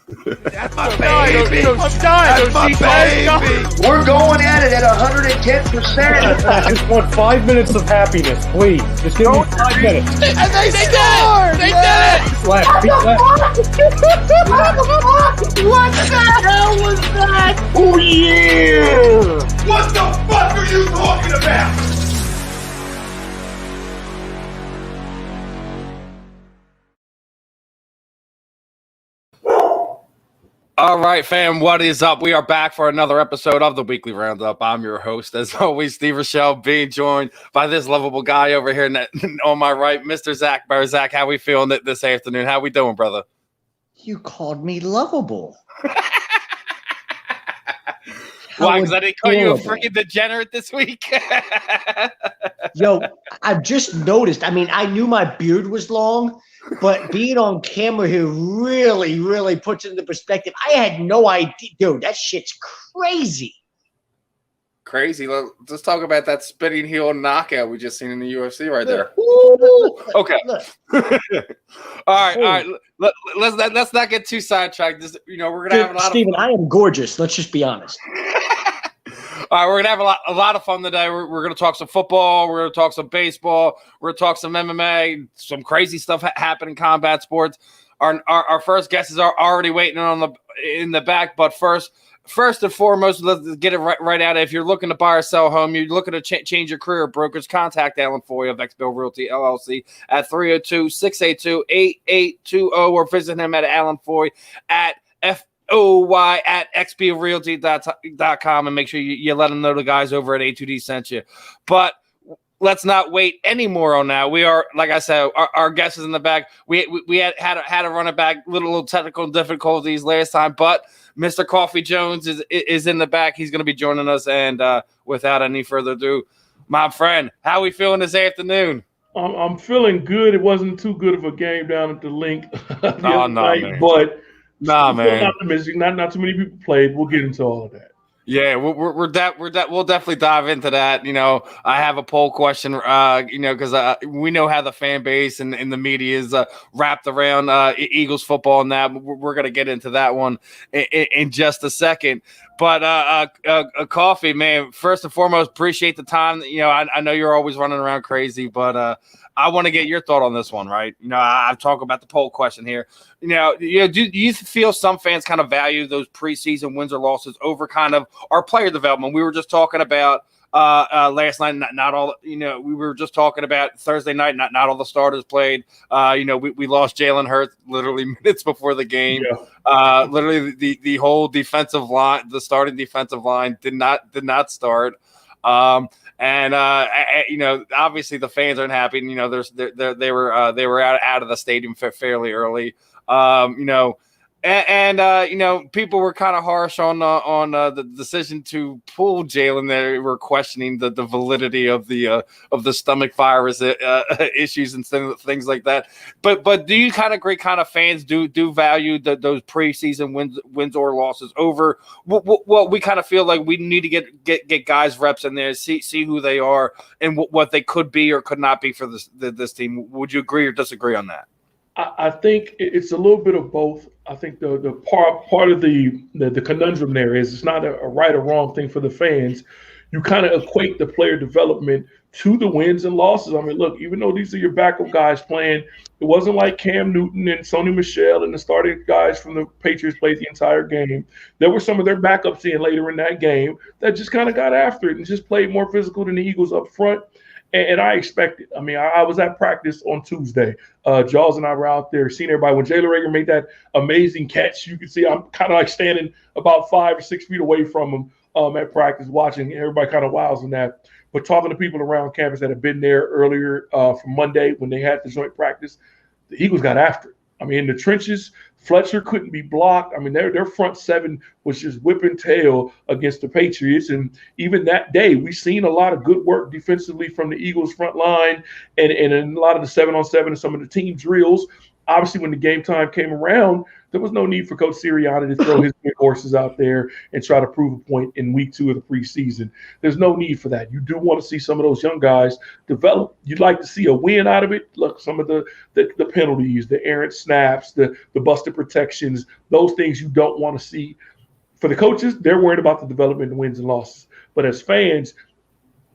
That's my baby. That's my baby. We're going at it at 110%. I just want 5 minutes of happiness, please. Just give me 5 minutes. And they scored. They did it. Left. What the hell was that? Oh, yeah! What the fuck are you talking about? All right, fam, what is up? We are back for another episode of the Weekly Roundup. I'm your host, as always, Steve Rochelle, being joined by this lovable guy over here on my right, Mr. Zach Burr. Zach, how we feeling this afternoon? How we doing, brother? You called me lovable. Why? Because I didn't call you a freaking degenerate this week? Yo, I've just noticed. I mean, I knew my beard was long, but being on camera here really puts it into perspective. I had no idea. Dude, that shit's crazy. Crazy. Let's talk about that spinning heel knockout we just seen in the UFC right there. Okay. All right. Let's not get too sidetracked. We're gonna have a lot Steven, I am gorgeous. Let's just be honest. All right, we're gonna have a lot of fun today. We're gonna talk some football. We're gonna talk some baseball. We're gonna talk some MMA. Some crazy stuff happening in combat sports. Our first guesses are already waiting in the back. But first and foremost, let's get it right out. If you're looking to buy or sell a home, you're looking to change your career, brokers, contact Alan Foy of Esquibel Realty LLC at 302-682-8820 or visit him at Alan Foy at FOY at xbrealty.com and make sure you let them know the guys over at A2D sent you. But let's not wait anymore on that. We are, like I said, our guest is in the back. We had to run it back, little technical difficulties last time, but Mr. Coffee Jones is in the back. He's going to be joining us, and without any further ado, my friend, how we feeling this afternoon? I'm feeling good. It wasn't too good of a game down at the link man. But man. Optimistic. Not too many people played. We'll get into all of that. Yeah, we'll definitely dive into that. I have a poll question. Because we know how the fan base and the media is wrapped around Eagles football, and that we're gonna get into that one in just a second. But Coffee, man, first and foremost, appreciate the time. I know you're always running around crazy, but I want to get your thought on this one, right? I've talked about the poll question here. Do you feel some fans kind of value those preseason wins or losses over kind of our player development? We were just talking about last night, not all. We were just talking about Thursday night. Not all the starters played. We lost Jalen Hurts literally minutes before the game. Yeah. Literally the whole defensive line, the starting defensive line did not start. Obviously the fans aren't happy. They were out of the stadium fairly early. People were kind of harsh on the decision to pull Jalen. They were questioning the validity of the stomach virus issues and things like that. But do you kind of agree? Kind of fans do value those preseason wins or losses over what we kind of feel like we need to get guys reps in there, see who they are and what they could be or could not be for this team. Would you agree or disagree on that? I think it's a little bit of both. I think the part of the conundrum there is it's not a right or wrong thing for the fans. You kind of equate the player development to the wins and losses. I mean, look, even though these are your backup guys playing, it wasn't like Cam Newton and Sony Michel and the starting guys from the Patriots played the entire game. There were some of their backups in later in that game that just kind of got after it and just played more physical than the Eagles up front. And I expect it. I mean, I was at practice on Tuesday. Jaws and I were out there seeing everybody. When Jalen Reagor made that amazing catch, you could see I'm kind of like standing about 5 or 6 feet away from him at practice watching. Everybody kind of wows in that. But talking to people around campus that have been there earlier from Monday when they had the joint practice, the Eagles got after it. I mean, in the trenches, Fletcher couldn't be blocked. I mean, their front seven was just whipping tail against the Patriots. And even that day, we've seen a lot of good work defensively from the Eagles front line and a lot of the 7-on-7 and some of the team drills. obviously when the game time came around, there was no need for Coach Sirianni to throw his big horses out there and try to prove a point in week 2 of the preseason. There's no need for that. You do want to see some of those young guys develop. You'd like to see a win out of it. Look, some of the penalties, the errant snaps, the busted protections, those things you don't want to see. For the coaches, they're worried about the development and wins and losses. But as fans,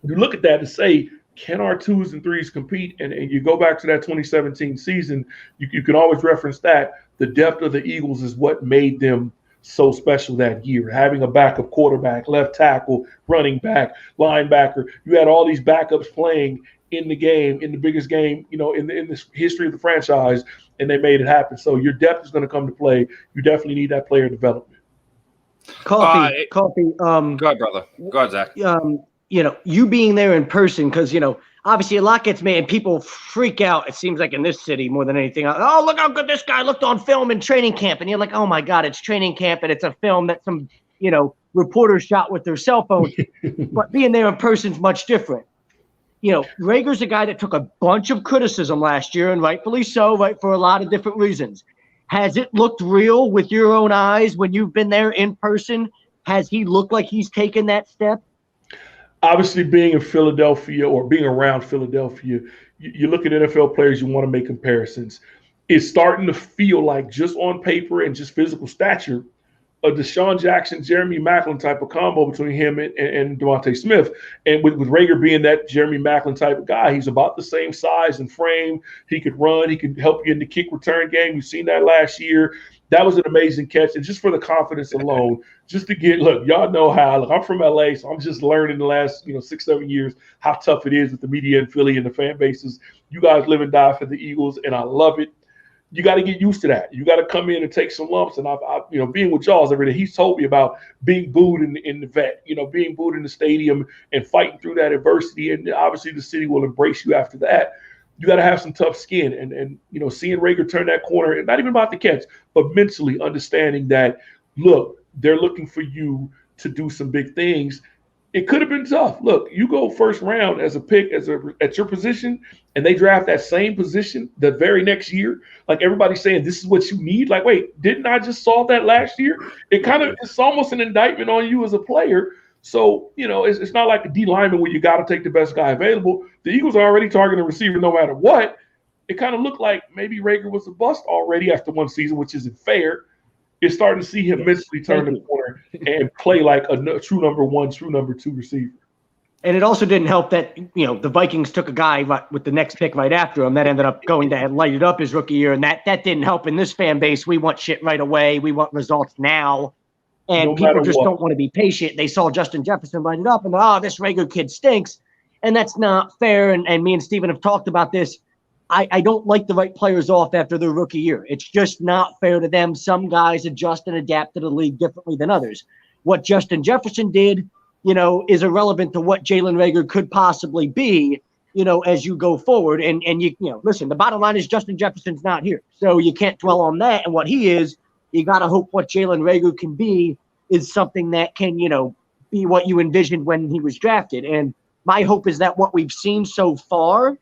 you look at that and say, can our 2s and 3s compete? And you go back to that 2017 season, you can always reference that. The depth of the Eagles is what made them so special that year. Having a backup quarterback, left tackle, running back, linebacker. You had all these backups playing in the game, in the biggest game, in the history of the franchise, and they made it happen. So your depth is going to come to play. You definitely need that player development. Coffee. Go ahead, brother. Go ahead, Zach. You being there in person, because, obviously a lot gets made and people freak out, it seems like in this city more than anything. Oh, look how good this guy looked on film in training camp. And you're like, oh my God, it's training camp and it's a film that some, reporter shot with their cell phone. But being there in person is much different. Rager's a guy that took a bunch of criticism last year, and rightfully so, right, for a lot of different reasons. Has it looked real with your own eyes when you've been there in person? Has he looked like he's taken that step? Obviously, being in Philadelphia or being around Philadelphia, you look at NFL players, you want to make comparisons. It's starting to feel like, just on paper and just physical stature, a Deshaun Jackson, Jeremy Maclin type of combo between him and Devontae Smith. And with Rager being that Jeremy Maclin type of guy, he's about the same size and frame. He could run. He could help you in the kick return game. We've seen that last year. That was an amazing catch. And just for the confidence alone, just to look, y'all know how, I'm from LA, so I'm just learning the last, 6-7 years how tough it is with the media in Philly and the fan bases. You guys live and die for the Eagles, and I love it. You got to get used to that. You got to come in and take some lumps. And I being with Jaws every day, he's told me about being booed in the vet, being booed in the stadium and fighting through that adversity. And obviously the city will embrace you after that. You got to have some tough skin, and seeing Rager turn that corner, and not even about the catch, but mentally understanding that, look, they're looking for you to do some big things. It could have been tough. Look, you go first round as a pick at your position, and they draft that same position the very next year. Like, everybody's saying, this is what you need. Like, wait, didn't I just solve that last year? It's almost an indictment on you as a player. So, it's not like a D lineman where you got to take the best guy available. The Eagles are already targeting a receiver no matter what. It kind of looked like maybe Rager was a bust already after one season, which isn't fair. You're starting to see him mentally turn the corner and play like a true number 1, true number 2 receiver. And it also didn't help that, the Vikings took a guy with the next pick right after him that ended up going to have lighted up his rookie year. And that didn't help in this fan base. We want shit right away. We want results now. And people just don't want to be patient. They saw Justin Jefferson light it up and, this Rager kid stinks. And that's not fair. And me and Steven have talked about this. I don't like to write players off after their rookie year. It's just not fair to them. Some guys adjust and adapt to the league differently than others. What Justin Jefferson did, is irrelevant to what Jalen Rager could possibly be, as you go forward. And listen, the bottom line is Justin Jefferson's not here. So you can't dwell on that and what he is. You got to hope what Jalen Rager can be is something that can, be what you envisioned when he was drafted. And my hope is that what we've seen so far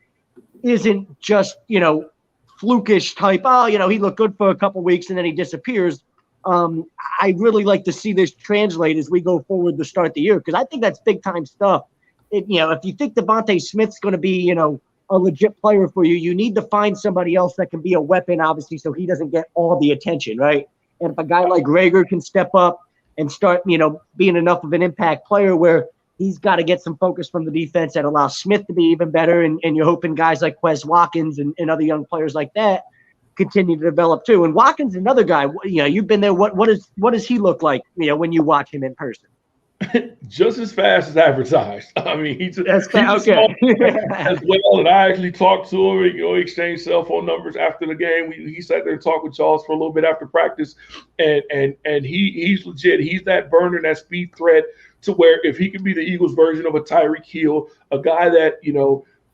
isn't just, flukish type, he looked good for a couple weeks and then he disappears. I really like to see this translate as we go forward to start the year, because I think that's big time stuff. If you think Devontae Smith's going to be, a legit player for you, you need to find somebody else that can be a weapon, obviously, so he doesn't get all the attention, right? And if a guy like Rager can step up and start, being enough of an impact player where he's got to get some focus from the defense that allows Smith to be even better, and you're hoping guys like Quez Watkins and other young players like that continue to develop too. And Watkins, another guy, you've been there. What does he look like, when you watch him in person? Just as fast as advertised. I mean, he's okay. As well. And I actually talked to him. We exchanged cell phone numbers after the game. He sat there and talked with Charles for a little bit after practice, and he's legit. He's that burner, that speed threat, to where if he can be the Eagles' version of a Tyreek Hill, a guy that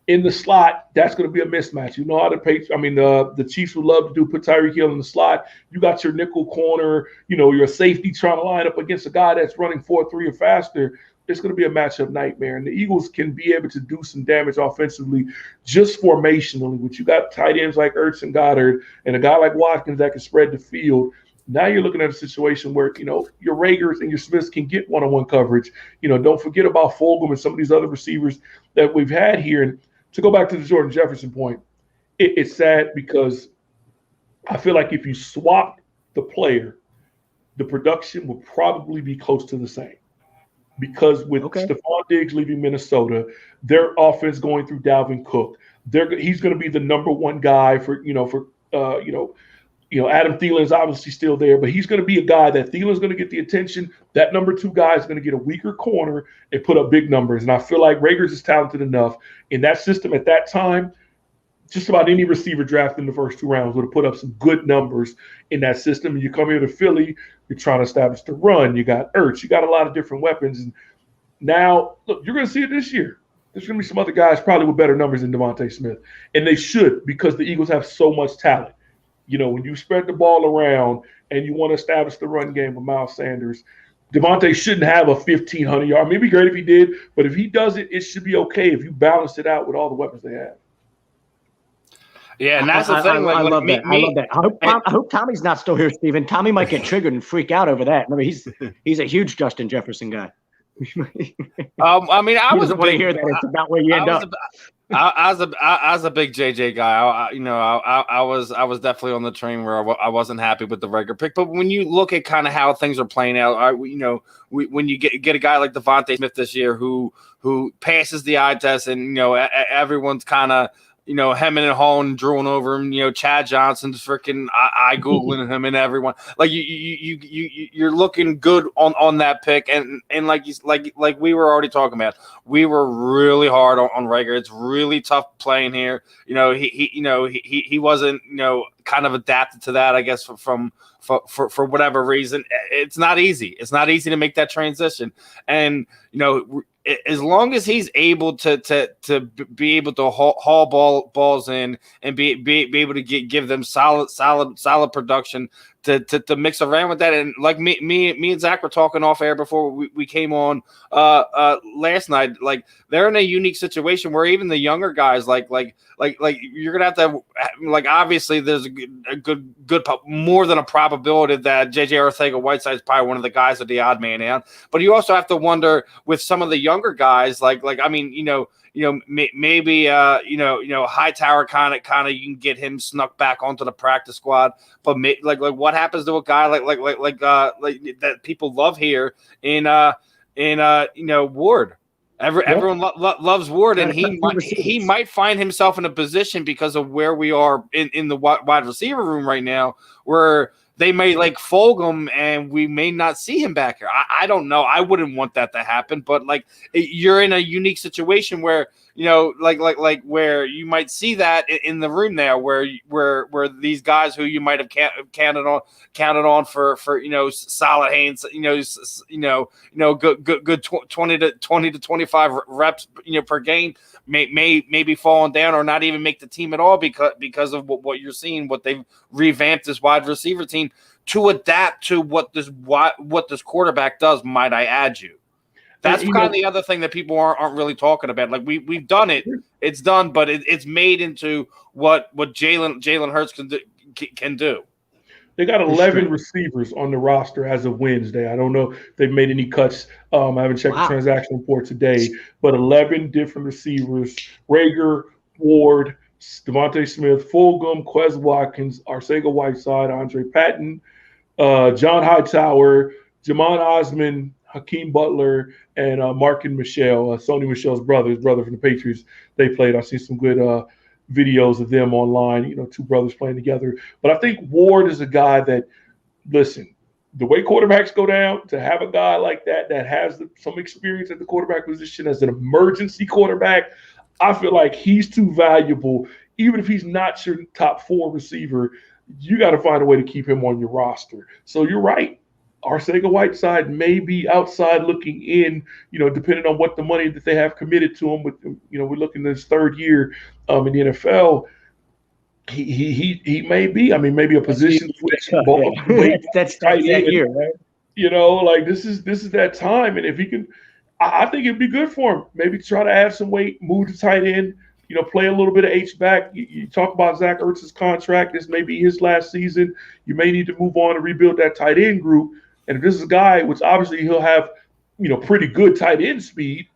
in the slot, that's going to be a mismatch. You know how the Chiefs would love to put Tyree Hill in the slot. You got your nickel corner, your safety trying to line up against a guy that's running 4.3 or faster. it's going to be a matchup nightmare. And the Eagles can be able to do some damage offensively just formationally. But you got tight ends like Ertz and Goddard and a guy like Watkins that can spread the field. Now you're looking at a situation where, your Ragers and your Smiths can get one-on-one coverage. Don't forget about Fulgham and some of these other receivers that we've had here. And to go back to the Jordan Jefferson point, it's sad because I feel like if you swap the player, the production would probably be close to the same. Because with Stephon Diggs leaving Minnesota, their offense going through Dalvin Cook, he's going to be the number one guy for Adam Thielen's obviously still there, but he's going to be a guy that Thielen's going to get the attention. That number two guy is going to get a weaker corner and put up big numbers. And I feel like Ragers is talented enough in that system at that time. Just about any receiver drafted in the first 2 rounds would have put up some good numbers in that system. And you come here to Philly, you're trying to establish the run. You got Ertz. You got a lot of different weapons. And now, look, you're going to see it this year. There's going to be some other guys probably with better numbers than Devontae Smith. And they should, because the Eagles have so much talent. When you spread the ball around and you want to establish the run game with Miles Sanders, Devontae shouldn't have a 1,500 yard. Maybe it'd be great if he did, but if he does it, it should be okay if you balance it out with all the weapons they have. Yeah, and that's the thing. I love that. I love that. I hope Tommy's not still here, Steven. Tommy might get triggered and freak out over that. Remember, he's a huge Justin Jefferson guy. I was want to hear that. It's about where you end up. I was a big JJ guy. I was definitely on the train where I wasn't happy with the regular pick. But when you look at kind of how things are playing out, when you get a guy like Devontae Smith this year who passes the eye test, and everyone's kind of hemming and hawing, drooling over him. Chad Johnson's freaking eye googling him, and everyone like you're looking good on that pick, and like we were already talking about, we were really hard on Rager. It's really tough playing here. He wasn't kind of adapted to that, I guess, for whatever reason. It's not easy. It's not easy to make that transition, and as long as he's able to be able to haul balls in and be able to give them solid production to mix around with that. And like me and Zach were talking off air before we came on last night, like they're in a unique situation where even the younger guys, like you're gonna have to, like, obviously there's a good more than a probability that JJ Arcega-Whiteside is probably one of the guys with the odd man out, but you also have to wonder with some of the younger guys, maybe Hightower kind of you can get him snuck back onto the practice squad, but like what happens to a guy like that people love here in Ward. Everyone loves Ward, and he might find himself in a position because of where we are in the wide receiver room right now, where they may like Fulgham and we may not see him back here. I don't know. I wouldn't want that to happen, but like you're in a unique situation where like where you might see that in the room there, where these guys who you might have counted on for solid hands, good 20 to 25 reps per game may be falling down or not even make the team at all because of what you're seeing, what they've revamped this wide receiver team to adapt to what this quarterback does. Might I add you? That's kind of the other thing that people aren't really talking about. Like we've done it, it's done, but it's made into what Jalen Hurts can do. They got 11 receivers on the roster as of Wednesday. I don't know if they've made any cuts. I haven't checked the transaction report today, but 11 different receivers: Rager, Ward, Devontae Smith, Fulgham, Quez Watkins, Arcega-Whiteside, Andre Patton, John Hightower, Jamon Osman, Hakeem Butler, and Mark and Michelle, Sony Michel's brother from the Patriots. They played. I've seen some good videos of them online, two brothers playing together. But I think Ward is a guy that, listen, the way quarterbacks go down, to have a guy like that has some experience at the quarterback position as an emergency quarterback, I feel like he's too valuable. Even if he's not your top 4 receiver, you got to find a way to keep him on your roster. So you're right. Arcega-Whiteside may be outside looking in, depending on what the money that they have committed to him. With, we're looking at his 3rd year in the NFL. He may be. I mean, maybe a position switch. That's that year, right? Like this is that time, and if he can, I think it'd be good for him. Maybe try to add some weight, move to tight end, play a little bit of H-back. You talk about Zach Ertz's contract. This may be his last season. You may need to move on and rebuild that tight end group. And if this is a guy, which obviously he'll have, pretty good tight end speed,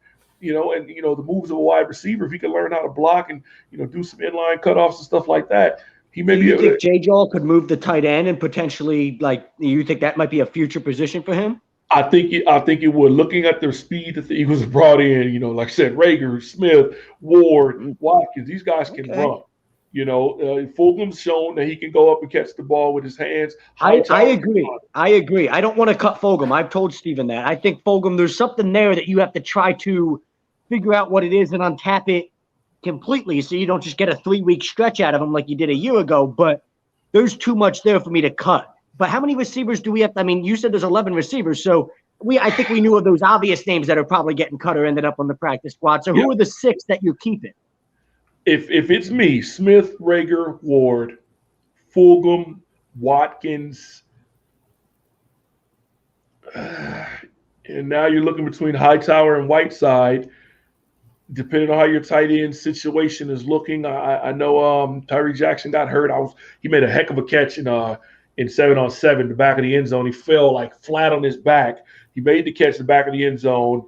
and the moves of a wide receiver, if he can learn how to block and, do some inline cutoffs and stuff like that, he may be able to. You think J-Jaw could move the tight end and potentially, you think that might be a future position for him? I think it would. Looking at their speed that the Eagles brought in, like I said, Rager, Smith, Ward, Watkins, these guys can run. Fulgham's shown that he can go up and catch the ball with his hands. I agree. I don't want to cut Fulgham. I've told Steven that. I think Fulgham, there's something there that you have to try to figure out what it is and untap it completely so you don't just get a 3-week stretch out of him like you did a year ago. But there's too much there for me to cut. But how many receivers do we have? I mean, you said there's 11 receivers, so I think we knew of those obvious names that are probably getting cut or ended up on the practice squad. So who are the 6 that you're keeping? If it's me, Smith, Rager, Ward, Fulgham, Watkins, and now you're looking between Hightower and Whiteside, depending on how your tight end situation is looking. I know Tyree Jackson got hurt. He made a heck of a catch in 7-on-7, the back of the end zone. He fell flat on his back. He made the catch in the back of the end zone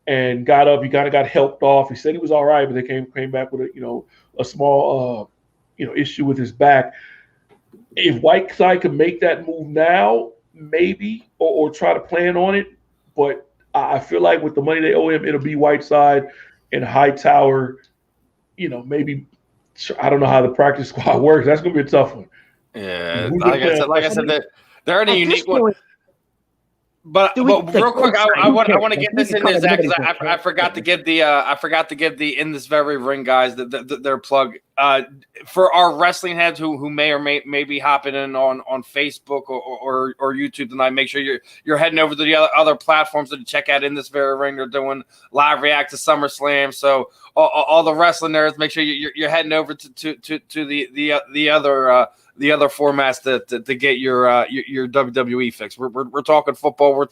and got up. He kind of got helped off. He said he was all right, but they came back with a small issue with his back. If Whiteside could make that move now, maybe, or try to plan on it, but I feel like with the money they owe him, it'll be Whiteside and Hightower. Maybe I don't know how the practice squad works. That's going to be a tough one. Yeah, like I said, they're in a unique one. But real quick, I want to get this in there, Zach, because I forgot to give the In This Very Ring guys their plug for our wrestling heads who may or may be hopping in on Facebook or YouTube tonight. Make sure you're heading over to the other platforms to check out In This Very Ring. They're doing live react to SummerSlam, so all the wrestling nerds, make sure you're heading over to the other formats to get your WWE fix. We're talking football. We're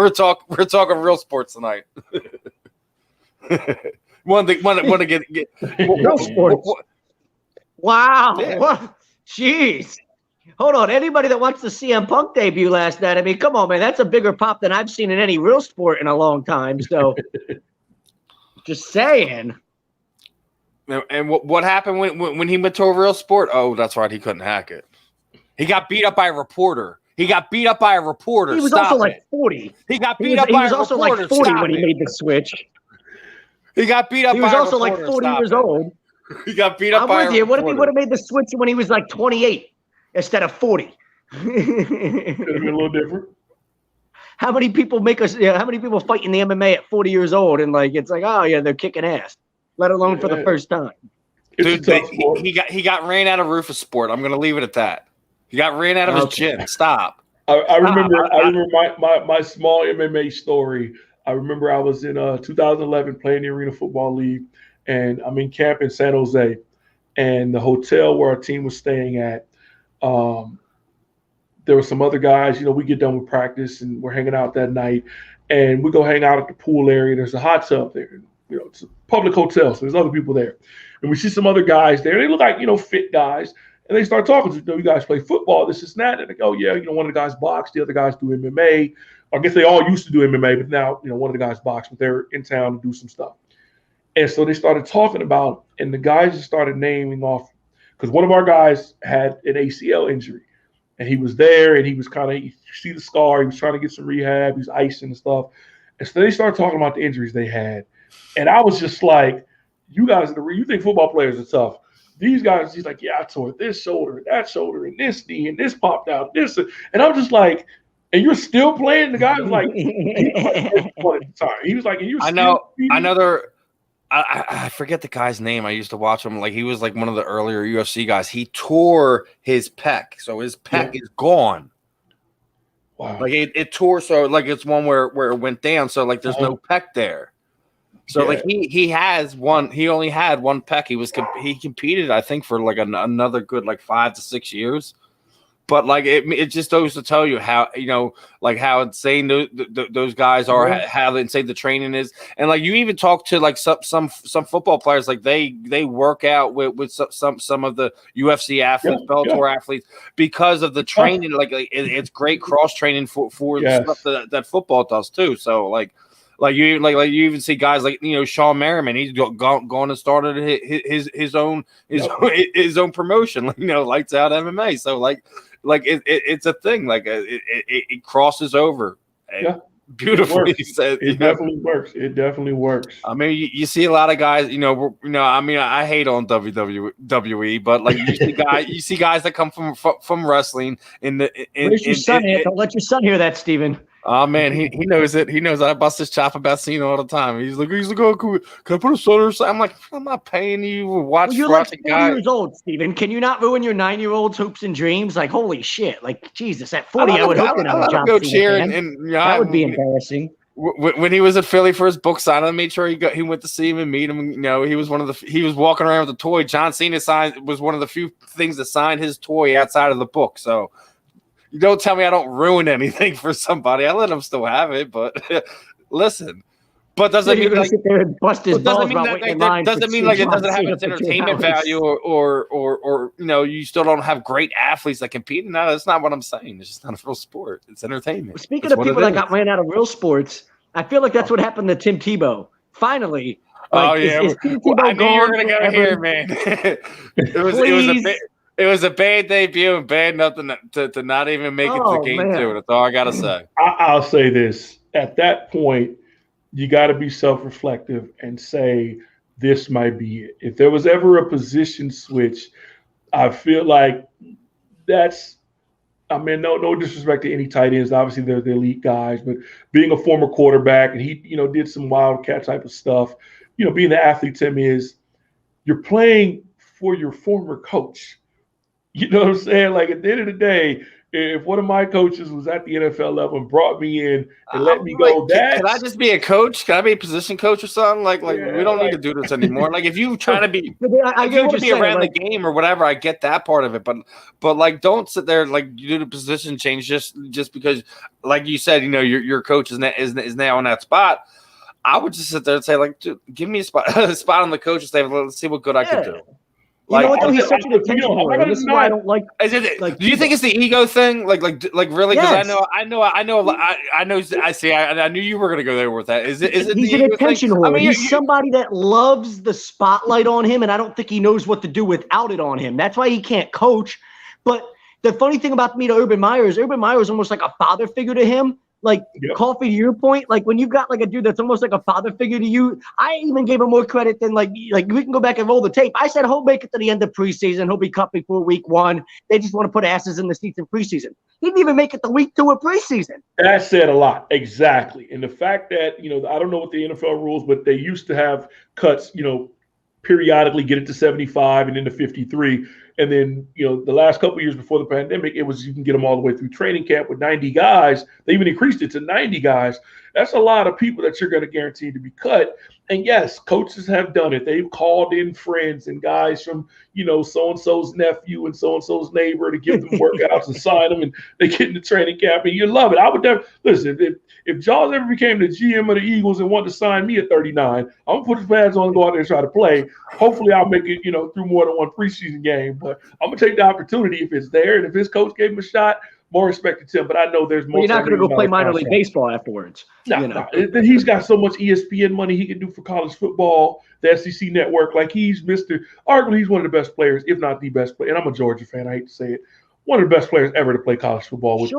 talking real sports tonight. Want to get real sports. Wow. Yeah. What? Jeez. Hold on. Anybody that watched the CM Punk debut last night, I mean, come on, man. That's a bigger pop than I've seen in any real sport in a long time. So just saying. And what happened when he went to a real sport? Oh, that's right. He couldn't hack it. He got beat up by a reporter. He was also like 40. He got beat up by a reporter. He was also like 40 when he made the switch. He got beat up by a reporter. He was also like 40 years old. He got beat up by a reporter. What if he would have made the switch when he was like 28 instead of 40? Could have been a little different. How many people how many people fight in the MMA at 40 years old and it's like, oh yeah, they're kicking ass, let alone for the first time. Dude, he got ran out of Rufus Sport. I'm going to leave it at that. He got ran out of his gym. Stop. I remember my small MMA story. I remember I was in 2011 playing the Arena Football League, and I'm in camp in San Jose, and the hotel where our team was staying at, there were some other guys. We get done with practice and we're hanging out that night, and we go hang out at the pool area. There's a hot tub there. It's a public hotel, so there's other people there, and we see some other guys there. They look like fit guys. And they start talking to you guys play football, this is that. And they go, yeah, one of the guys box, the other guys do MMA. I guess they all used to do MMA, but now, one of the guys box, but they're in town to do some stuff. And so they started talking about, and the guys just started naming off, because one of our guys had an ACL injury. And he was there, and he was you see the scar, he was trying to get some rehab, he was icing and stuff. And so they started talking about the injuries they had. And I was just like, you guys, you think football players are tough. These guys, he's like, yeah, I tore this shoulder, and that shoulder, and this knee, and this popped out, this. And I'm just like, and you're still playing? The guy was like, he was like, and you're I forget the guy's name. I used to watch him. He was like one of the earlier UFC guys. He tore his pec. So his pec is gone. Wow. It tore. So it's one where it went down. So there's no pec there. So he has one. He only had one pec. He competed, I think, for another good 5 to 6 years. But like it just goes to tell you how like how insane those guys are, how insane the training is, and like you even talk to like some football players, like they work out with some of the UFC athletes, Bellator athletes, because of the training. Like it's great cross training for the stuff that football does too. So like you even see guys like Sean Merriman. He's gone and started his own promotion. Lights Out MMA. So like it's a thing. Like it crosses over. Beautifully said. It definitely works. It definitely works. I mean, you see a lot of guys. I mean, I hate on WWE, but like you see guys that come from wrestling. Don't let your son hear that, Steven. Oh man, he knows it. He knows I bust his chop about Cena all the time. He's like, oh, can I put a son or something? I'm like, I'm not paying you to watch. You're like 40 years old, Steven. Can you not ruin your 9-year-old's hopes and dreams? Like, holy shit! Like, Jesus, at 40, I would hope to go cheer and that would be embarrassing. When he was at Philly for his book signing, I made sure he went to see him and meet him. He was he was walking around with a toy. John Cena was one of the few things that signed his toy outside of the book. So. You don't tell me I don't ruin anything for somebody. I let them still have it, but listen. But doesn't mean like, sit there and bust his balls doesn't mean that doesn't mean like it doesn't have its entertainment value or you still don't have great athletes that compete. No, that's not what I'm saying. It's just not a real sport. It's entertainment. Speaking of people that got ran out of real sports, I feel like that's what happened to Tim Tebow. Finally. Like, is Tim Tebow I knew you were going to go here, man. It was a bad debut and bad nothing to not even make it to game 2. That's all I got to say. I'll say this. At that point, you got to be self-reflective and say this might be it. If there was ever a position switch, I feel like that's – I mean, no disrespect to any tight ends. Obviously, they're the elite guys. But being a former quarterback and he, did some wildcat type of stuff, being the athlete Tim is, you're playing for your former coach. You know what I'm saying? Like at the end of the day, if one of my coaches was at the NFL level and brought me in and let me go, can I just be a coach? Can I be a position coach or something? Like we don't need to do this anymore. Like if you trying to be, around the game or whatever, I get that part of it. But like don't sit there like you do the position change just because, like you said, your coach is now on that spot. I would just sit there and say like, dude, give me a spot on the coach and say, let's see what good I can do. Like, he's such an attention whore. This is why I don't like. Do you think it's the ego thing? Like really? Because I know. I knew you were gonna go there with that. Is it? He's an attention whore. I mean, he's somebody that loves the spotlight on him, and I don't think he knows what to do without it on him. That's why he can't coach. But the funny thing about me to Urban Meyer is almost like a father figure to him. Like Coffee, to your point, like when you've got like a dude that's almost like a father figure to you, I even gave him more credit than like we can go back and roll the tape. I said he'll make it to the end of preseason. He'll be cut before week 1. They just want to put asses in the seats in preseason. He didn't even make it to week 2 of preseason. That said a lot. Exactly. And the fact that, I don't know what the NFL rules, but they used to have cuts, periodically get it to 75 and then to 53. And then, the last couple of years before the pandemic, it was you can get them all the way through training camp with 90 guys. They even increased it to 90 guys. That's a lot of people that you're going to guarantee to be cut. And yes, coaches have done it. They've called in friends and guys from, so-and-so's nephew and so-and-so's neighbor to give them workouts and sign them, and they get into training camp, and you love it. I would never listen. If Jaws ever became the GM of the Eagles and wanted to sign me at 39, I'm gonna put his pads on and go out there and try to play. Hopefully, I'll make it, through more than one preseason game. But I'm gonna take the opportunity if it's there, and if his coach gave him a shot. More respect to Tim, but I know there's more. You're not going to go play minor league baseball afterwards. No. He's got so much ESPN money he can do for college football, the SEC network. Like arguably he's one of the best players, if not the best player. And I'm a Georgia fan. I hate to say it. One of the best players ever to play college football. With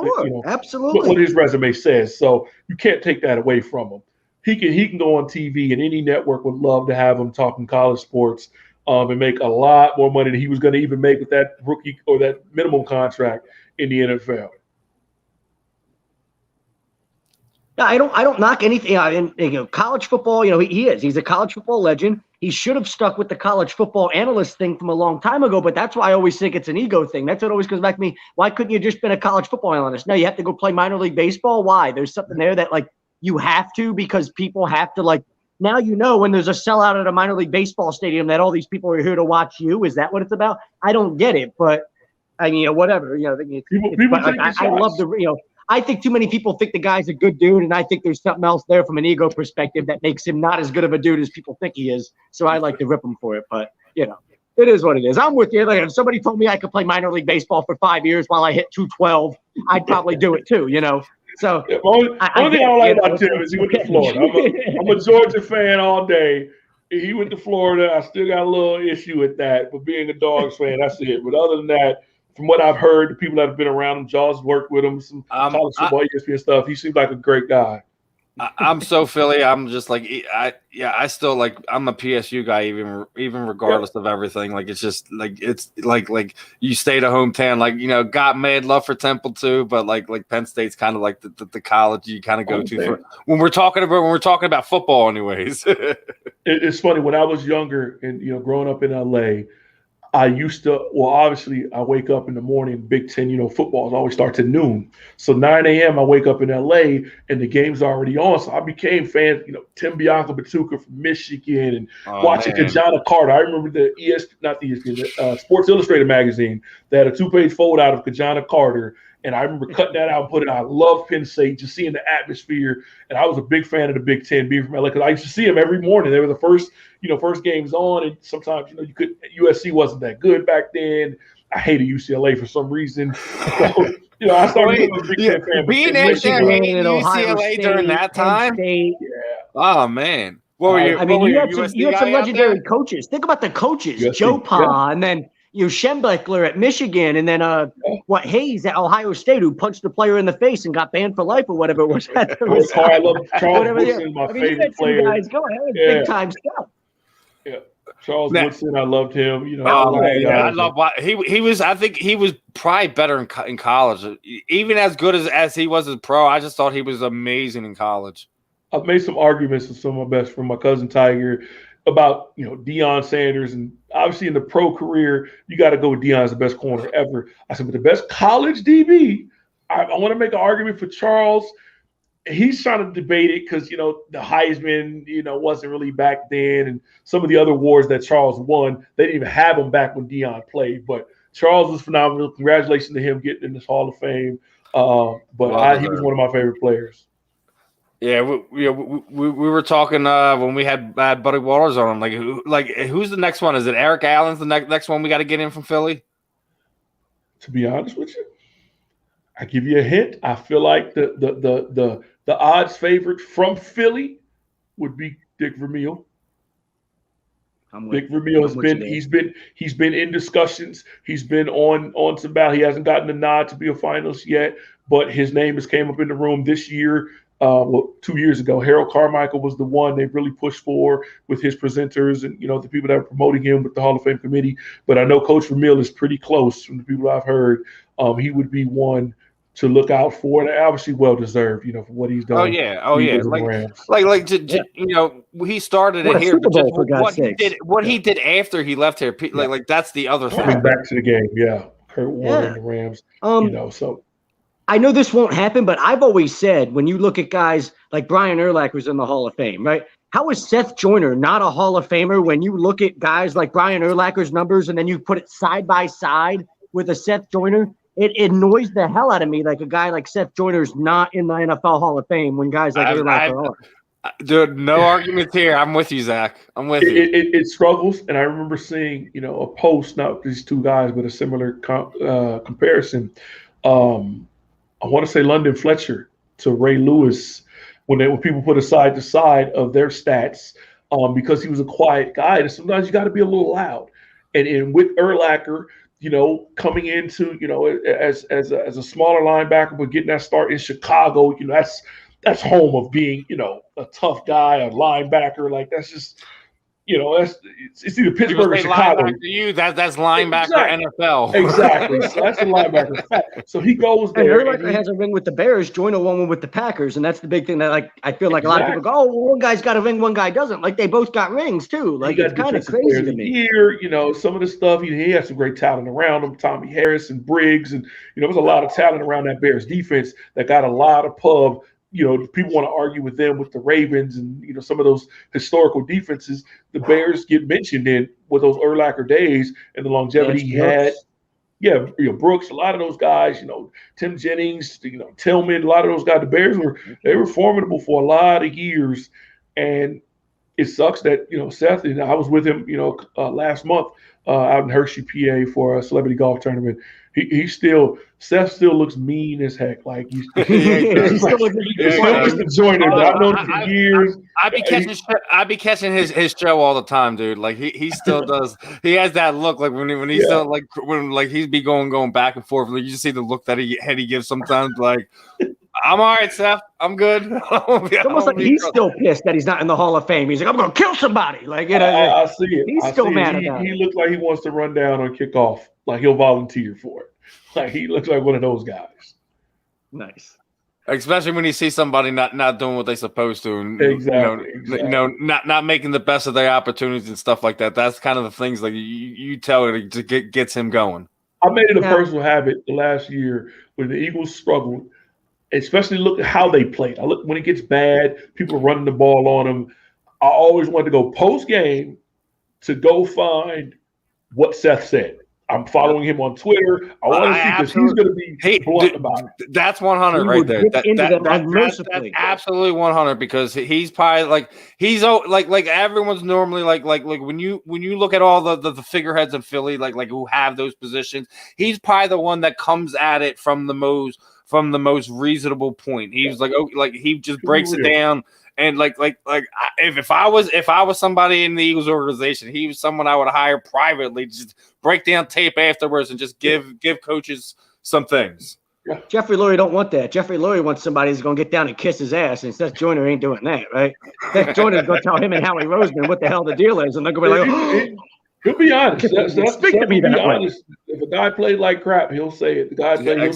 absolutely. What his resume says. So you can't take that away from him. He can go on TV, and any network would love to have him talking college sports and make a lot more money than he was going to even make with that rookie or that minimum contract in the NFL. No, I don't knock anything. College football, he's a college football legend. He should have stuck with the college football analyst thing from a long time ago, but that's why I always think it's an ego thing. That's what always comes back to me. Why couldn't you just been a college football analyst? No, you have to go play minor league baseball. Why? There's something there that like you have to, because people have to like. Now when there's a sellout at a minor league baseball stadium that all these people are here to watch you. Is that what it's about? I don't get it, but I mean, whatever. People but, I love the. I think too many people think the guy's a good dude, and I think there's something else there from an ego perspective that makes him not as good of a dude as people think he is. So I like to rip him for it, but it is what it is. I'm with you. Like, if somebody told me I could play minor league baseball for 5 years while I hit 212, I'd probably do it too. So only thing I don't like about Tim is he went to Florida. I'm a Georgia fan all day. He went to Florida. I still got a little issue with that, but being a Dogs fan, that's it. But other than that, from what I've heard, the people that have been around him, Jaws worked with him, some college football, ESPN stuff. He seems like a great guy. I'm so Philly. I'm just like I still like I'm a PSU guy even regardless of everything. Like it's just like it's like you stay to hometown. Like got mad love for Temple too, but like Penn State's kind of like the college you kind of go to for, when we're talking about football. Anyways, it's funny when I was younger and growing up in LA. I used to, obviously, I wake up in the morning, Big Ten, football always starts at noon. So 9 a.m., I wake up in LA and the game's already on. So I became fans, Tim Bianca-Batuka from Michigan and watching Kajana Carter. I remember the Sports Illustrated magazine. They had a 2-page fold out of Kajana Carter. And I remember cutting that out and putting it out. I love Penn State, just seeing the atmosphere. And I was a big fan of the Big Ten, being from LA, because I used to see them every morning. They were the first games on. And sometimes, you could, USC wasn't that good back then. I hated UCLA for some reason. So, I started being a Big Ten fan. Being at UCLA during that time? Yeah. Oh, man. You had some legendary coaches. Think about the coaches. USC, Joe Pa, and then Schembechler at Michigan, and then Hayes at Ohio State, who punched the player in the face and got banned for life or whatever it was. I love Charles Woodson, my favorite player. Guys, go ahead, big time stuff. Yeah, Charles Woodson, I loved him. I love he was. I think he was probably better in college, even as good as he was as pro. I just thought he was amazing in college. I've made some arguments with some of my best friends, my cousin Tiger, about Deion Sanders, and obviously in the pro career you got to go with Deion as the best corner ever. I said, but the best college DB, I want to make an argument for Charles. He's trying to debate it because the Heisman wasn't really back then, and some of the other awards that Charles won, they didn't even have him back when Deion played. But Charles was phenomenal. Congratulations to him getting in this Hall of Fame. He was one of my favorite players. Yeah, we were talking when we had Buddy Waters on him. Who's the next one? Is it Eric Allen's the next one we got to get in from Philly? To be honest with you, I give you a hint. I feel like the odds favorite from Philly would be Dick Vermeil. Dick Vermeil he's been in discussions. He's been on some battle. He hasn't gotten the nod to be a finalist yet, but his name has came up in the room this year. 2 years ago, Harold Carmichael was the one they really pushed for with his presenters and the people that were promoting him with the Hall of Fame committee. But I know Coach Vermeil is pretty close from the people I've heard. He would be one to look out for, and obviously well deserved, for what he's done. He started it here, but just what he did after he left here, that's the other thing. Coming back to the game, Kurt Warner and the Rams, so. I know this won't happen, but I've always said when you look at guys like Brian Urlacher's in the Hall of Fame, right? How is Seth Joyner not a Hall of Famer when you look at guys like Brian Urlacher's numbers and then you put it side by side with a Seth Joyner? It annoys the hell out of me like a guy like Seth Joyner's not in the NFL Hall of Fame when guys like Urlacher are. Dude, no arguments here. I'm with you, Zach. I'm with you. It struggles, and I remember seeing a post, not these two guys, but a similar comparison. I want to say London Fletcher to Ray Lewis when people put a side to side of their stats because he was a quiet guy. And sometimes you got to be a little loud. And with Urlacher, coming into, as a smaller linebacker, but getting that start in Chicago, that's home of being, a tough guy, a linebacker. Like that's just, it's either Pittsburgh or Chicago. To you, that's linebacker NFL. Exactly. So that's a linebacker. So he goes there. And Urlacher has a ring with the Bears, Joyner one with the Packers, and that's the big thing that I feel like a lot of people go, oh, well, one guy's got a ring, one guy doesn't. Like they both got rings too. Like it's kind of crazy to me. Here, some of the stuff he has some great talent around him. Tommy Harris and Briggs, and there's a lot of talent around that Bears defense that got a lot of pub. People want to argue with them with the Ravens and, some of those historical defenses. The Bears get mentioned in with those Urlacher days and the longevity he had. Yeah, Brooks, a lot of those guys, Tim Jennings, Tillman, a lot of those guys, the Bears were formidable for a lot of years. And it sucks that, Seth, and I was with him, last month out in Hershey, PA for a celebrity golf tournament. Seth still looks mean as heck. Like he's still the joiner. I've known him for years. I'd be catching his show all the time, dude. Like he still does. He has that look like when he's still when he'd be going back and forth. Like you just see the look that he gives sometimes. Like I'm all right, Seth. I'm good. It's almost like he's still pissed that he's not in the Hall of Fame. He's like, I'm going to kill somebody. Like, I see it. He's still mad about it. He looks like he wants to run down on kickoff. Like he'll volunteer for it. Like he looks like one of those guys. Nice. Especially when you see somebody not doing what they're supposed to, and exactly. not making the best of their opportunities and stuff like that. That's kind of the things like you tell it to gets him going. I made it a personal habit the last year when the Eagles struggled. Especially look at how they played. I look when it gets bad, people running the ball on them. I always want to go post game to go find what Seth said. I'm following him on Twitter. I want to see because he's going to be blunt about it. That's 100 right there. That's absolutely 100 because he's probably like everyone's normally like when you look at all the figureheads in Philly like who have those positions, he's probably the one that comes at it from the most reasonable point. He was he just breaks it down. And if I was somebody in the Eagles organization, he was someone I would hire privately, just break down tape afterwards and just give coaches some things. Yeah. Jeffrey Lurie don't want that. Jeffrey Lurie wants somebody who's going to get down and kiss his ass, and Seth Joyner ain't doing that, right? Seth Joyner's going to tell him and Howie Roseman what the hell the deal is, and they're going to be like, he'll be honest. Speak to me that way. Honest. If a guy played like crap, he'll say it. The guy played, he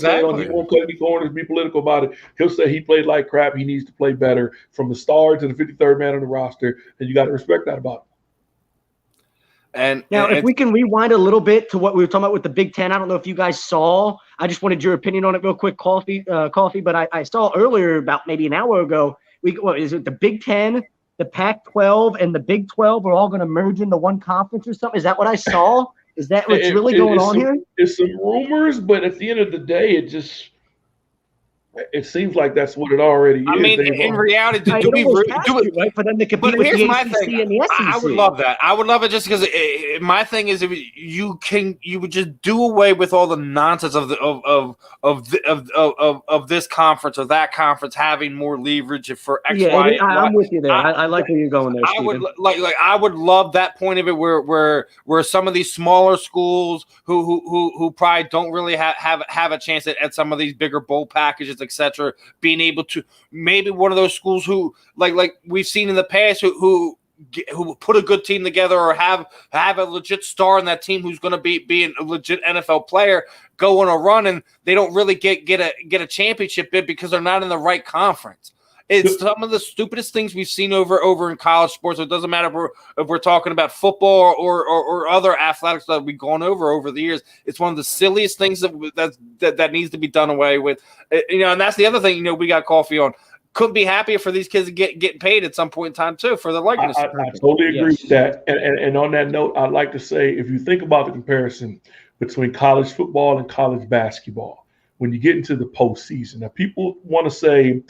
won't cut any corners, be political about it. He'll say he played like crap. He needs to play better from the star to the 53rd man on the roster, and you got to respect that about him. And if we can rewind a little bit to what we were talking about with the Big Ten, I don't know if you guys saw. I just wanted your opinion on it real quick, Coffee. But I saw earlier about maybe an hour ago. What is it? The Big Ten, the Pac-12, and the Big 12 are all going to merge into one conference or something. Is that what I saw? Is that what's really going on here? It's some rumors, but at the end of the day, it seems like that's what it already is. I mean, in reality, do it right for them to compete with the ACC and the SEC. I would love that. I would love it just because my thing is, if you would just do away with all the nonsense of this conference or that conference having more leverage for X, Y. I'm with you there. I like where you're going there, Stephen. I would love that point of it where some of these smaller schools who probably don't really have a chance at some of these bigger bowl packages, etc., being able to maybe one of those schools who like we've seen in the past who put a good team together or have a legit star in that team who's going to be a legit NFL player go on a run and they don't really get a championship bid because they're not in the right conference. It's some of the stupidest things we've seen over in college sports. So it doesn't matter if we're talking about football or other athletics that we've gone over the years. It's one of the silliest things that needs to be done away with. And that's the other thing. We got Coffee on. Couldn't be happier for these kids to get paid at some point in time too for the likeness. I totally agree with that. And on that note, I'd like to say, if you think about the comparison between college football and college basketball, when you get into the postseason, now people want to say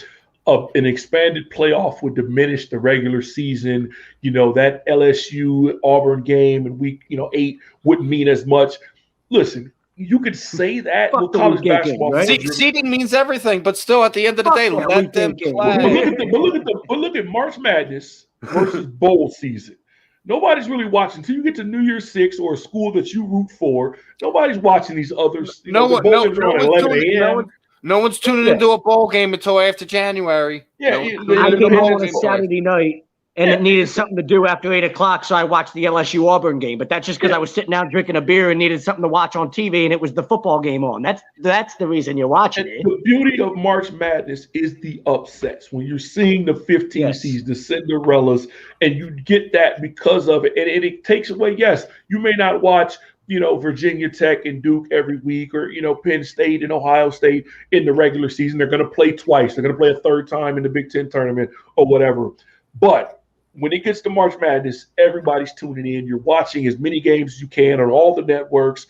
an expanded playoff would diminish the regular season. That LSU Auburn game in week 8 wouldn't mean as much. Listen, you could say that with college basketball. Right? Seeding means everything, but still, at the end of the day, let them play. But look at March Madness versus bowl season. Nobody's really watching until you get to New Year's 6 or a school that you root for. Nobody's watching these others. No one's tuning into a bowl game until after January. Yeah, I came home on a Saturday night, and it needed something to do after 8 o'clock, so I watched the LSU Auburn game. But that's just because I was sitting down drinking a beer and needed something to watch on TV, and it was the football game on. That's the reason you're watching it. The beauty of March Madness is the upsets. When you're seeing the 15 seeds, the Cinderellas, and you get that because of it. And it takes away, yes, you may not watch Virginia Tech and Duke every week, or, Penn State and Ohio State in the regular season. They're going to play twice. They're going to play a third time in the Big Ten tournament or whatever. But when it gets to March Madness, everybody's tuning in. You're watching as many games as you can on all the networks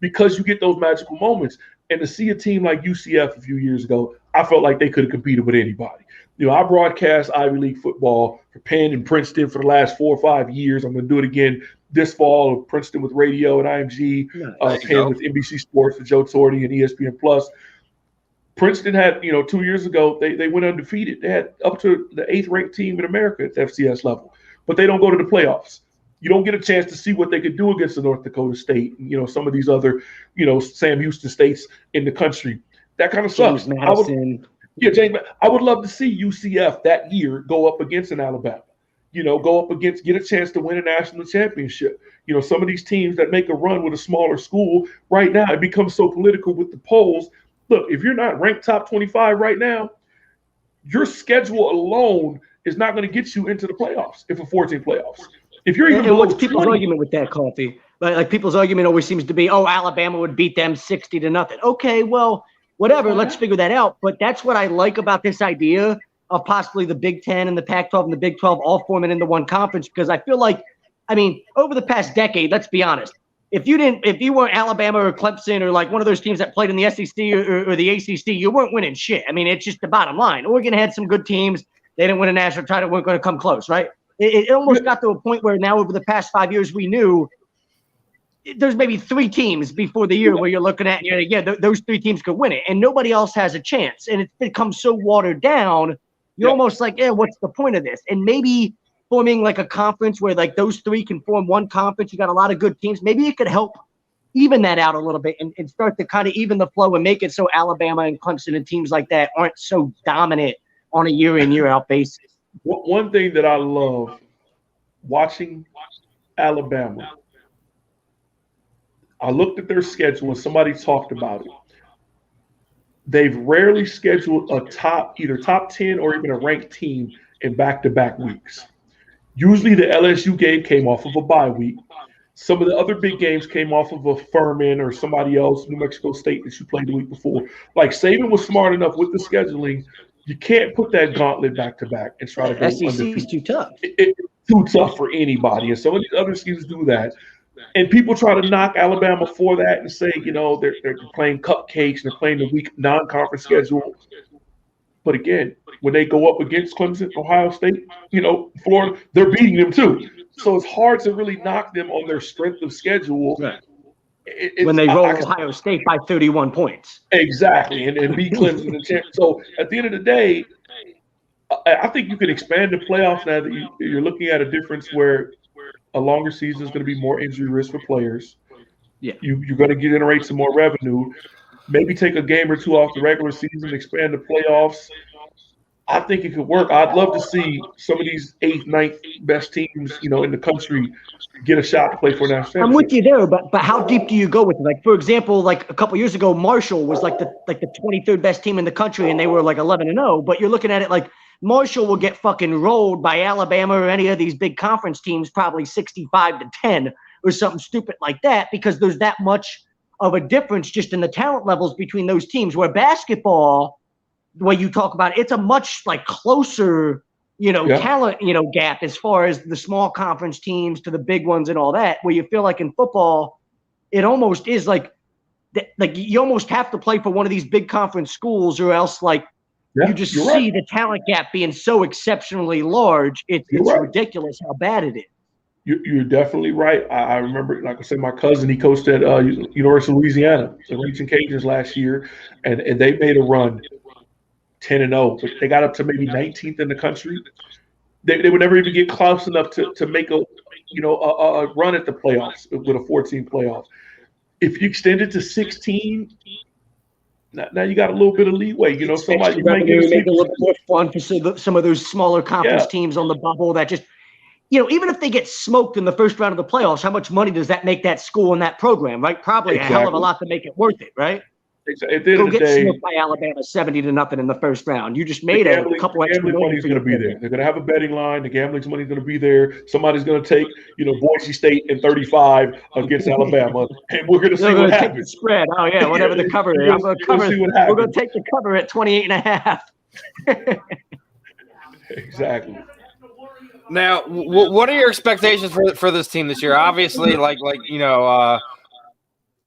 because you get those magical moments. And to see a team like UCF a few years ago, I felt like they could have competed with anybody. I broadcast Ivy League football for Penn and Princeton for the last 4 or 5 years. I'm going to do it again this fall. Princeton with radio and IMG, Penn with NBC Sports with Joe Torty and ESPN Plus. Princeton had, 2 years ago, they went undefeated. They had up to the 8th ranked team in America at the FCS level, but they don't go to the playoffs. You don't get a chance to see what they could do against the North Dakota State, some of these other, Sam Houston states in the country. That kind of sucks. James, I would love to see UCF that year go up against an Alabama, go up against, get a chance to win a national championship. Some of these teams that make a run with a smaller school right now, it becomes so political with the polls. Look, if you're not ranked top 25 right now, your schedule alone is not going to get you into the playoffs if a 14 playoffs. If you're even what's people's argument with that, Coffee? Like people's argument always seems to be, Alabama would beat them 60-0. Okay, well, whatever. Let's figure that out. But that's what I like about this idea of possibly the Big Ten and the Pac-12 and the Big 12 all forming into one conference, because I feel like, over the past decade, let's be honest, if you weren't Alabama or Clemson or like one of those teams that played in the SEC or the ACC, you weren't winning shit. It's just the bottom line. Oregon had some good teams. They didn't win a national title. Weren't going to come close, right? It almost got to a point where now over the past 5 years, we knew there's maybe 3 teams before the year where you're looking at, those 3 teams could win it, and nobody else has a chance. And it's become so watered down, you're almost like, what's the point of this? And maybe forming like a conference where like those 3 can form one conference, you got a lot of good teams. Maybe it could help even that out a little bit and start to kind of even the flow and make it so Alabama and Clemson and teams like that aren't so dominant on a year in, year out basis. One thing that I love watching Alabama, I looked at their schedule and somebody talked about it. They've rarely scheduled either top 10 or even a ranked team in back-to-back weeks. Usually the LSU game came off of a bye week. Some of the other big games came off of a Furman or somebody else, New Mexico State, that you played the week before. Like, Saban was smart enough with the scheduling. You can't put that gauntlet back-to-back and try to go SEC is too tough. It's too tough for anybody. And some of these other teams do that. And people try to knock Alabama for that and say, they're playing cupcakes and they're playing the weak non-conference schedule. But again, when they go up against Clemson, Ohio State, Florida, they're beating them too. So it's hard to really knock them on their strength of schedule. Right. When they roll Ohio State by 31 points. Exactly, and beat Clemson. So at the end of the day, I think you can expand the playoffs now that you're looking at a difference where a longer season is going to be more injury risk for players. Yeah, you're going to generate some more revenue. Maybe take a game or 2 off the regular season, expand the playoffs. I think it could work. I'd love to see some of these 8th, 9th best teams, in the country get a shot to play for national championship. I'm with you there, but how deep do you go with it? Like, for example, like a couple years ago, Marshall was like the 23rd best team in the country, and they were like 11-0. But you're looking at it like Marshall will get fucking rolled by Alabama or any of these big conference teams, probably 65-10 or something stupid like that, because there's that much of a difference just in the talent levels between those teams. Where basketball, the way you talk about it, it's a much like closer, talent, gap as far as the small conference teams to the big ones and all that, where you feel like in football, it almost is like you almost have to play for one of these big conference schools or else you just see the talent gap being so exceptionally large. It's ridiculous how bad it is. You're definitely right. I remember, like I said, my cousin, he coached at University of Louisiana, the Raging Cajuns last year, and they made a run 10-0, but they got up to maybe 19th in the country. They would never even get close enough to make a run at the playoffs with a 14 playoff. If you extend it to 16, now you got a little bit of leeway. Somebody might make it a little bit more fun for some of those smaller conference teams on the bubble that just. Even if they get smoked in the first round of the playoffs, how much money does that make that school and that program, right? Probably a hell of a lot to make it worth it, right? Exactly. At the end of the day, smoked by Alabama 70-0 in the first round. You just made a couple extra. Gambling money's going to be there. They're going to have a betting line. The gambling money's going to be there. Somebody's going to take, Boise State in 35 against Alabama, and we're going to see what happens. Take the spread. Oh yeah, whatever the cover is. We're going to take the cover at 28.5. Exactly. Now, what are your expectations for this team this year? Obviously,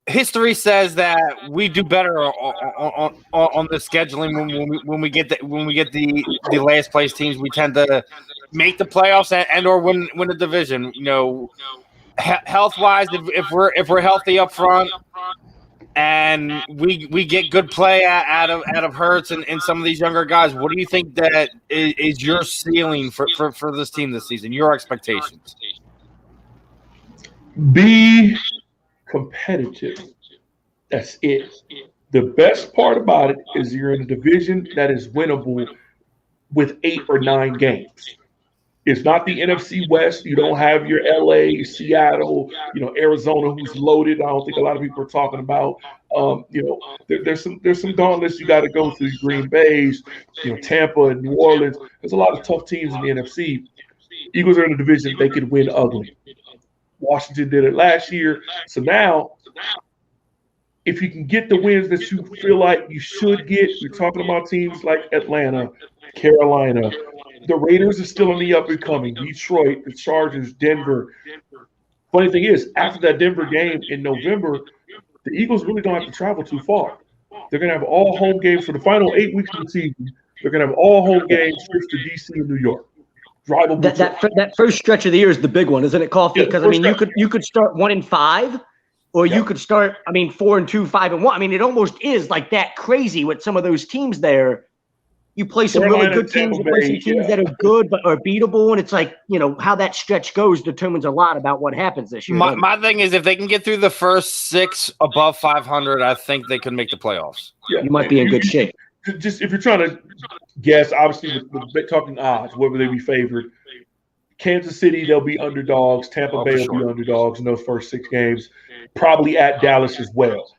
history says that we do better on the scheduling when we get the last place teams. We tend to make the playoffs and or win the division. Health wise, if we're healthy up front and we get good play out of Hurts and some of these younger guys, what do you think that is your ceiling for this team this season? Your expectations? Be competitive. That's it. The best part about it is you're in a division that is winnable with 8 or 9 games. It's not the NFC West. You don't have your LA, Seattle, Arizona, who's loaded. I don't think a lot of people are talking about. There's some gauntlets you got to go through. Green Bay's, Tampa and New Orleans. There's a lot of tough teams in the NFC. Eagles are in a division they could win ugly. Washington did it last year. So now, if you can get the wins that you feel like you should get, you're talking about teams like Atlanta, Carolina. The Raiders are still on the up and coming. Detroit, the Chargers, Denver. Funny thing is, after that Denver game in November, the Eagles really don't have to travel too far. They're going to have all home games for the final 8 weeks of the season. They're going to have all home games trips to D.C. and New York. That first stretch of the year is the big one, isn't it, Coffee? Because you could start 1-5, or you could start 4-2, 5-1. It almost is like that crazy with some of those teams there. You play some really good teams, you play some teams that are good but are beatable, and it's like, how that stretch goes determines a lot about what happens this year. My thing is, if they can get through the first 6 above 500, I think they could make the playoffs. Yeah, you might be in good shape. Just if you're trying to guess, obviously with talking odds, where would they be favored? Kansas City, they'll be underdogs. Tampa Bay will be underdogs in those first 6 games. Probably at Dallas as well.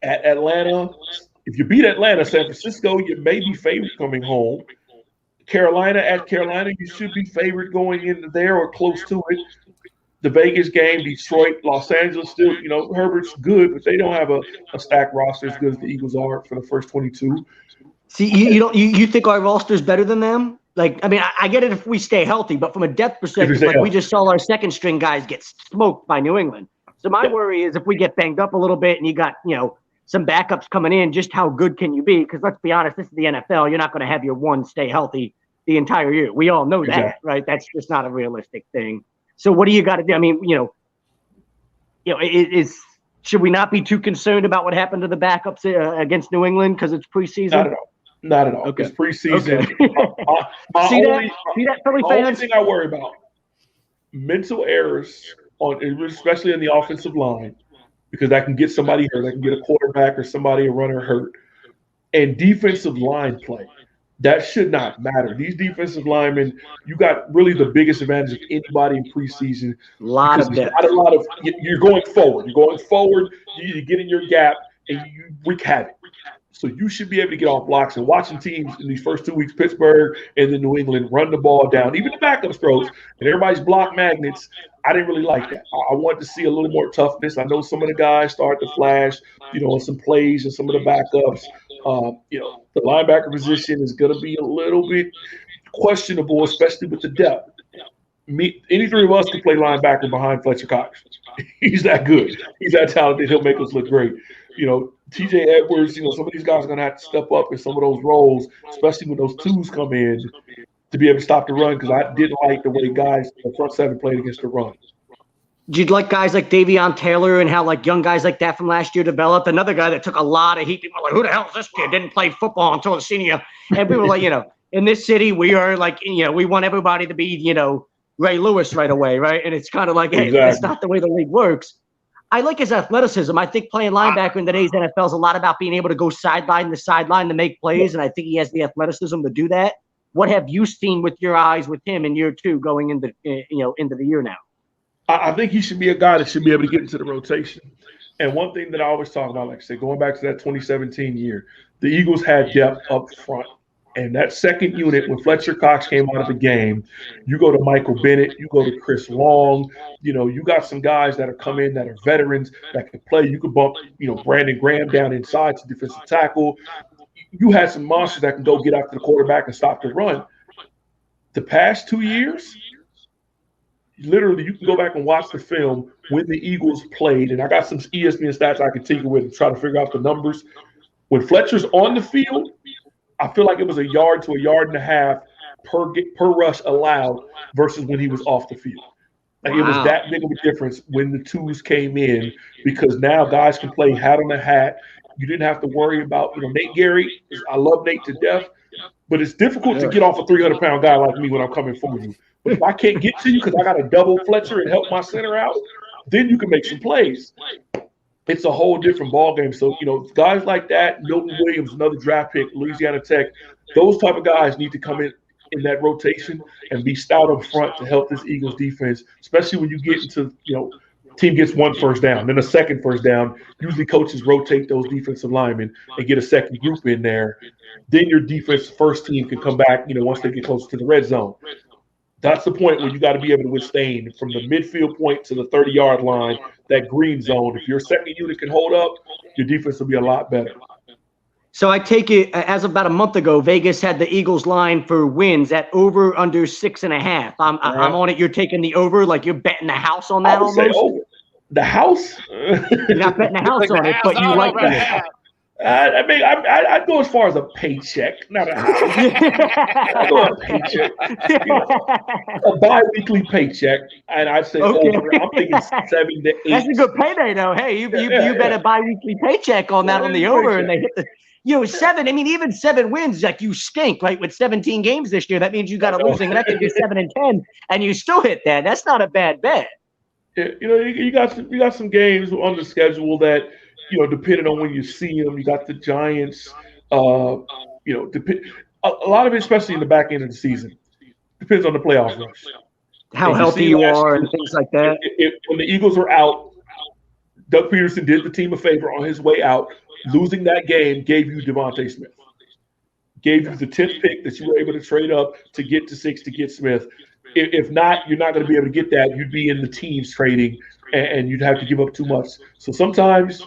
At Atlanta, if you beat Atlanta, San Francisco, you may be favored coming home. Carolina, you should be favored going into there or close to it. The Vegas game, Detroit, Los Angeles, still, Herbert's good, but they don't have a stacked roster as good as the Eagles are for the first 22. See, you think our roster is better than them? I get it if we stay healthy, but from a depth perspective, we just saw our second string guys get smoked by New England. So my worry is if we get banged up a little bit and you got, some backups coming in, just how good can you be? Because let's be honest, this is the NFL. You're not going to have your one stay healthy the entire year. We all know that, right? That's just not a realistic thing. So what do you got to do? Should we not be too concerned about what happened to the backups against New England because it's preseason? Not at all. Okay. It's preseason. Okay. See that, Philly fans? Only thing I worry about, mental errors, especially in the offensive line, because that can get somebody hurt. That can get a quarterback or somebody, a runner hurt. And defensive line play. That should not matter. These defensive linemen, you got really the biggest advantage of anybody in preseason. You're going forward. You get in your gap, and you wreak havoc. So you should be able to get off blocks. And watching teams in these first 2 weeks, Pittsburgh and then New England, run the ball down, even the backup throws, and everybody's block magnets. I didn't really like that. I wanted to see a little more toughness. I know some of the guys start to flash, on some plays and some of the backups. The linebacker position is going to be a little bit questionable, especially with the depth. Any three of us can play linebacker behind Fletcher Cox. He's that good. He's that talented. He'll make us look great. TJ Edwards, some of these guys are going to have to step up in some of those roles, especially when those twos come in, to be able to stop the run, because I didn't like the way guys in the front seven played against the run. Did you like guys like Davion Taylor and how young guys like that from last year developed? Another guy that took a lot of heat. People were like, who the hell is this kid? Didn't play football until the senior. And we were like, in this city, we are we want everybody to be, Ray Lewis right away, right? And it's kind of like, hey, that's not the way the league works. I like his athleticism. I think playing linebacker in today's NFL is a lot about being able to go sideline to sideline to make plays, and I think he has the athleticism to do that. What have you seen with your eyes with him in year 2 going into into the year now? I think he should be a guy that should be able to get into the rotation. And one thing that I always talk about, like I said, going back to that 2017 year, the Eagles had depth up front. And that second unit, when Fletcher Cox came out of the game, you go to Michael Bennett, you go to Chris Long, you got some guys that are come in that are veterans that can play. You could bump, Brandon Graham down inside to defensive tackle. You had some monsters that can go get after the quarterback and stop the run. The past 2 years, literally, you can go back and watch the film when the Eagles played, and I got some ESPN stats I can tinker with and try to figure out the numbers. When Fletcher's on the field, I feel like it was 1 yard to 1.5 yards per rush allowed versus when he was off the field. Like It was that big of a difference when the twos came in, because now guys can play hat on the hat. You didn't have to worry about, Nate Gary. I love Nate to death, but it's difficult to get off a 300-pound guy like me when I'm coming for you. But if I can't get to you because I got to double Fletcher and help my center out, then you can make some plays. It's a whole different ballgame. So, guys like that, Milton Williams, another draft pick, Louisiana Tech, those type of guys need to come in that rotation and be stout up front to help this Eagles defense, especially when you get into, team gets 1 first down, then a second first down. Usually coaches rotate those defensive linemen and get a second group in there. Then your defense first team can come back, once they get closer to the red zone. That's the point where you got to be able to withstand from the midfield point to the 30-yard line, that green zone. If your second unit can hold up, your defense will be a lot better. So I take it, as about a month ago, Vegas had the Eagles line for wins at over under 6.5. I'm on it. You're taking the over, like you're betting the house on that I would say over. The house? You're not betting the house on it, but you like that. I'd go as far as a paycheck, not a house. I'd go a paycheck, a bi-weekly paycheck, and I'd say over. I'm thinking 7 to 8. That's a good payday, though. Hey, you bet a bi-weekly paycheck on that on the over, and they hit the 7. I mean, even 7 wins, like you stink, right? With 17 games this year, that means you got a losing record. You're 7-10, and you still hit that. That's not a bad bet. Yeah, you got some games on the schedule that. Depending on when you see them, you got the Giants. A lot of it, especially in the back end of the season, depends on the playoff rush. How healthy you are and things like that. When the Eagles were out, Doug Peterson did the team a favor on his way out. Losing that game gave you Devontae Smith. Gave you the 10th pick that you were able to trade up to get to 6 to get Smith. If not, you're not going to be able to get that. You'd be in the teams trading, and you'd have to give up too much. So sometimes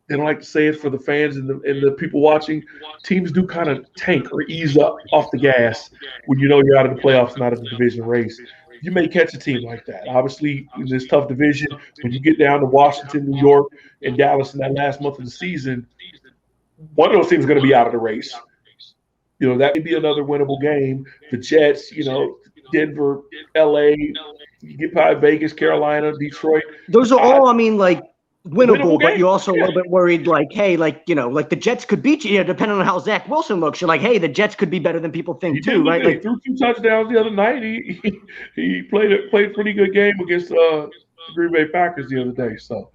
they don't like to say it for the fans and the people watching. Teams do kind of tank or ease up off the gas when you're out of the playoffs, not in the division race. You may catch a team like that. Obviously, in this tough division, when you get down to Washington, New York, and Dallas in that last month of the season, one of those teams is going to be out of the race. That may be another winnable game. The Jets, Denver, LA, you get by Vegas, Carolina, Detroit. Those are all, winnable, but you're also a little bit worried, the Jets could beat you, depending on how Zach Wilson looks. You're like, hey, the Jets could be better than people think too, right? He threw 2 touchdowns the other night. He played a pretty good game against the Green Bay Packers the other day. So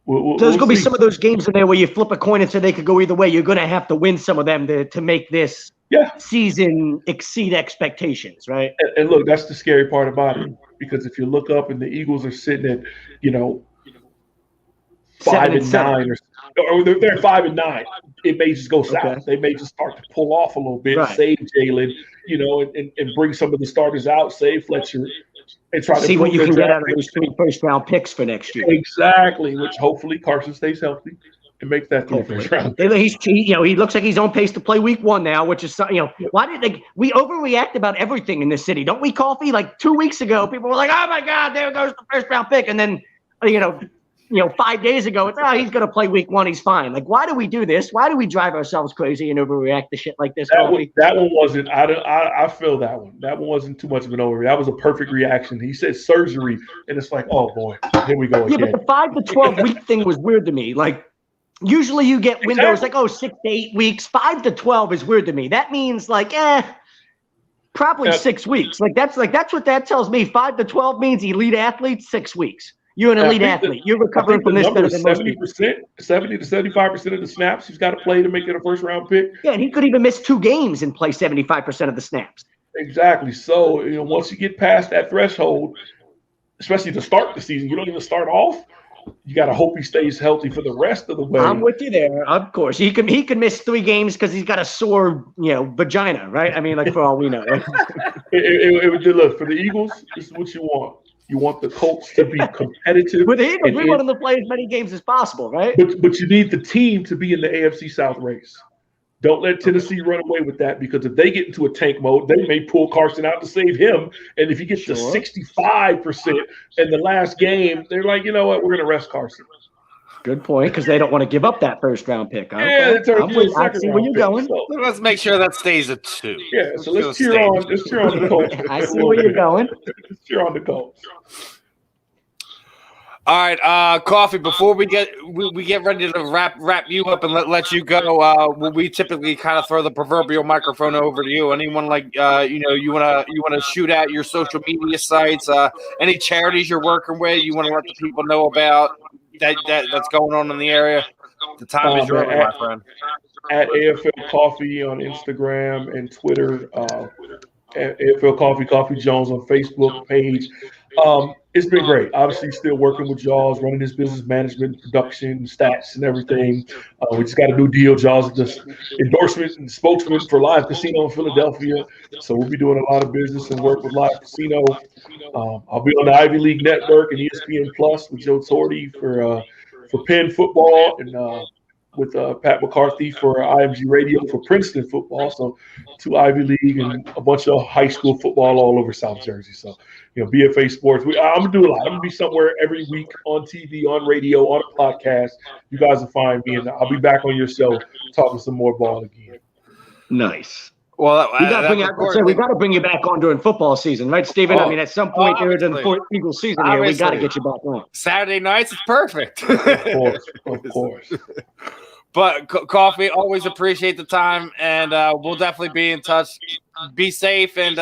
there's going to be some of those games in there where you flip a coin and say they could go either way. You're going to have to win some of them to make this season exceed expectations, right? And look, that's the scary part about it, because if you look up and the Eagles are sitting at, 5-9, or they're 5-9, it may just go south. Okay. They may just start to pull off a little bit, save Jalen, and bring some of the starters out, save Fletcher, and try to see what you can get out of those 3 first-round picks for next year. Exactly, which hopefully Carson stays healthy and makes that 3 first round. He looks like he's on pace to play week 1 now, which is why did we overreact about everything in this city? Don't we, Coffee? Like 2 weeks ago, people were like, "Oh my God, there goes the first-round pick," and then 5 days ago, it's he's going to play week 1. He's fine. Like, why do we do this? Why do we drive ourselves crazy and overreact to shit like this? That one wasn't. I feel that one. That one wasn't too much of an overreaction. That was a perfect reaction. He said surgery, and it's like, oh boy, here we go again. Yeah, but the 5 to 12 week thing was weird to me. Like, usually you get windows 6 to 8 weeks. 5 to 12 is weird to me. That means probably 6 weeks. That's what that tells me. 5 to 12 means elite athlete, 6 weeks. You're an elite athlete. You're recovering from this better than most people. 70 to 75% of the snaps he's got to play to make it a first-round pick. Yeah, and he could even miss 2 games and play 75% of the snaps. Exactly. So, once you get past that threshold, especially to start the season, you don't even start off. You got to hope he stays healthy for the rest of the way. I'm with you there. Of course, he can miss 3 games because he's got a sore, vagina, right? I mean, for all we know. Right? Look, for the Eagles, this is what you want. You want the Colts to be competitive. With the Eagles, we want them to play as many games as possible, right? But you need the team to be in the AFC South race. Don't let Tennessee run away with that, because if they get into a tank mode, they may pull Carson out to save him. And if he gets to 65% in the last game, they're like, you know what, we're going to rest Carson. Good point, because they don't want to give up that first-round pick. Okay. Yeah, I see where you're going. So, let's make sure that stays a 2. Yeah, so let's cheer on the Colts. I see where you're going. Let's cheer on the Colts. All right, Coffee. Before we get ready to wrap you up and let you go, we typically kind of throw the proverbial microphone over to you. Anyone you wanna shoot at your social media sites? Any charities you're working with? You want to let the people know about that's going on in the area? The time is yours, my friend. At AFL Coffee on Instagram and Twitter. AFL Coffee Jones on Facebook page. It's been great. Obviously, still working with Jaws, running his business management, production, stats, and everything. We just got a new deal. Jaws is the endorsement and spokesman for Live Casino in Philadelphia. So we'll be doing a lot of business and work with Live Casino. I'll be on the Ivy League Network and ESPN Plus with Joe Torti for Penn football, and with Pat McCarthy for IMG Radio for Princeton football. So 2 Ivy League and a bunch of high school football all over South Jersey. So, BFA Sports. I'm going to do a lot. I'm going to be somewhere every week on TV, on radio, on a podcast. You guys will find me, and I'll be back on your show talking some more ball again. Nice. Well, we got to bring you back on during football season, right, Stephen? I mean, at some point during the Eagles season here, we got to get you back on. Saturday nights is perfect. Of course. But Coffee, always appreciate the time, and we'll definitely be in touch. Be safe, and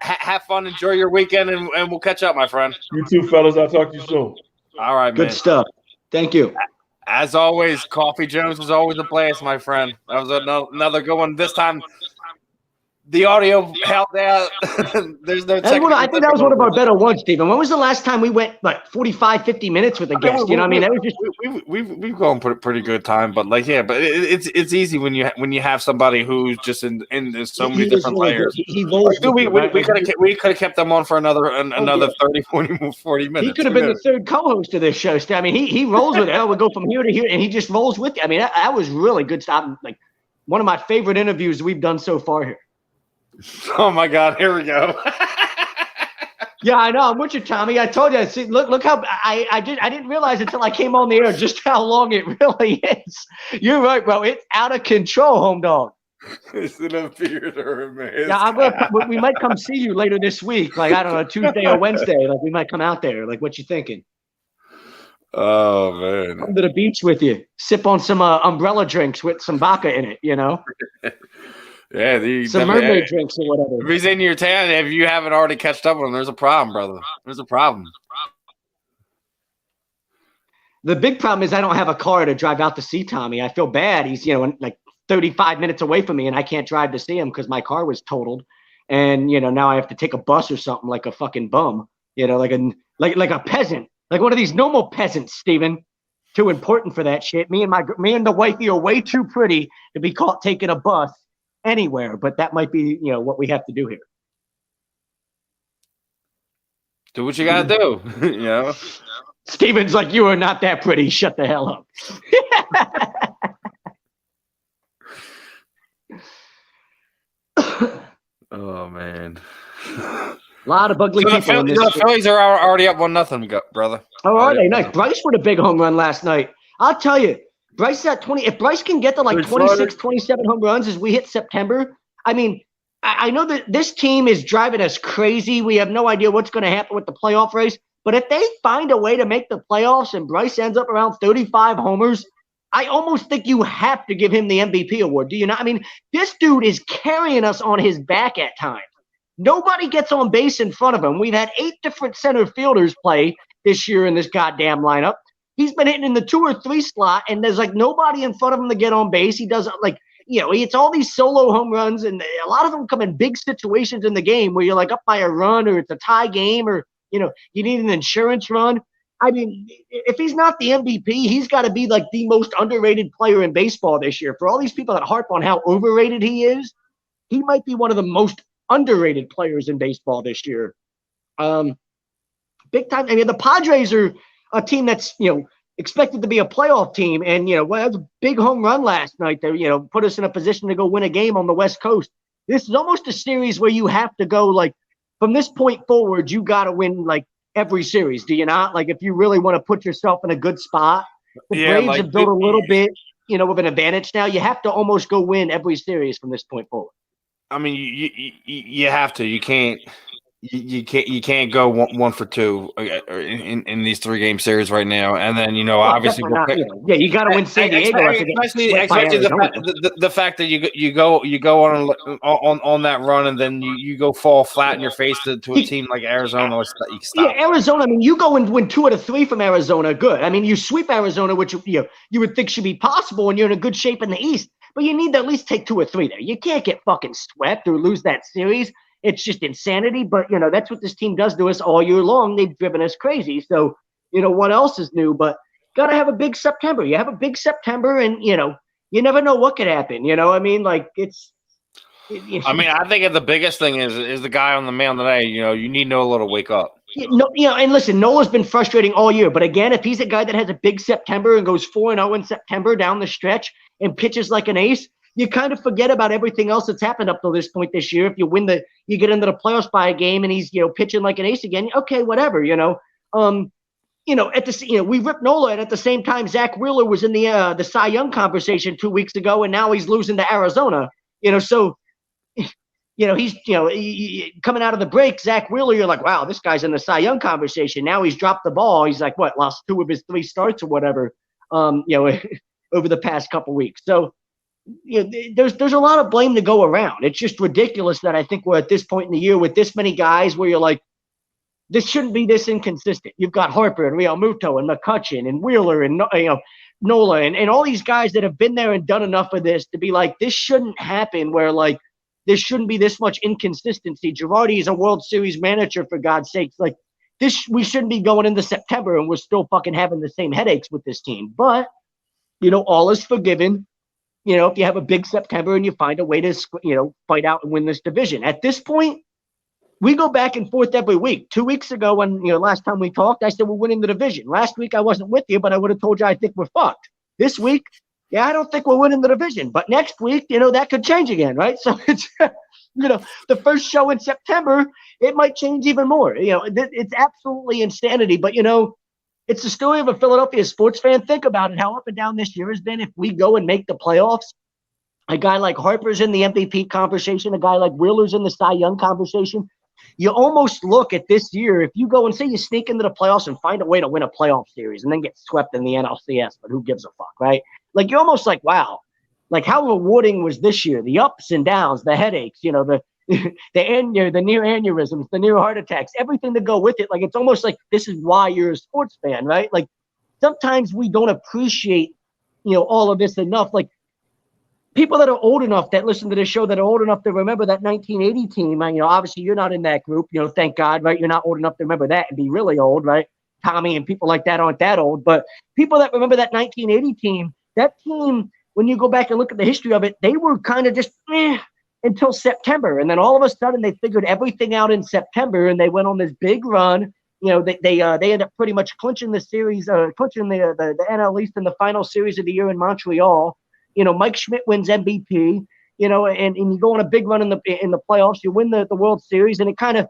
have fun. Enjoy your weekend, and we'll catch up, my friend. You too, fellas. I'll talk to you soon. All right, man. Good stuff. Thank you. As always, Coffee Jones is always a blast, my friend. That was another good one. This time, the audio held out. There's no technical. I think that was one of our better ones, Stephen. When was the last time we went 45, 50 minutes with a guest? That was just we've gone pretty good time, but it's easy when you have somebody who's just in so many different layers. We could have kept them on for another 30, 40 minutes. He could have been the third co-host of this show. I mean, he rolls with it. We go from here to here, and he just rolls with it. I mean, that was really good stuff. Like one of my favorite interviews we've done so far here. Oh my God! Here we go. Yeah, I know. I'm with you, Tommy. I told you. See, look how I didn't realize until I came on the air just how long it really is. You're right, bro. It's out of control, home dog. It's in a beard or a mask. Yeah, we might come see you later this week. Like, I don't know, Tuesday or Wednesday. Like, we might come out there. Like, what you thinking? Oh man! Come to the beach with you. Sip on some umbrella drinks with some vodka in it. Yeah, some mermaid drinks or whatever. If he's in your town, if you haven't already catched up with him, there's a problem, brother. There's a problem. The big problem is I don't have a car to drive out to see Tommy. I feel bad. He's, like 35 minutes away from me, and I can't drive to see him because my car was totaled. And, now I have to take a bus or something like a fucking bum, like a peasant, like one of these normal peasants, Stephen. Too important for that shit. Me and the wifey are way too pretty to be caught taking a bus anywhere, but that might be what we have to do here. Do what you gotta do. Steven's like, you are not that pretty, shut the hell up. Oh man, a lot of ugly people. The Phillies are already up 1-0, brother. Oh, are they? Nice. Bryce with a big home run last night. I'll tell you, Bryce at 20. If Bryce can get to 26, 27 home runs as we hit September, I mean, I know that this team is driving us crazy. We have no idea what's going to happen with the playoff race. But if they find a way to make the playoffs and Bryce ends up around 35 homers, I almost think you have to give him the MVP award. Do you not? I mean, this dude is carrying us on his back at times. Nobody gets on base in front of him. We've had 8 different center fielders play this year in this goddamn lineup. He's been hitting in the 2 or 3 slot, and there's nobody in front of him to get on base. He doesn't he hits all these solo home runs, and a lot of them come in big situations in the game where you're up by a run, or it's a tie game, or you need an insurance run. I mean, if he's not the MVP, he's got to be the most underrated player in baseball this year. For all these people that harp on how overrated he is, he might be one of the most underrated players in baseball this year. Big time. I mean, the Padres are a team that's, expected to be a playoff team. And, that was a big home run last night that, put us in a position to go win a game on the West Coast. This is almost a series where you have to go, like, from this point forward, you got to win, like, every series. Do you not? Like, if you really want to put yourself in a good spot, the Braves have built a little bit, of an advantage now. You have to almost go win every series from this point forward. I mean, you have to. You can't. You can't go one for two in these 3-game series right now, and then obviously you got to win San Diego. Especially the fact that you go on that run, and then you go fall flat in your face to a team like Arizona. You stop. Yeah, Arizona. I mean, you go and win 2 out of 3 from Arizona. Good. I mean, you sweep Arizona, which you would think should be possible when you're in a good shape in the East, but you need to at least take 2 or 3 there. You can't get fucking swept or lose that series. It's just insanity, but, that's what this team does to us all year long. They've driven us crazy. So, what else is new? But got to have a big September. You have a big September, and, you never know what could happen. I mean, like, I think the biggest thing is the guy on the mound today. You need Nola to wake up. And listen, Nola's been frustrating all year. But, again, if he's a guy that has a big September and goes 4-0 in September down the stretch and pitches like an ace, you kind of forget about everything else that's happened up to this point this year. If you get into the playoffs by a game and he's, pitching like an ace again, okay, whatever, we ripped Nola, and at the same time, Zach Wheeler was in the Cy Young conversation 2 weeks ago, and now he's losing to Arizona, so, he's, coming out of the break, Zach Wheeler, you're like, wow, this guy's in the Cy Young conversation. Now he's dropped the ball. He's like, lost 2 of his 3 starts or whatever, over the past couple weeks. So, there's a lot of blame to go around. It's just ridiculous that I think we're at this point in the year with this many guys where you're like, this shouldn't be this inconsistent. You've got Harper and Real Muto and McCutchen and Wheeler and Nola and all these guys that have been there and done enough of this to be like, this shouldn't happen where like there shouldn't be this much inconsistency. Girardi is a World Series manager, for God's sakes. Like this, we shouldn't be going into September and we're still fucking having the same headaches with this team. But, all is forgiven. If you have a big September and you find a way to, fight out and win this division. At this point, we go back and forth every week. 2 weeks ago when, last time we talked, I said we're winning the division. Last week I wasn't with you, but I would have told you I think we're fucked. This week, I don't think we're winning the division. But next week, that could change again, right? So it's, the first show in September, it might change even more. It's absolutely insanity. But, it's the story of a Philadelphia sports fan. Think about it, how up and down this year has been. If we go and make the playoffs, a guy like Harper's in the MVP conversation, a guy like Wheeler's in the Cy Young conversation. You almost look at this year, if you go and say you sneak into the playoffs and find a way to win a playoff series and then get swept in the NLCS, but who gives a fuck, right? Like, you're almost like, wow, like how rewarding was this year? The ups and downs, the headaches, the near aneurysms, the near heart attacks, everything to go with it. Like, it's almost like this is why you're a sports fan, right? Like, sometimes we don't appreciate, all of this enough. Like, people that are old enough that listen to this show that are old enough to remember that 1980 team, and, obviously you're not in that group, thank God, right? You're not old enough to remember that and be really old, right? Tommy and people like that aren't that old, but people that remember that 1980 team, that team, when you go back and look at the history of it, they were kind of just until September. And then all of a sudden they figured everything out in September and they went on this big run. They ended up pretty much clinching the series, clinching the NL East in the final series of the year in Montreal. Mike Schmidt wins MVP, and you go on a big run in the playoffs, you win the World Series, and it kind of,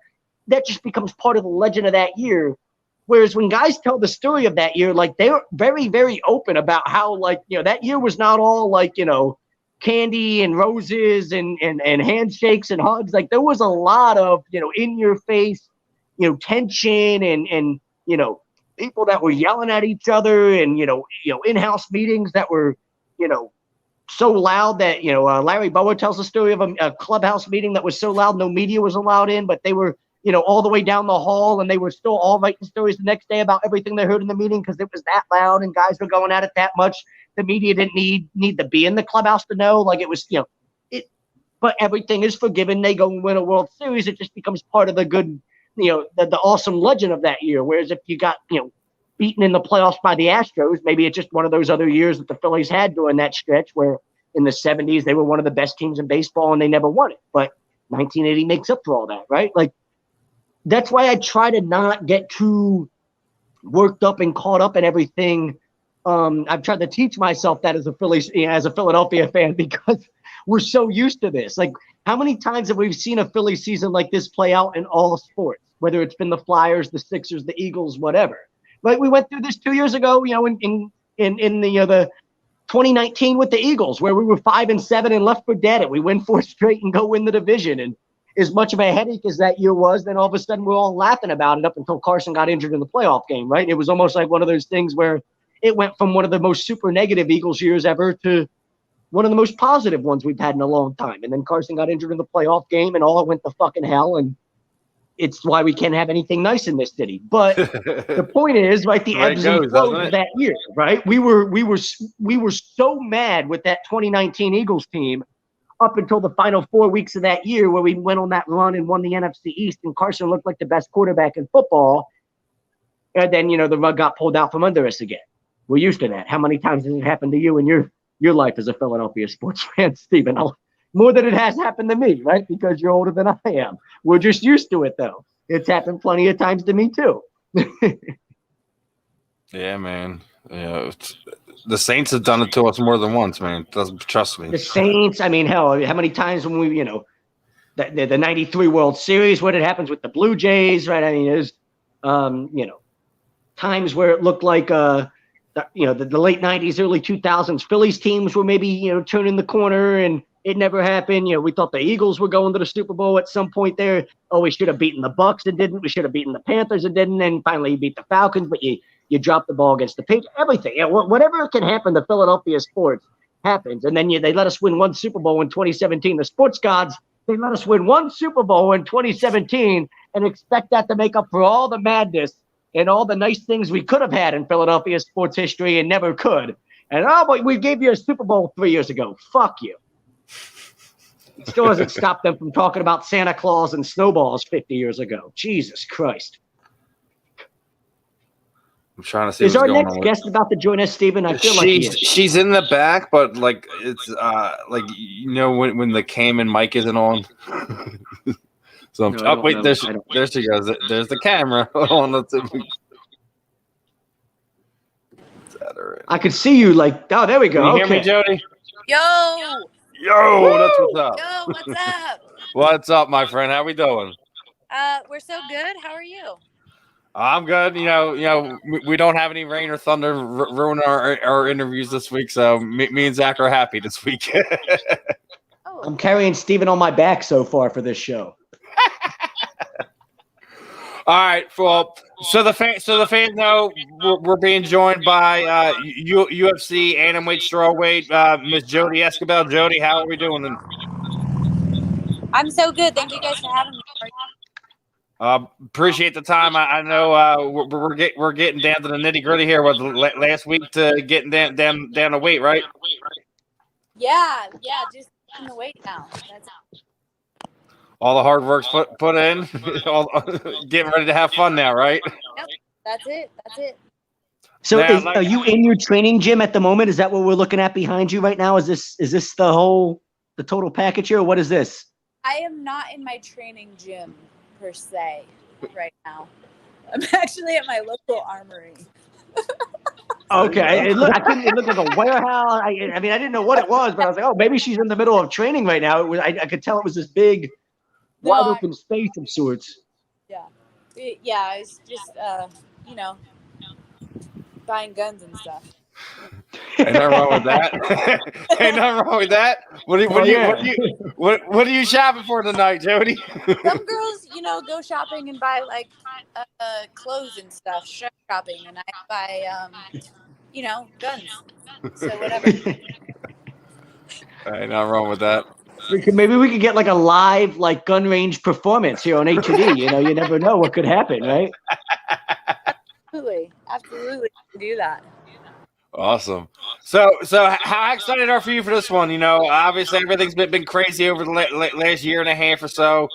that just becomes part of the legend of that year. Whereas when guys tell the story of that year, like they're very, very open about how, like, that year was not all like, candy and roses and handshakes and hugs. Like there was a lot of, in your face, tension and people that were yelling at each other and, in-house meetings that were, so loud that, Larry Bower tells the story of a clubhouse meeting that was so loud no media was allowed in, but they were, all the way down the hall and they were still all writing stories the next day about everything they heard in the meeting because it was that loud and guys were going at it that much. The media didn't need to be in the clubhouse to know. Like it was, but everything is forgiven. They go and win a World Series. It just becomes part of the good, the awesome legend of that year. Whereas if you got, beaten in the playoffs by the Astros, maybe it's just one of those other years that the Phillies had during that stretch where in the 70s they were one of the best teams in baseball and they never won it. But 1980 makes up for all that, right? Like that's why I try to not get too worked up and caught up in everything I've tried to teach myself that as a Philadelphia fan because we're so used to this. Like, how many times have we seen a Philly season like this play out in all sports, whether it's been the Flyers, the Sixers, the Eagles, whatever? Like, we went through this 2 years ago, in the 2019 with the Eagles, where we were 5-7 and left for dead, and we win 4 straight and go win the division. And as much of a headache as that year was, then all of a sudden we're all laughing about it up until Carson got injured in the playoff game, right? It was almost like one of those things where it went from one of the most super negative Eagles years ever to one of the most positive ones we've had in a long time. And then Carson got injured in the playoff game, and all went to fucking hell. And it's why we can't have anything nice in this city. But the point is, right, the ebbs and flows of that year, right? We were so mad with that 2019 Eagles team up until the final 4 weeks of that year, where we went on that run and won the NFC East, and Carson looked like the best quarterback in football. And then, the rug got pulled out from under us again. We're used to that. How many times has it happened to you in your life as a Philadelphia sports fan, Stephen? More than it has happened to me, right? Because you're older than I am. We're just used to it, though. It's happened plenty of times to me, too. Yeah, man. Yeah, the Saints have done it to us more than once, man. Trust me. The Saints, I mean, hell, how many times when we, the 93 World Series, what it happens with the Blue Jays, right? I mean, there's, times where it looked like, the late 90s, early 2000s Phillies teams were maybe, turning the corner, and it never happened. We thought the Eagles were going to the Super Bowl at some point there. Oh, we should have beaten the Bucks and didn't. We should have beaten the Panthers and didn't. And finally, you beat the Falcons, but you dropped the ball against the Patriots. Everything, whatever can happen to Philadelphia sports happens. And then they let us win one Super Bowl in 2017. The sports gods, they let us win one Super Bowl in 2017 and expect that to make up for all the madness and all the nice things we could have had in Philadelphia sports history and never could. And, but we gave you a Super Bowl 3 years ago. Fuck you. It still doesn't stop them from talking about Santa Claus and snowballs 50 years ago. Jesus Christ. I'm trying to see. Is our next guest about to join us, Stephen? I feel like she's in the back, but it's when the cam and mic isn't on. So wait, there she goes. There's the camera. I could see you oh, there we go. Can you hear me, Jody? Yo, that's what's up. Yo, what's up? What's up, my friend? How we doing? We're so good. How are you? I'm good. We don't have any rain or thunder ruin our interviews this week, so me and Zach are happy this week. Oh. I'm carrying Stephen on my back so far for this show. All right, well, so the fans know we're being joined by UFC Atomweight Strawweight, Miss Jodie Esquibel. Jodie, how are we doing? I'm so good. Thank you guys for having me. Appreciate the time. I know we're getting down to the nitty gritty here. Was last week to getting down to weight, right? Yeah, just in the weight now. That's all the hard work's put in. Getting ready to have fun now, right? Yep, that's it. So are you in your training gym at the moment? Is that what we're looking at behind you right now? Is this the total package here? Or what is this? I am not in my training gym per se right now. I'm actually at my local armory. Okay. It looked like a warehouse. I mean, I didn't know what it was, but I was like, oh, maybe she's in the middle of training right now. I could tell it was this big, wide open space of sorts. Yeah. It's just, buying guns and stuff. Ain't nothing wrong with that. Ain't nothing wrong with that. What are you shopping for tonight, Jodie? Some girls, go shopping and buy clothes and stuff, shopping, and I buy, guns. So whatever. Ain't nothing wrong with that. Maybe we could get a live gun range performance here on HD. You never know what could happen, right? Absolutely, do that. Awesome. So how excited are you for this one? Obviously everything's been crazy over the last year and a half or so.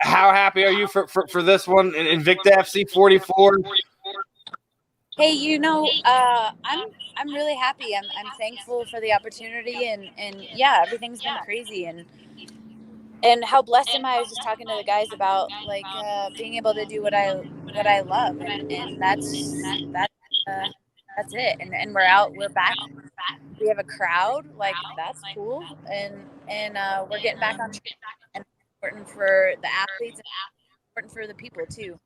How happy are you for this one? Invicta FC 44. Hey, I'm really happy. I'm thankful for the opportunity, and yeah, everything's been crazy, and how blessed am I? I was just talking to the guys about being able to do what I love, and that's that's it. And we're out, we're back. We have a crowd, like that's cool. And we're getting back on track. And it's important for the athletes and important for the people too.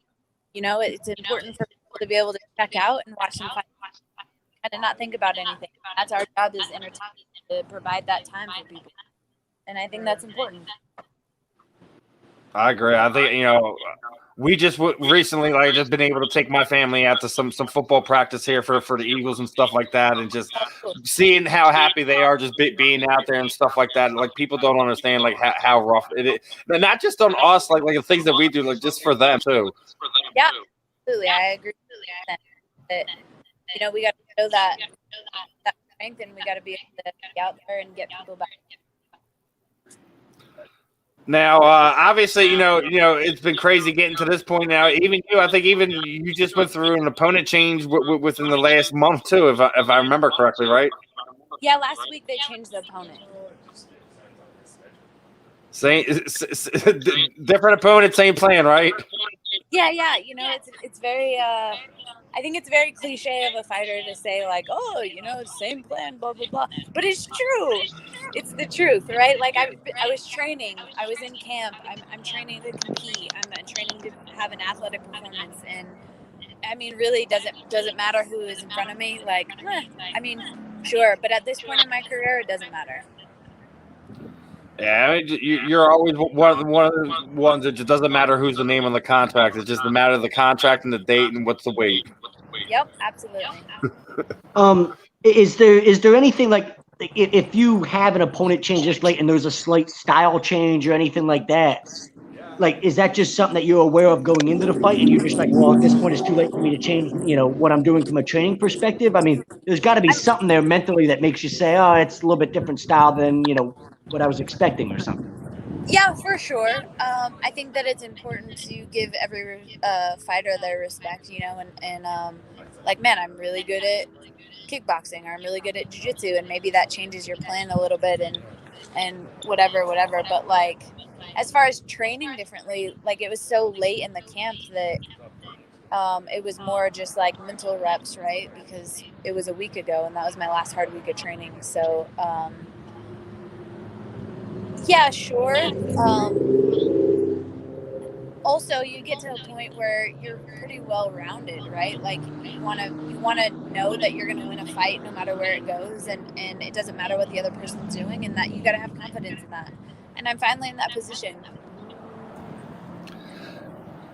You know, it's important for people to be able to check out and watch them fight and not think about anything. That's our job as entertainers, to provide that time for people. And I think that's important. I agree. I think, we just recently, like, just been able to take my family out to some football practice here for the Eagles and stuff like that, and just seeing how happy they are just being out there and stuff like that. Like, people don't understand like how rough it is, but not just on us, like the things that we do, like just for them too. Yeah, absolutely. I agree. That, we got to show that strength, and we got to be able to be out there and get people back. Now, obviously, it's been crazy getting to this point now. Even you, I think even you just went through an opponent change within the last month too, if I remember correctly, right? Yeah, last week they changed the opponent. Same, different opponent, same plan, right? Yeah. It's very. I think it's very cliche of a fighter to say like, oh, same plan, blah blah blah. But it's true. It's the truth, right? Like I was training. I was in camp. I'm training to compete. I'm training to have an athletic performance. And I mean, really, does it matter who is in front of me? Like, I mean, sure. But at this point in my career, it doesn't matter. Yeah, I mean, you're always one of the ones that just doesn't matter who's the name on the contract. It's just the matter of the contract and the date and what's the weight. Yep, absolutely. Is there anything like if you have an opponent change this late and there's a slight style change or anything like that? Like, is that just something that you're aware of going into the fight, and you're just like, well, at this point, it's too late for me to change, what I'm doing from a training perspective? I mean, there's got to be something there mentally that makes you say, oh, it's a little bit different style than what I was expecting or something. Yeah, for sure. I think that it's important to give every fighter their respect, and like, man, I'm really good at kickboxing, or I'm really good at jiu-jitsu, and maybe that changes your plan a little bit and whatever. But like, as far as training differently, like it was so late in the camp that it was more just like mental reps, right? Because it was a week ago and that was my last hard week of training. So, yeah, sure. Also, you get to a point where you're pretty well-rounded, right? Like you want to know that you're going to win a fight no matter where it goes, and it doesn't matter what the other person's doing, and that you got to have confidence in that. And I'm finally in that position.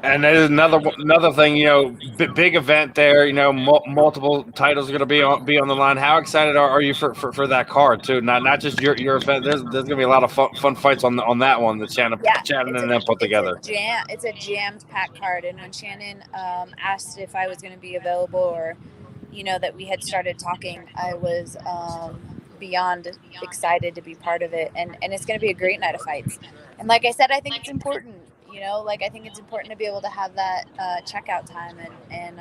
And there's another thing, big event there. Multiple titles are going to be on the line. How excited are you for that card too? Not just your event. There's going to be a lot of fun fights on that one that Shannon and them put together. It's a jammed packed card. And when Shannon asked if I was going to be available, or that we had started talking, I was beyond excited to be part of it. And it's going to be a great night of fights. And like I said, I think it's important. I think it's important to be able to have that checkout time and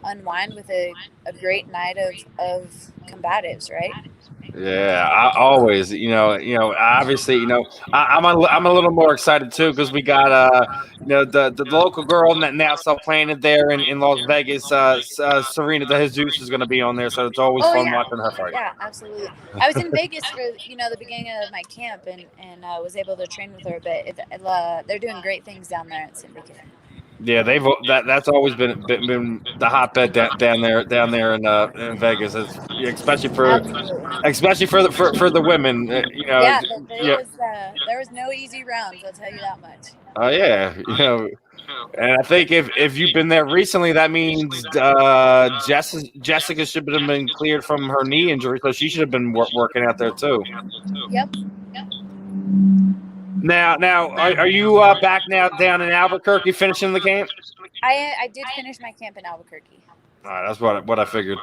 unwind with a great night of combatives, right? Yeah, I always, obviously, I'm a little more excited too, because we got the local girl that now still playing it there in Las Vegas. Serena de Jesus is going to be on there, so it's always fun watching her fight. Yeah, absolutely. I was in Vegas for the beginning of my camp and was able to train with her a bit. They're doing great things down there at Invicta. Yeah, that's always been the hotbed down there in Vegas, especially for the women. Yeah, there was no easy rounds. I'll tell you that much. Oh yeah, and I think if you've been there recently, that means Jessica should have been cleared from her knee injury, so she should have been working out there too. Yep. Now, are you back now down in Albuquerque finishing the camp? I did finish my camp in Albuquerque. All right, that's what I figured.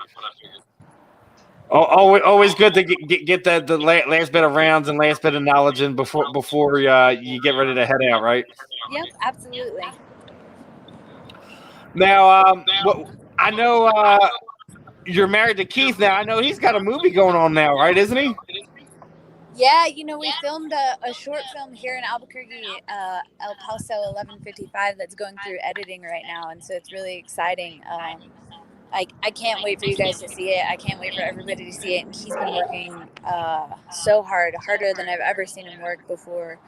Always good to get the last bit of rounds and last bit of knowledge in before you get ready to head out, right? Yep, absolutely. Now, I know you're married to Keith now. I know he's got a movie going on now, right? Isn't he? Yeah, we filmed a short film here in Albuquerque, El Paso 1155, that's going through editing right now, and so it's really exciting. I can't wait for you guys to see it. I can't wait for everybody to see it. And he's been working so hard, harder than I've ever seen him work before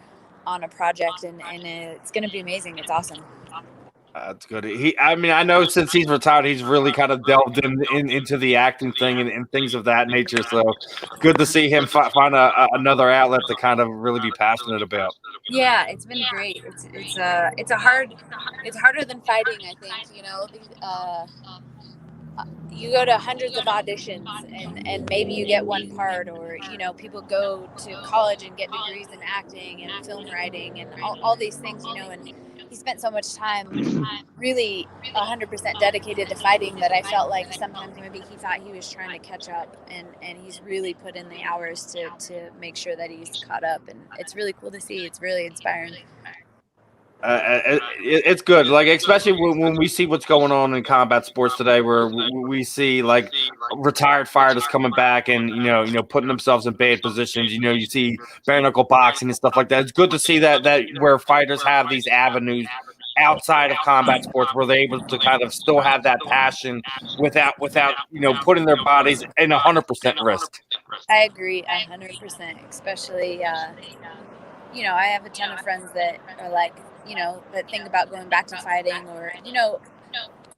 on a project, and it's going to be amazing. It's awesome. That's good. I mean, I know since he's retired, he's really kind of delved into the acting thing and things of that nature. So good to see him find another outlet to kind of really be passionate about. Yeah, it's been great. It's harder than fighting, I think. You know, you go to hundreds of auditions and maybe you get one part, or you know, people go to college and get degrees in acting and film writing and all these things, you know, and he spent so much time really 100% dedicated to fighting that I felt like sometimes maybe he thought he was trying to catch up, and he's really put in the hours to make sure that he's caught up, and it's really cool to see. It's really inspiring. It's good, like especially when we see what's going on in combat sports today, where we see like retired fighters coming back and you know putting themselves in bad positions. You know, you see bare knuckle boxing and stuff like that. It's good to see that where fighters have these avenues outside of combat sports where they're able to kind of still have that passion without you know putting their bodies in 100% risk. I agree 100%, especially you know, I have a ton of friends that are like, you know, that think about going back to fighting, or, you know,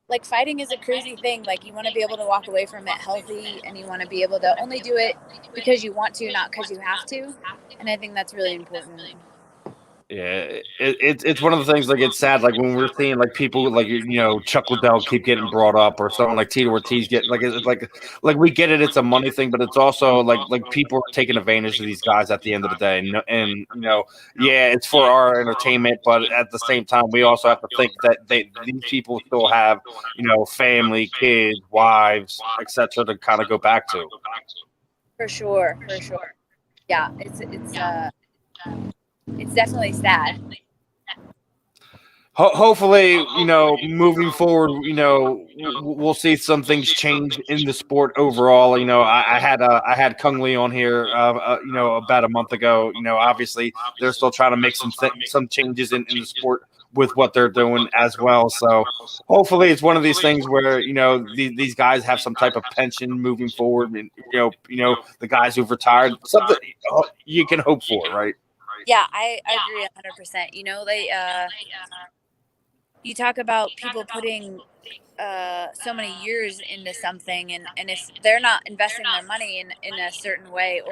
like fighting is a crazy thing. Like you want to be able to walk away from it healthy, and you want to be able to only do it because you want to, not because you have to. And I think that's really important. Yeah, it's one of the things. Like it's sad, like when we're seeing like people like you know Chuck Liddell keep getting brought up, or someone like Tito Ortiz get like it's like we get it. It's a money thing, but it's also like people are taking advantage of these guys at the end of the day. And you know, yeah, it's for our entertainment, but at the same time, we also have to think that these people still have you know family, kids, wives, etc. to kind of go back to. For sure. Yeah, it's definitely sad. Hopefully, you know, moving forward, you know, we'll see some things change in the sport overall. You know, I had Kung Lee on here, you know, about a month ago. You know, obviously they're still trying to make some changes in the sport with what they're doing as well. So hopefully it's one of these things where you know these guys have some type of pension moving forward. And you know the guys who've retired, something you can hope for, right? Yeah, I agree 100%. You know, you talk about people putting so many years into something, and if they're not investing their money in a certain way,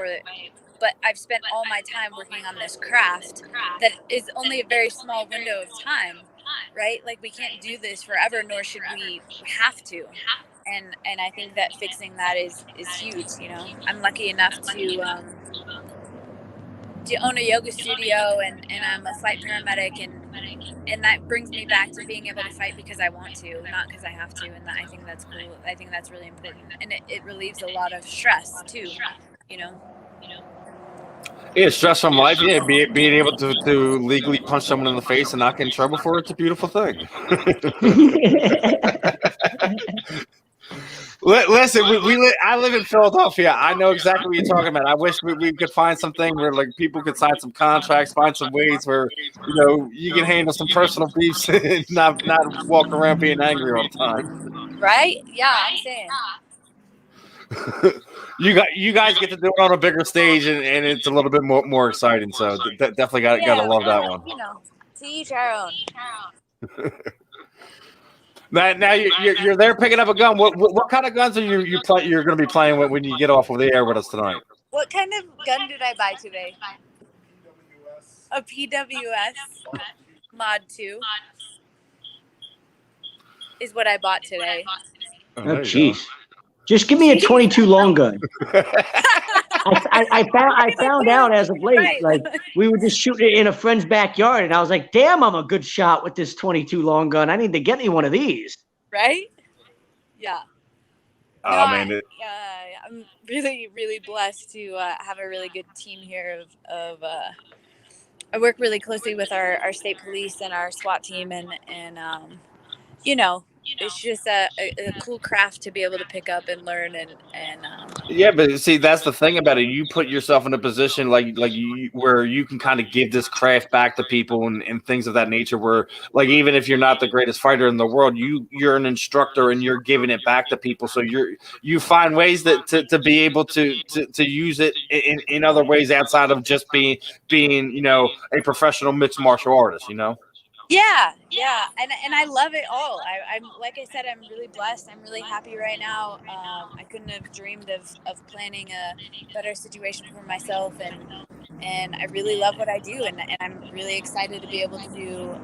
but I've spent all my time working on this craft that is only a very small window of time, right? Like we can't do this forever, nor should we have to. And I think that fixing that is huge. You know, I'm lucky enough to own a yoga studio, and I'm a flight paramedic, and that brings me back to being able to fight because I want to, not because I have to, and I think that's cool. I think that's really important, and it relieves a lot of stress too, you know. Yeah, stress from life. Yeah, being able to legally punch someone in the face and not get in trouble for it's a beautiful thing. Listen, I live in Philadelphia. I know exactly what you're talking about. I wish we could find something where like people could sign some contracts, find some ways where you know you can handle some personal beefs and not walk around being angry all the time. Right? Yeah, I'm saying. You guys get to do it on a bigger stage, and it's a little bit more exciting. So definitely gotta love that one. You know, to each our own. Now you're there picking up a gun. What kind of guns are you're going to be playing with when you get off of the air with us tonight? What kind of gun did I buy today? A PWS Mod 2 is what I bought today. Oh, jeez. Just give me a 22 long gun. I found out as of late, right. Like we were just shooting it in a friend's backyard, and I was like, "Damn, I'm a good shot with this 22 long gun. I need to get me one of these." Right? Yeah. Oh man, I'm really, really blessed to have a really good team here. I work really closely with our state police and our SWAT team, and you know, it's just a cool craft to be able to pick up and learn and Yeah, but see, that's the thing about it. You put yourself in a position like you where you can kind of give this craft back to people and things of that nature. Where like even if you're not the greatest fighter in the world, you're an instructor and you're giving it back to people. So you find ways that to be able to use it in other ways outside of just being a professional mixed martial artist. Yeah, and I love it all. I'm like I said, I'm really blessed. I'm really happy right now. I couldn't have dreamed of planning a better situation for myself, and I really love what I do, and I'm really excited to be able to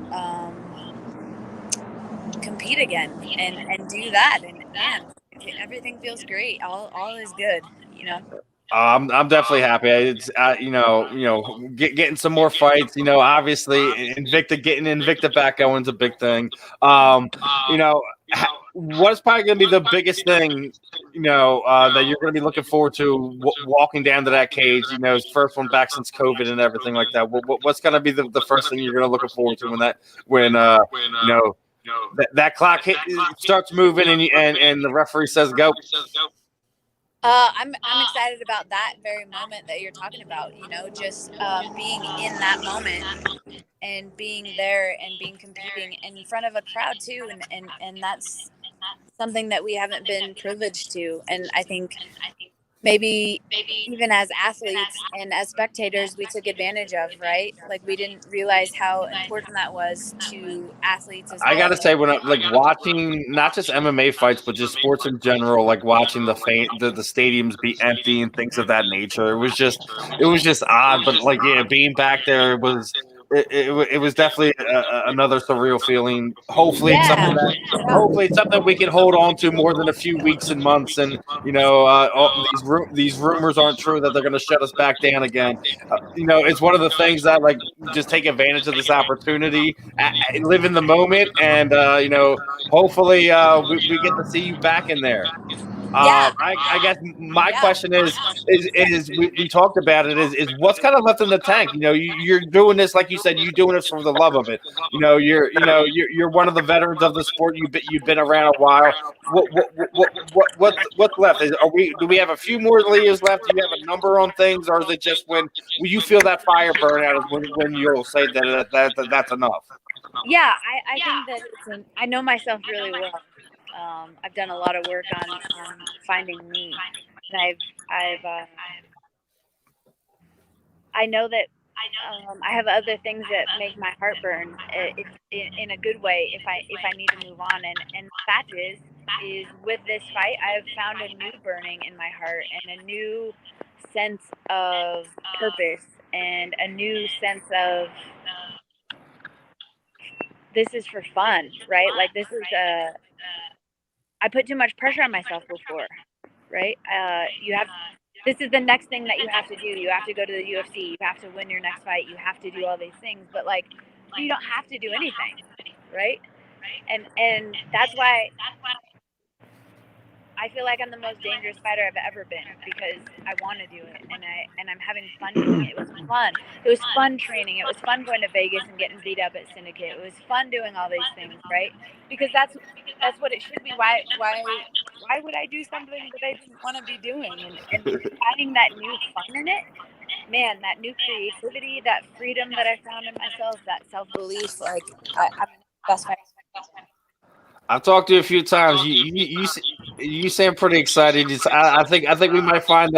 compete again and do that. And man, everything feels great. All is good. I'm definitely happy. It's getting some more fights. Obviously getting Invicta back going is a big thing. What's probably going to be the biggest thing that you're going to be looking forward to walking down to that cage? First one back since COVID and everything like that. What's going to be the first thing you're going to look forward to when that clock starts moving and the referee says go? I'm excited about that very moment that you're talking about, just being in that moment and being there and being competing in front of a crowd too. And that's something that we haven't been privileged to. And I think maybe even as athletes and as spectators, we took advantage of, right? Like we didn't realize how important that was to athletes as well. I gotta say, when I'm watching not just MMA fights, but just sports in general, like watching the stadiums be empty and things of that nature, it was just odd. But being back there was. It was definitely another surreal feeling. Hopefully, it's something we can hold on to more than a few weeks and months. And these rumors aren't true that they're going to shut us back down again. It's one of the things that just take advantage of this opportunity, live in the moment, and hopefully we get to see you back in there. I guess my question is we talked about it is what's kind of left in the tank. You're doing this, like you said, you're doing this for the love of it. You're one of the veterans of the sport. You've been around a while. What's left? Do we have a few more years left? Do you have a number on things, or is it just when you feel that fire burn out is when you'll say that's enough? Yeah, I think that I know myself really well. I've done a lot of work on finding me, and I know that I have other things that make my heart burn in a good way if I need to move on, and the fact is with this fight I have found a new burning in my heart and a new sense of purpose and a new sense of this is for fun, right? Like this is I put too much pressure on myself before, right? This is the next thing that you have to do. You have to go to the UFC. You have to win your next fight. You have to do all these things, but you don't have to do anything, right? And that's why I feel like I'm the most dangerous fighter I've ever been because I want to do it and I'm having fun doing it. It was fun. It was fun training. It was fun going to Vegas and getting beat up at Syndicate. It was fun doing all these things, right? Because that's what it should be. Why would I do something that I didn't want to be doing? And finding that new fun in it, man, that new creativity, that freedom that I found in myself, that self-belief, I'm the best fighter. I've talked to you a few times. You seem pretty excited. I think we might find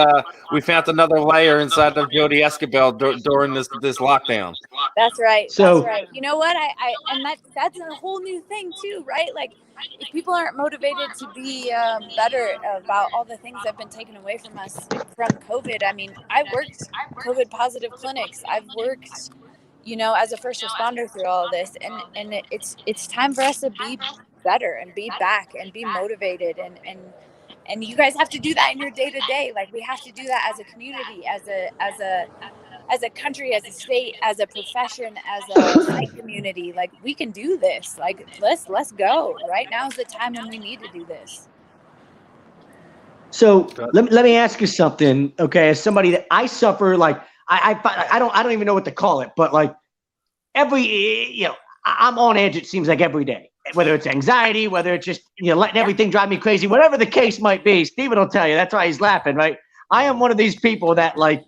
we found another layer inside of Jodie Esquibel during this lockdown. That's right. So, that's right. You know what? And that's a whole new thing too, right? Like if people aren't motivated to be better about all the things that have been taken away from us from COVID. I mean, I worked COVID positive clinics. I've worked, as a first responder through all of this, and it's time for us to be better and be back and be motivated and you guys have to do that in your day-to-day. Like we have to do that as a community, as a country, as a state, as a profession, as a fight community. Like we can do this. Like let's go. Right now is the time when we need to do this. So let me ask you something, okay? As somebody that I suffer, I don't even know what to call it, but every I'm on edge. It seems like every day. whether it's anxiety, whether it's just, letting everything drive me crazy, whatever the case might be. Steven will tell you. That's why he's laughing, right? I am one of these people that, like,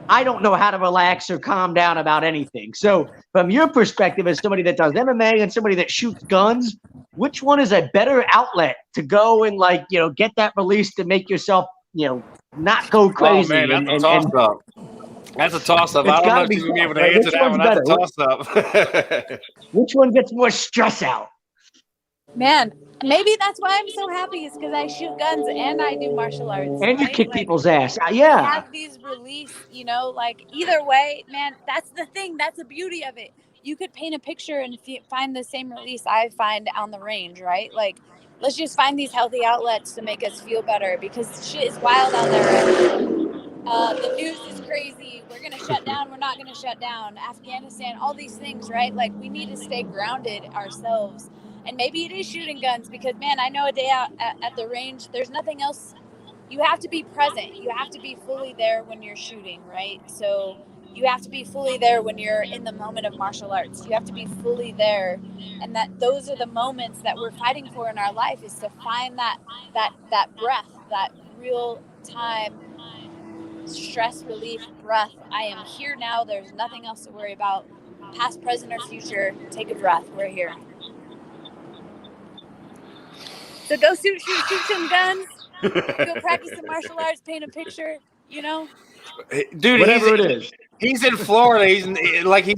I don't know how to relax or calm down about anything. So from your perspective as somebody that does MMA and somebody that shoots guns, which one is a better outlet to go and, like, get that release to make yourself, not go crazy? Oh, man, that's a toss-up. That's a toss-up. I don't know if you're going to be able to answer that one. That's a toss-up. Which one gets more stress out? Man, maybe that's why I'm so happy is because I shoot guns and I do martial arts. And you right? kick Like, people's ass. Yeah. I have these release, like either way, man, that's the thing. That's the beauty of it. You could paint a picture and find the same release I find on the range, right? Like, let's just find these healthy outlets to make us feel better because shit is wild out there. The news is crazy. We're going to shut down. We're not going to shut down. Afghanistan, all these things, right? Like, we need to stay grounded ourselves. And maybe it is shooting guns because, man, I know a day out at the range, there's nothing else. You have to be present. You have to be fully there when you're shooting, right? So you have to be fully there when you're in the moment of martial arts. You have to be fully there. And those are the moments that we're fighting for in our life, is to find that breath, that real time stress relief breath. I am here now. There's nothing else to worry about. Past, present, or future. Take a breath. We're here. So go shoot some guns. Go practice some martial arts. Paint a picture. Dude, whatever it is. He's in Florida. He's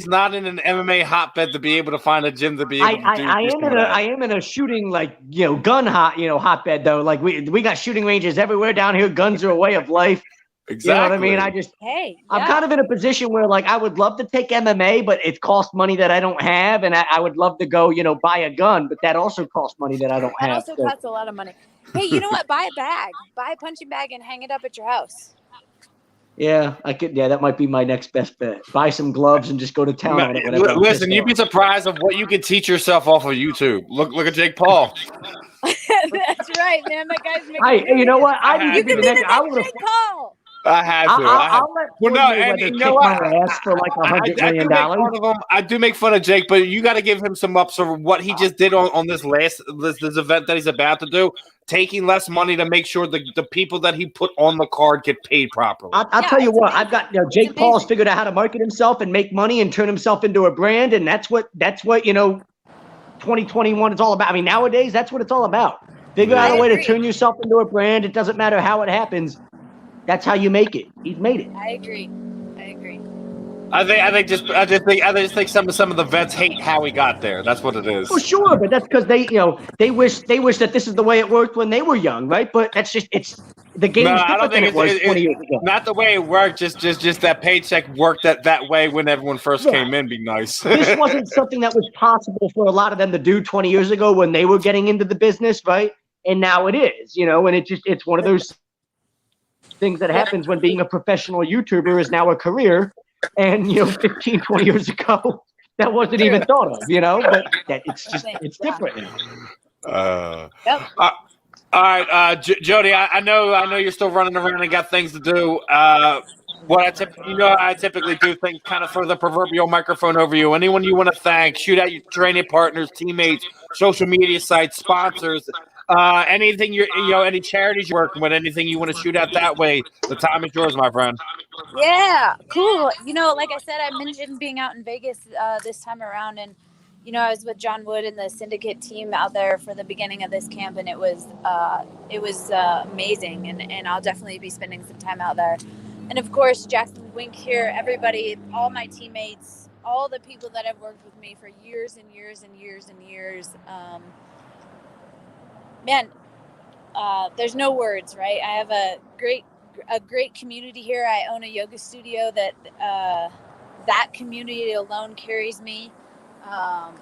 not in an MMA hotbed to be able to find a gym to be able to do. I am in a shooting, gun hotbed though. Like we got shooting ranges everywhere down here. Guns are a way of life. Exactly. You know what I mean? I'm kind of in a position where, like, I would love to take MMA, but it costs money that I don't have, and I would love to go, buy a gun, but that also costs money that I don't have. That also costs a lot of money. Hey, you know what? Buy a bag. Buy a punching bag and hang it up at your house. Yeah, I could. Yeah, that might be my next best bet. Buy some gloves and just go to town on it. Listen, you'd be surprised of what you can teach yourself off of YouTube. Look at Jake Paul. That's right, man. That guy's making. Hey, you know what? You can be the next Jake Paul. I had to. I'll let Mayweather kick my ass for like $100 million. I do make fun of Jake, but you got to give him some ups for what he just did on this event that he's about to do. Taking less money to make sure the people that he put on the card get paid properly. I'll tell you what, I've got Jake Paul's figured out how to market himself and make money and turn himself into a brand, and that's what 2021 is all about. I mean, nowadays that's what it's all about. Figure out a way to turn yourself into a brand. It doesn't matter how it happens. That's how you make it. He's made it. I agree. I just think some of the vets hate how he got there. That's what it is. Well, sure, but that's because they wish that this is the way it worked when they were young, right? But that's just the game's different than it was 20 years ago. Not the way it worked. Just that paycheck worked that way when everyone first came in. Be nice. This wasn't something that was possible for a lot of them to do 20 years ago when they were getting into the business, right? And now it is, and it's one of those things that happens when being a professional YouTuber is now a career. And 15, 20 years ago, that wasn't even thought of, but it's different now. All right, Jodie, I know you're still running around and got things to do. What I typically do things kind of for the proverbial microphone over you. Anyone you want to thank, shoot out your training partners, teammates, social media sites, sponsors, anything any charities you're working with, anything you want to shoot out that way. The time is yours, my friend. Yeah, cool. Like I said, I mentioned being out in Vegas this time around, and I was with John Wood and the syndicate team out there for the beginning of this camp, and it was amazing, and I'll definitely be spending some time out there. And of course, Jackson Wink here, everybody, all my teammates, all the people that have worked with me for years and years and years and years. Man, there's no words, right? I have a great community here. I own a yoga studio that community alone carries me. One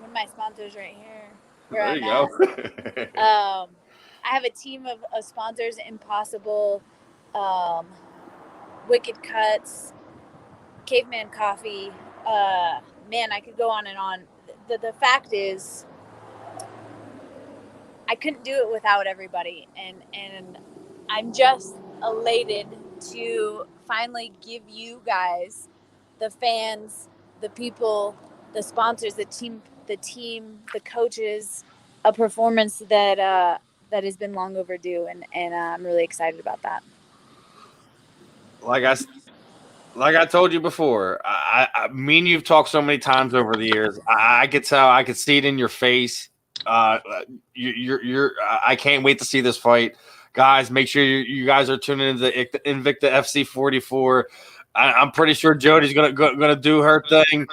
of my sponsors right here. There you go. I have a team of sponsors: Impossible, Wicked Cuts, Caveman Coffee. Man, I could go on and on. The fact is, I couldn't do it without everybody, and I'm just elated to finally give you guys, the fans, the people, the sponsors, the team the team, the coaches, a performance that has been long overdue, and I'm really excited about that. Like I told you before, me and you've talked so many times over the years. I could tell, I could see it in your face. I can't wait to see this fight, guys. Make sure you guys are tuning into Invicta FC 44. I'm pretty sure Jodie's gonna do her thing.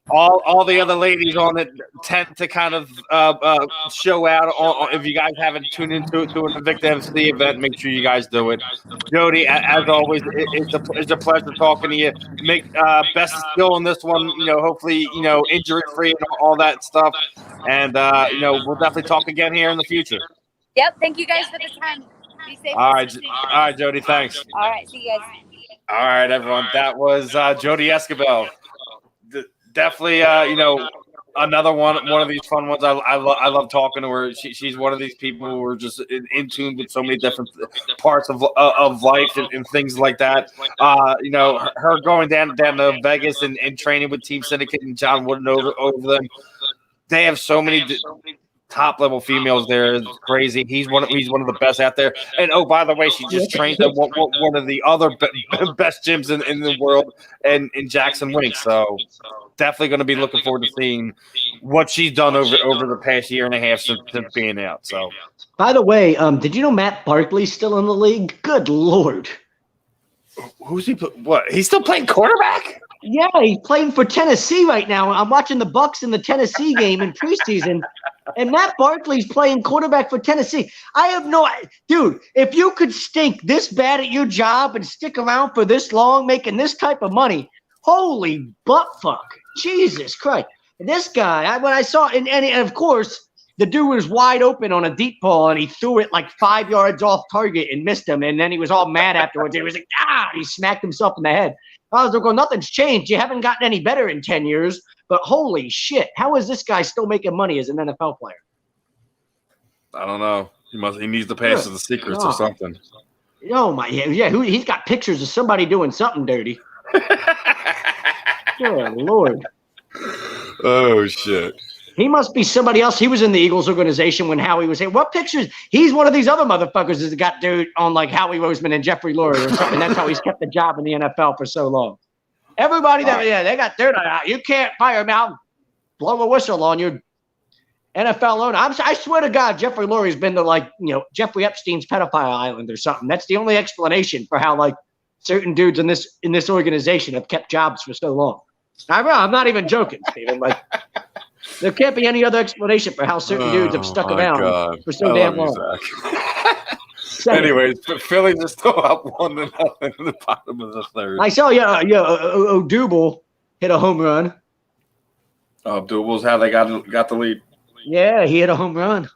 All the other ladies on it tend to kind of show out. If you guys haven't tuned into an Invicta FC event, make sure you guys do it. Jodie, as always, it's a pleasure talking to you. Make best skill in this one. Hopefully, injury free and all that stuff. And we'll definitely talk again here in the future. Yep. Thank you guys for the time. Be safe. All right, Jodie. Thanks. All right. See you guys. All right, everyone. That was Jodie Esquibel. Definitely, another one of these fun ones. I love talking to her. She's one of these people who are just in tune with so many different parts of life and things like that. Her going down to Vegas and training with Team Syndicate and John Wooden over them. They have so many top level females there. It's crazy. He's one of the best out there. And by the way, she just trained at one of the other best gyms in the world, and in Jackson Wink. So definitely going to be looking forward to seeing what she's done over the past year and a half since being out. So, by the way, did you know Matt Barkley's still in the league? Good Lord. Who's he? What? He's still playing quarterback? Yeah, he's playing for Tennessee right now. I'm watching the Bucs in the Tennessee game in preseason, and Matt Barkley's playing quarterback for Tennessee. I have no – dude, if you could stink this bad at your job and stick around for this long making this type of money, holy butt fuck. Jesus Christ. And this guy, when I saw – and of course, the dude was wide open on a deep ball, and he threw it like 5 yards off target and missed him, and then he was all mad afterwards. He was like, he smacked himself in the head. I was going, nothing's changed. You haven't gotten any better in 10 years, but holy shit. How is this guy still making money as an NFL player? I don't know. He needs to pass the secrets or something. Oh, my. Yeah, he's got pictures of somebody doing something dirty. Good Lord. Oh, shit. He must be somebody else. He was in the Eagles organization when Howie was saying, what pictures? He's one of these other motherfuckers that got dude on like Howie Roseman and Jeffrey Lurie or something. That's how he's kept the job in the NFL for so long. Everybody they got dirt on out. You can't fire him out, blow a whistle on your NFL owner. I swear to God, Jeffrey Lurie's been to Jeffrey Epstein's pedophile island or something. That's the only explanation for how certain dudes in this organization have kept jobs for so long. I'm not even joking, Stephen. There can't be any other explanation for how certain dudes have stuck around for so damn long. Anyways, the Phillies are still up 1-0 in the bottom of the third. I saw Odubel hit a home run. Odubel's how they got the lead. Yeah, he hit a home run.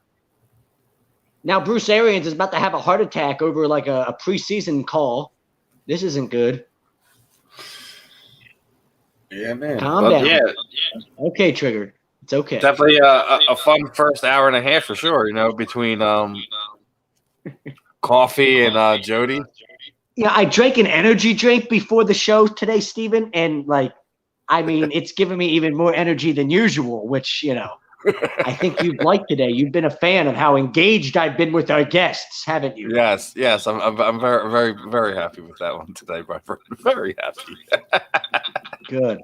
Now Bruce Arians is about to have a heart attack over a preseason call. This isn't good. Yeah, man. Calm down. Yeah. Okay, Triggered. It's okay. Definitely a fun first hour and a half for sure, between coffee and Jodie. Yeah, I drank an energy drink before the show today, Stephen, and it's given me even more energy than usual, which, I think you'd like today. You've been a fan of how engaged I've been with our guests, haven't you? Yes. I'm very, very, very happy with that one today, my friend. Very happy. Good.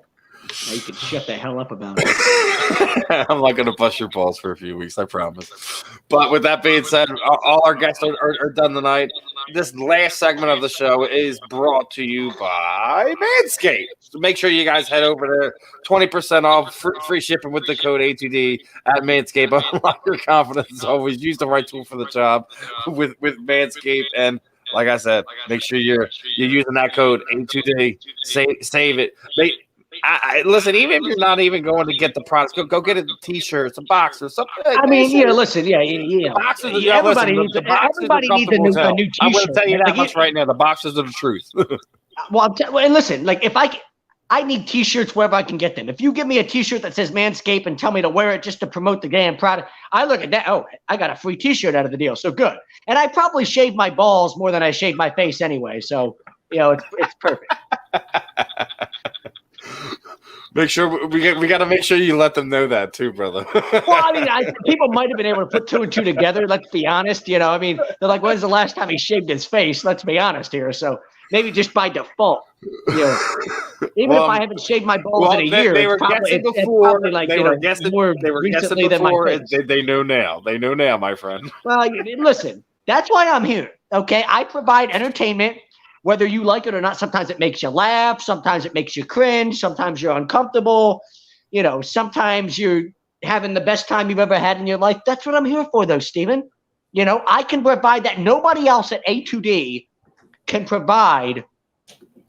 Now you can shut the hell up about it. I'm not going to bust your balls for a few weeks, I promise. But with that being said, all our guests are done tonight. This last segment of the show is brought to you by Manscaped. So make sure you guys head over there. 20% off, free shipping with the code A2D at Manscaped. Unlock your confidence. Always use the right tool for the job with Manscaped. And like I said, make sure you're using that code A2D. Save it. Listen, even if you're not even going to get the products, go get a T-shirt, some boxers, something. Listen, yeah. Boxers, everybody needs a new T-shirt. I'm going to tell you that much right now. The boxers are the truth. And listen, if I need T-shirts wherever I can get them. If you give me a T-shirt that says Manscaped and tell me to wear it just to promote the damn product, I look at that. Oh, I got a free T-shirt out of the deal. So good. And I probably shave my balls more than I shave my face anyway. So, it's perfect. Make sure we got to make sure you let them know that too, brother. Well, I mean, people might have been able to put two and two together. Let's be honest. You know, I mean, they're like, when's the last time he shaved his face? Let's be honest here. So maybe just by default, you know, even if I haven't shaved my balls in a year, they were guessing before. Like, they were guessing before. They know now. They know now, my friend. Well, listen, that's why I'm here. Okay, I provide entertainment. Whether you like it or not, sometimes it makes you laugh. Sometimes it makes you cringe. Sometimes you're uncomfortable. You know, sometimes you're having the best time you've ever had in your life. That's what I'm here for, though, Steven. You know, I can provide that. Nobody else at A2D can provide,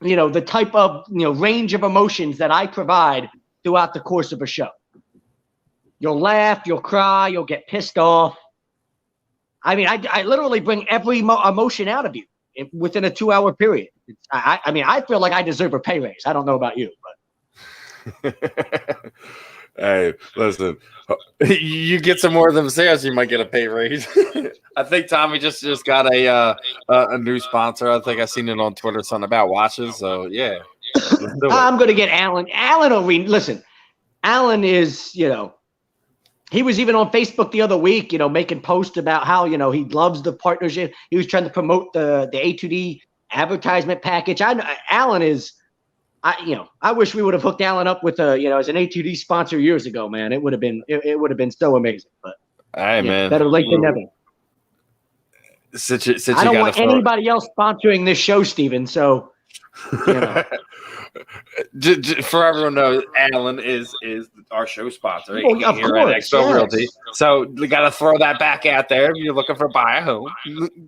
you know, the type of, you know, range of emotions that I provide throughout the course of a show. You'll laugh, you'll cry, you'll get pissed off. I mean, I literally bring every emotion out of you within a 2-hour period. I mean, I feel like I deserve a pay raise. I don't know about you, but. Hey, listen, you get some more of them sales, you might get a pay raise. I think Tommy just got a new sponsor. I think I seen it on Twitter, something about watches. So yeah, I'm going to get Alan. Alan will listen. Alan is, you know, he was even on Facebook the other week, you know, making posts about how, you know, he loves the partnership. He was trying to promote the A2D advertisement package. Alan is, I wish we would have hooked Alan up with as an A2D sponsor years ago, man. It would have been so amazing. But hey, man, better late than never. I don't want anybody else sponsoring this show, Steven. So, you know. For everyone knows, Alan is our show sponsor here at Expo Realty. So we got to throw that back out there if you're looking for buy a home.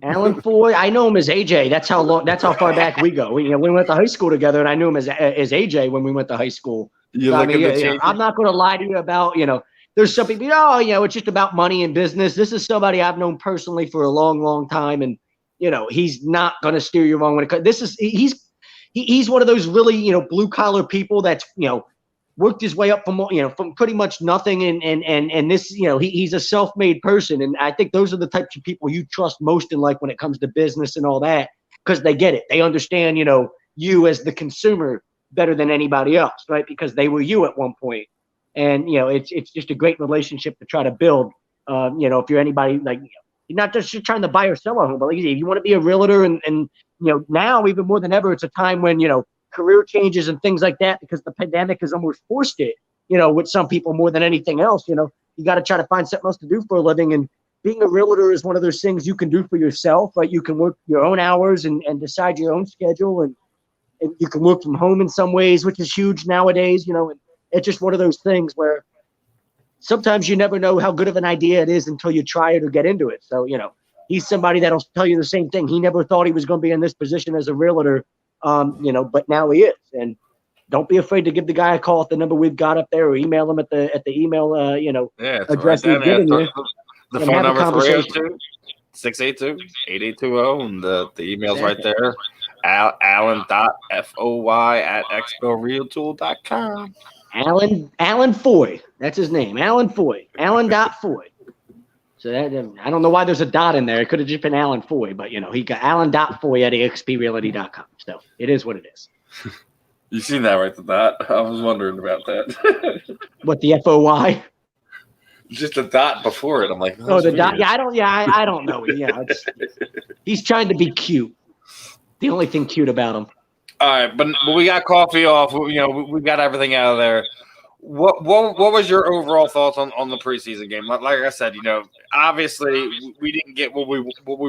Alan Foy, I know him as AJ. That's how far back we go. We went to high school together, and I knew him as AJ when we went to high school. I'm not going to lie to you about, you know, there's some people, it's just about money and business. This is somebody I've known personally for a long, long time, and you know, he's not going to steer you wrong when it comes. He's one of those really, you know, blue collar people that's, you know, worked his way up from pretty much nothing. And this, you know, he's a self-made person. And I think those are the types of people you trust most in life when it comes to business and all that, because they get it. They understand, you know, you as the consumer better than anybody else, right? Because they were you at one point. And, you know, it's just a great relationship to try to build. You know, if you're anybody like, you're not just trying to buy or sell a home, but like, if you want to be a realtor and you know, now even more than ever, it's a time when, you know, career changes and things like that, because the pandemic has almost forced it, you know, with some people more than anything else. You know, you got to try to find something else to do for a living. And being a realtor is one of those things you can do for yourself, right? You can work your own hours and decide your own schedule. And you can work from home in some ways, which is huge nowadays, you know, and it's just one of those things where sometimes you never know how good of an idea it is until you try it or get into it. So, you know, he's somebody that'll tell you the same thing. He never thought he was going to be in this position as a realtor, you know, but now he is. And don't be afraid to give the guy a call at the number we've got up there, or email him at the email, address we've given you. The phone number 302-682-8820, and the email's right there. Alan.foy@exporealtool.com. Alan Foy. That's his name. Alan Foy. Alan.Foy. So that, I don't know why there's a dot in there. It could have just been Alan Foy, but you know, he got Alan.Foy@exprealty.com. So it is what it is. You seen that right? The dot? I was wondering about that. What, the FOY? Just a dot before it. I'm like, oh, the dot. Yeah, I don't know. Yeah, he's trying to be cute. The only thing cute about him. All right, but we got coffee off. You know, we got everything out of there. What was your overall thoughts on the preseason game? Like I said, you know, obviously we didn't get what we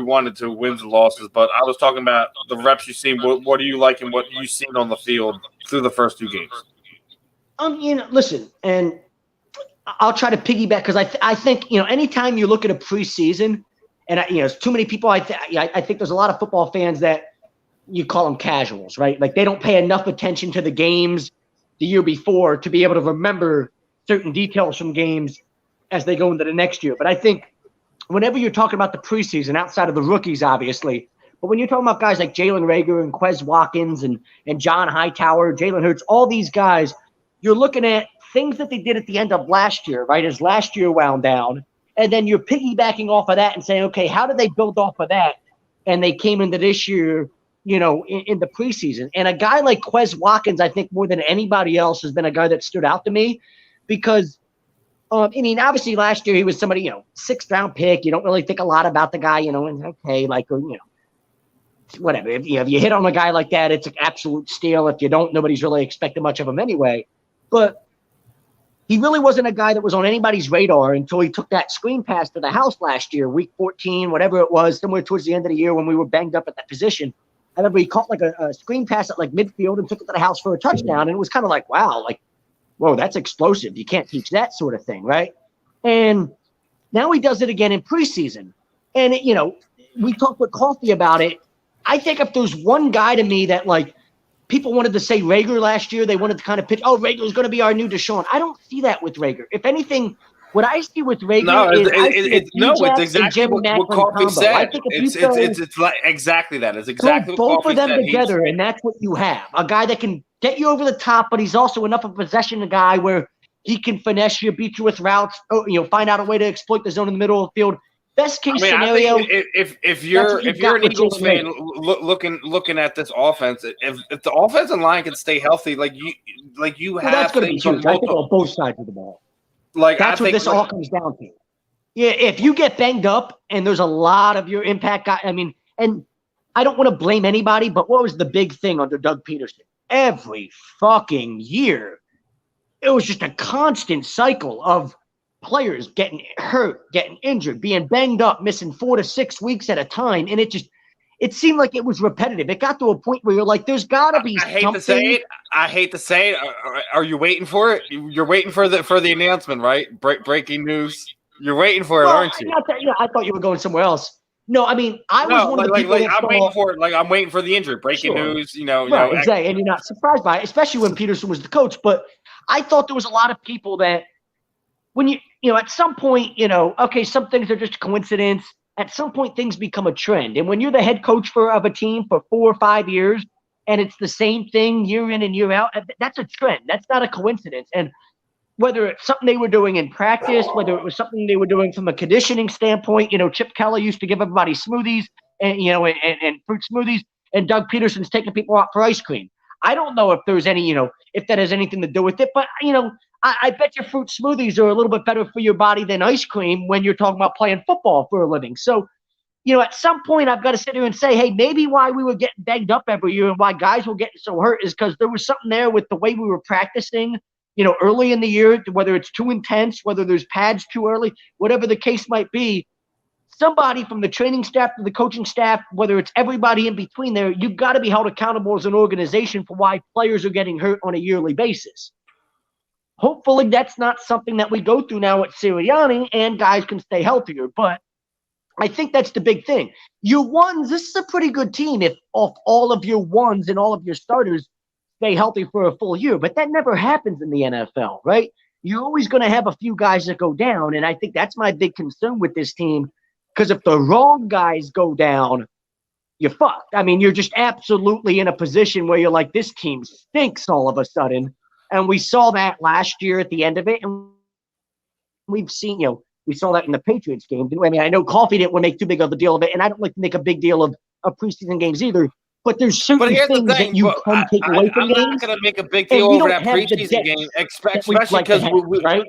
wanted to, wins and losses. But I was talking about the reps you've seen. What do you like and what you've seen on the field through the first two games? You know, listen, and I'll try to piggyback because I think, you know, anytime you look at a preseason, and you know, it's too many people. I think there's a lot of football fans that you call them casuals, right? Like they don't pay enough attention to the games the year before to be able to remember certain details from games as they go into the next year. But I think whenever you're talking about the preseason, outside of the rookies, obviously, but when you're talking about guys like Jalen Reagor and Quez Watkins and John Hightower, Jalen Hurts, all these guys, you're looking at things that they did at the end of last year, right? As last year wound down, and then you're piggybacking off of that and saying, okay, how did they build off of that? And they came into this year in the preseason. And a guy like Quez Watkins, I think more than anybody else, has been a guy that stood out to me because, obviously last year he was somebody, 6th round pick. You don't really think a lot about the guy, and okay, whatever. If you hit on a guy like that, it's an absolute steal. If you don't, nobody's really expecting much of him anyway. But he really wasn't a guy that was on anybody's radar until he took that screen pass to the house last year, week 14, whatever it was, somewhere towards the end of the year when we were banged up at that position. I remember he caught like a screen pass at like midfield and took it to the house for a touchdown. And it was kind of like, wow, like, whoa, that's explosive. You can't teach that sort of thing, right? And now he does it again in preseason. And, we talked with Coffee about it. I think if there's one guy to me that, like, people wanted to say Rager last year, they wanted to kind of pitch, Rager's going to be our new Deshaun. I don't see that with Rager. If anything, what I see with Rager it's exactly what Coffee said. I think it's like exactly that. It's exactly what Coffee said. Both of them together, and that's what you have. A guy that can get you over the top, but he's also enough of a possession guy where he can finesse you, beat you with routes, find out a way to exploit the zone in the middle of the field. Best case scenario. If you're an Eagles fan looking at this offense, if the offensive line can stay healthy, you have that's going to be huge. I think on both sides of the ball. That's what this all comes down to. Yeah, if you get banged up and there's a lot of your impact guy, and I don't want to blame anybody, but what was the big thing under Doug Peterson? Every fucking year, it was just a constant cycle of players getting hurt, getting injured, being banged up, missing 4 to 6 weeks at a time. And it seemed like it was repetitive. It got to a point where you're like, there's got to be something. I hate to say it. Are you waiting for it? You're waiting for the announcement, right? Breaking news. You're waiting for it, aren't you? I thought you were going somewhere else. No, I was one of the people I'm waiting for it. I'm waiting for the injury. Breaking news, Right, exactly. And you're not surprised by it, especially when Peterson was the coach. But I thought there was a lot of people that when at some point, okay, some things are just a coincidence. At some point, things become a trend. And when you're the head coach of a team for 4 or 5 years, and it's the same thing year in and year out, that's a trend. That's not a coincidence. And whether it's something they were doing in practice, whether it was something they were doing from a conditioning standpoint, Chip Kelly used to give everybody smoothies and fruit smoothies, and Doug Peterson's taking people out for ice cream. I don't know if there's any, if that has anything to do with it, but I bet your fruit smoothies are a little bit better for your body than ice cream when you're talking about playing football for a living. So, at some point I've got to sit here and say, hey, maybe why we were getting banged up every year and why guys were getting so hurt is because there was something there with the way we were practicing, early in the year, whether it's too intense, whether there's pads too early, whatever the case might be. Somebody from the training staff to the coaching staff, whether it's everybody in between there, you've got to be held accountable as an organization for why players are getting hurt on a yearly basis. Hopefully that's not something that we go through now at Sirianni and guys can stay healthier. But I think that's the big thing. Your ones, this is a pretty good team if all of your ones and all of your starters stay healthy for a full year. But that never happens in the NFL, right? You're always going to have a few guys that go down. And I think that's my big concern with this team. Because if the wrong guys go down, you're fucked. You're just absolutely in a position where you're like, this team stinks all of a sudden. And we saw that last year at the end of it. And we've seen, we saw that in the Patriots game. I know Coffee didn't want to make too big of a deal of it. And I don't like to make a big deal of preseason games either. But there's certain things that you can take away from games. I'm not going to make a big deal over that preseason game, especially because right?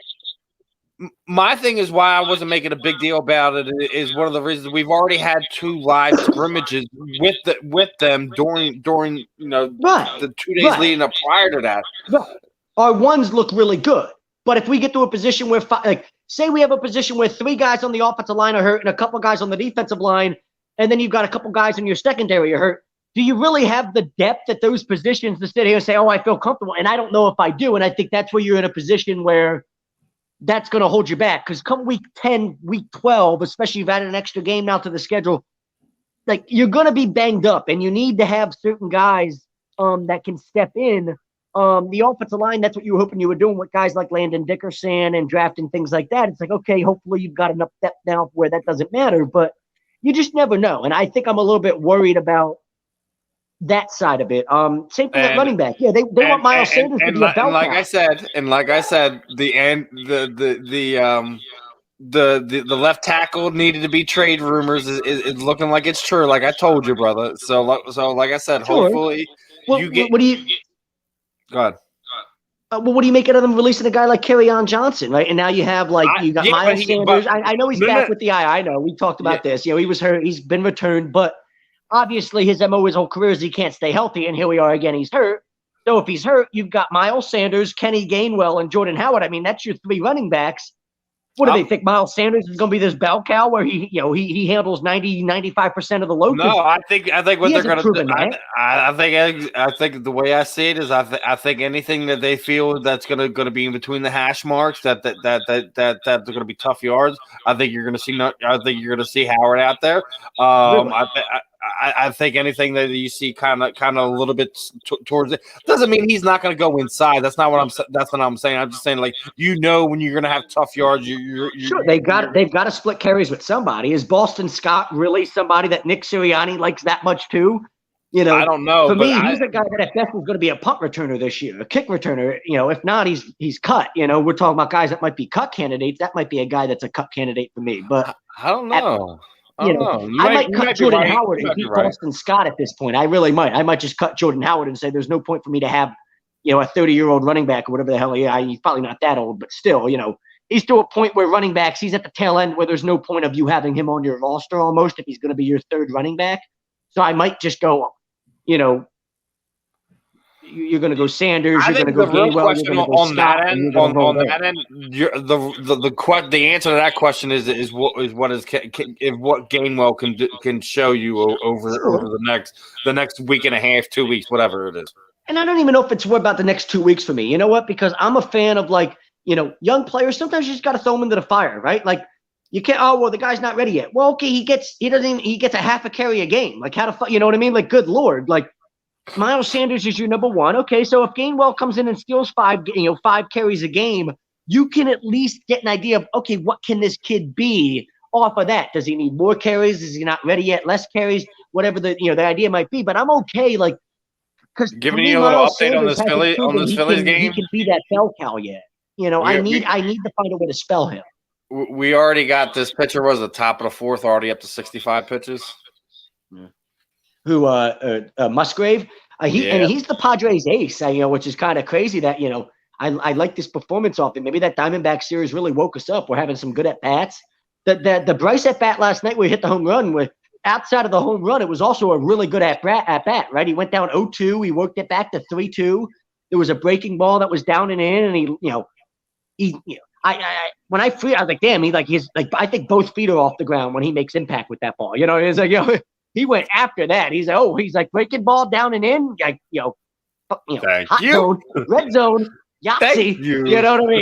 My thing is why I wasn't making a big deal about it is one of the reasons we've already had 2 live scrimmages with them during the 2 days leading up prior to that. Right. Our ones look really good, but if we get to a position where, say we have a position where 3 guys on the offensive line are hurt and a couple guys on the defensive line, and then you've got a couple guys in your secondary are hurt, do you really have the depth at those positions to sit here and say, oh, I feel comfortable? And I don't know if I do, and I think that's where you're in a position where that's going to hold you back. Because come week 10, week 12, especially if you've added an extra game now to the schedule, you're going to be banged up, and you need to have certain guys that can step in. The offensive line, that's what you were hoping you were doing with guys like Landon Dickerson and drafting things like that. It's like, okay, hopefully you've got enough depth now where that doesn't matter, but you just never know. And I think I'm a little bit worried about that side of it. Same thing at running back. Yeah, they want Miles Sanders to be a belt. Like I said, the the left tackle needed to be trade rumors is looking like it's true. Like I told you, brother. So like I said, Sure. hopefully What do you? Go ahead. Well, what do you make out of them releasing a guy like Kerryon Johnson, right? And now you have you got Miles Sanders. I know he's back with the eye. I know we talked about this. He was hurt. He's been returned, but obviously his MO his whole career is he can't stay healthy, and here we are again. He's hurt. So if he's hurt, you've got Miles Sanders, Kenny Gainwell, and Jordan Howard. I mean, that's your 3 running backs. What do they think? Miles Sanders is going to be this bell cow where he handles 90-95% of the load? No, I think what they're going to do. I think the way I see it is I think anything that they feel that's going to be in between the hash marks that they're going to be tough yards. I think you're going to see Howard out there. Really? I think anything that you see kind of a little bit towards it doesn't mean he's not going to go inside. That's not what I'm saying. I'm just saying like when you're going to have tough yards. Sure, they've got to split carries with somebody. Is Boston Scott really somebody that Nick Sirianni likes that much too? I don't know. For me, he's a guy that at best is going to be a punt returner this year, a kick returner. If not, he's cut. We're talking about guys that might be cut candidates. That might be a guy that's a cut candidate for me. But I don't know. I might cut Jordan Howard and keep Boston Scott at this point. I really might. I might just cut Jordan Howard and say there's no point for me to have, a 30-year-old running back or whatever the hell he's probably not that old, but still, he's to a point where running backs, he's at the tail end where there's no point of you having him on your roster almost if he's going to be your 3rd running back. So I might just go, you're going to go Sanders. You're going to go Gainwell. You're going to go Scott. On that end, the answer to that question is what Gainwell can show you over the next week and a half, 2 weeks, whatever it is. And I don't even know if it's about the next 2 weeks for me. You know what? Because I'm a fan of young players. Sometimes you just got to throw them into the fire, right? Like you can't. Oh well, the guy's not ready yet. Well, okay, he gets a half a carry a game. Like how to, you know what I mean? Like good Lord, like. Miles Sanders is your number 1. Okay, so if Gainwell comes in and steals 5 carries a game, you can at least get an idea of, okay, what can this kid be off of that? Does he need more carries? Is he not ready yet? Less carries? Whatever the idea might be. But I'm okay, because giving you a little update on this Phillies game. He can be that bell cow yet. I need to find a way to spell him. We already got this pitcher was the top of the 4th, already up to 65 pitches. Yeah. Who Musgrave? And he's the Padres ace, which is kind of crazy that I like this performance off it. Maybe that Diamondback series really woke us up. We're having some good at bats. The Bryce at bat last night where he hit the home run. With outside of the home run, it was also a really good at bat. Right, he went down 0-2. He worked it back to 3-2. There was a breaking ball that was down and in, and he when I was like, damn, I think both feet are off the ground when he makes impact with that ball. It's like he went after that. He's like breaking ball down and in, hot zone, red zone, Yahtzee. You know what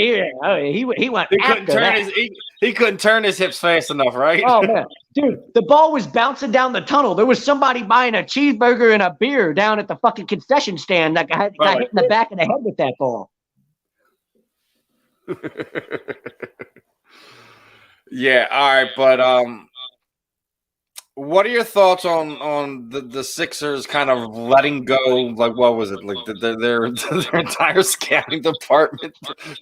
I mean? He went after that. He couldn't turn his hips fast enough, right? Oh man, dude, the ball was bouncing down the tunnel. There was somebody buying a cheeseburger and a beer down at the fucking concession stand that got hit in the back of the head with that ball. Yeah, all right, but what are your thoughts on the Sixers kind of letting go? Like, what was it? Like their entire scouting department,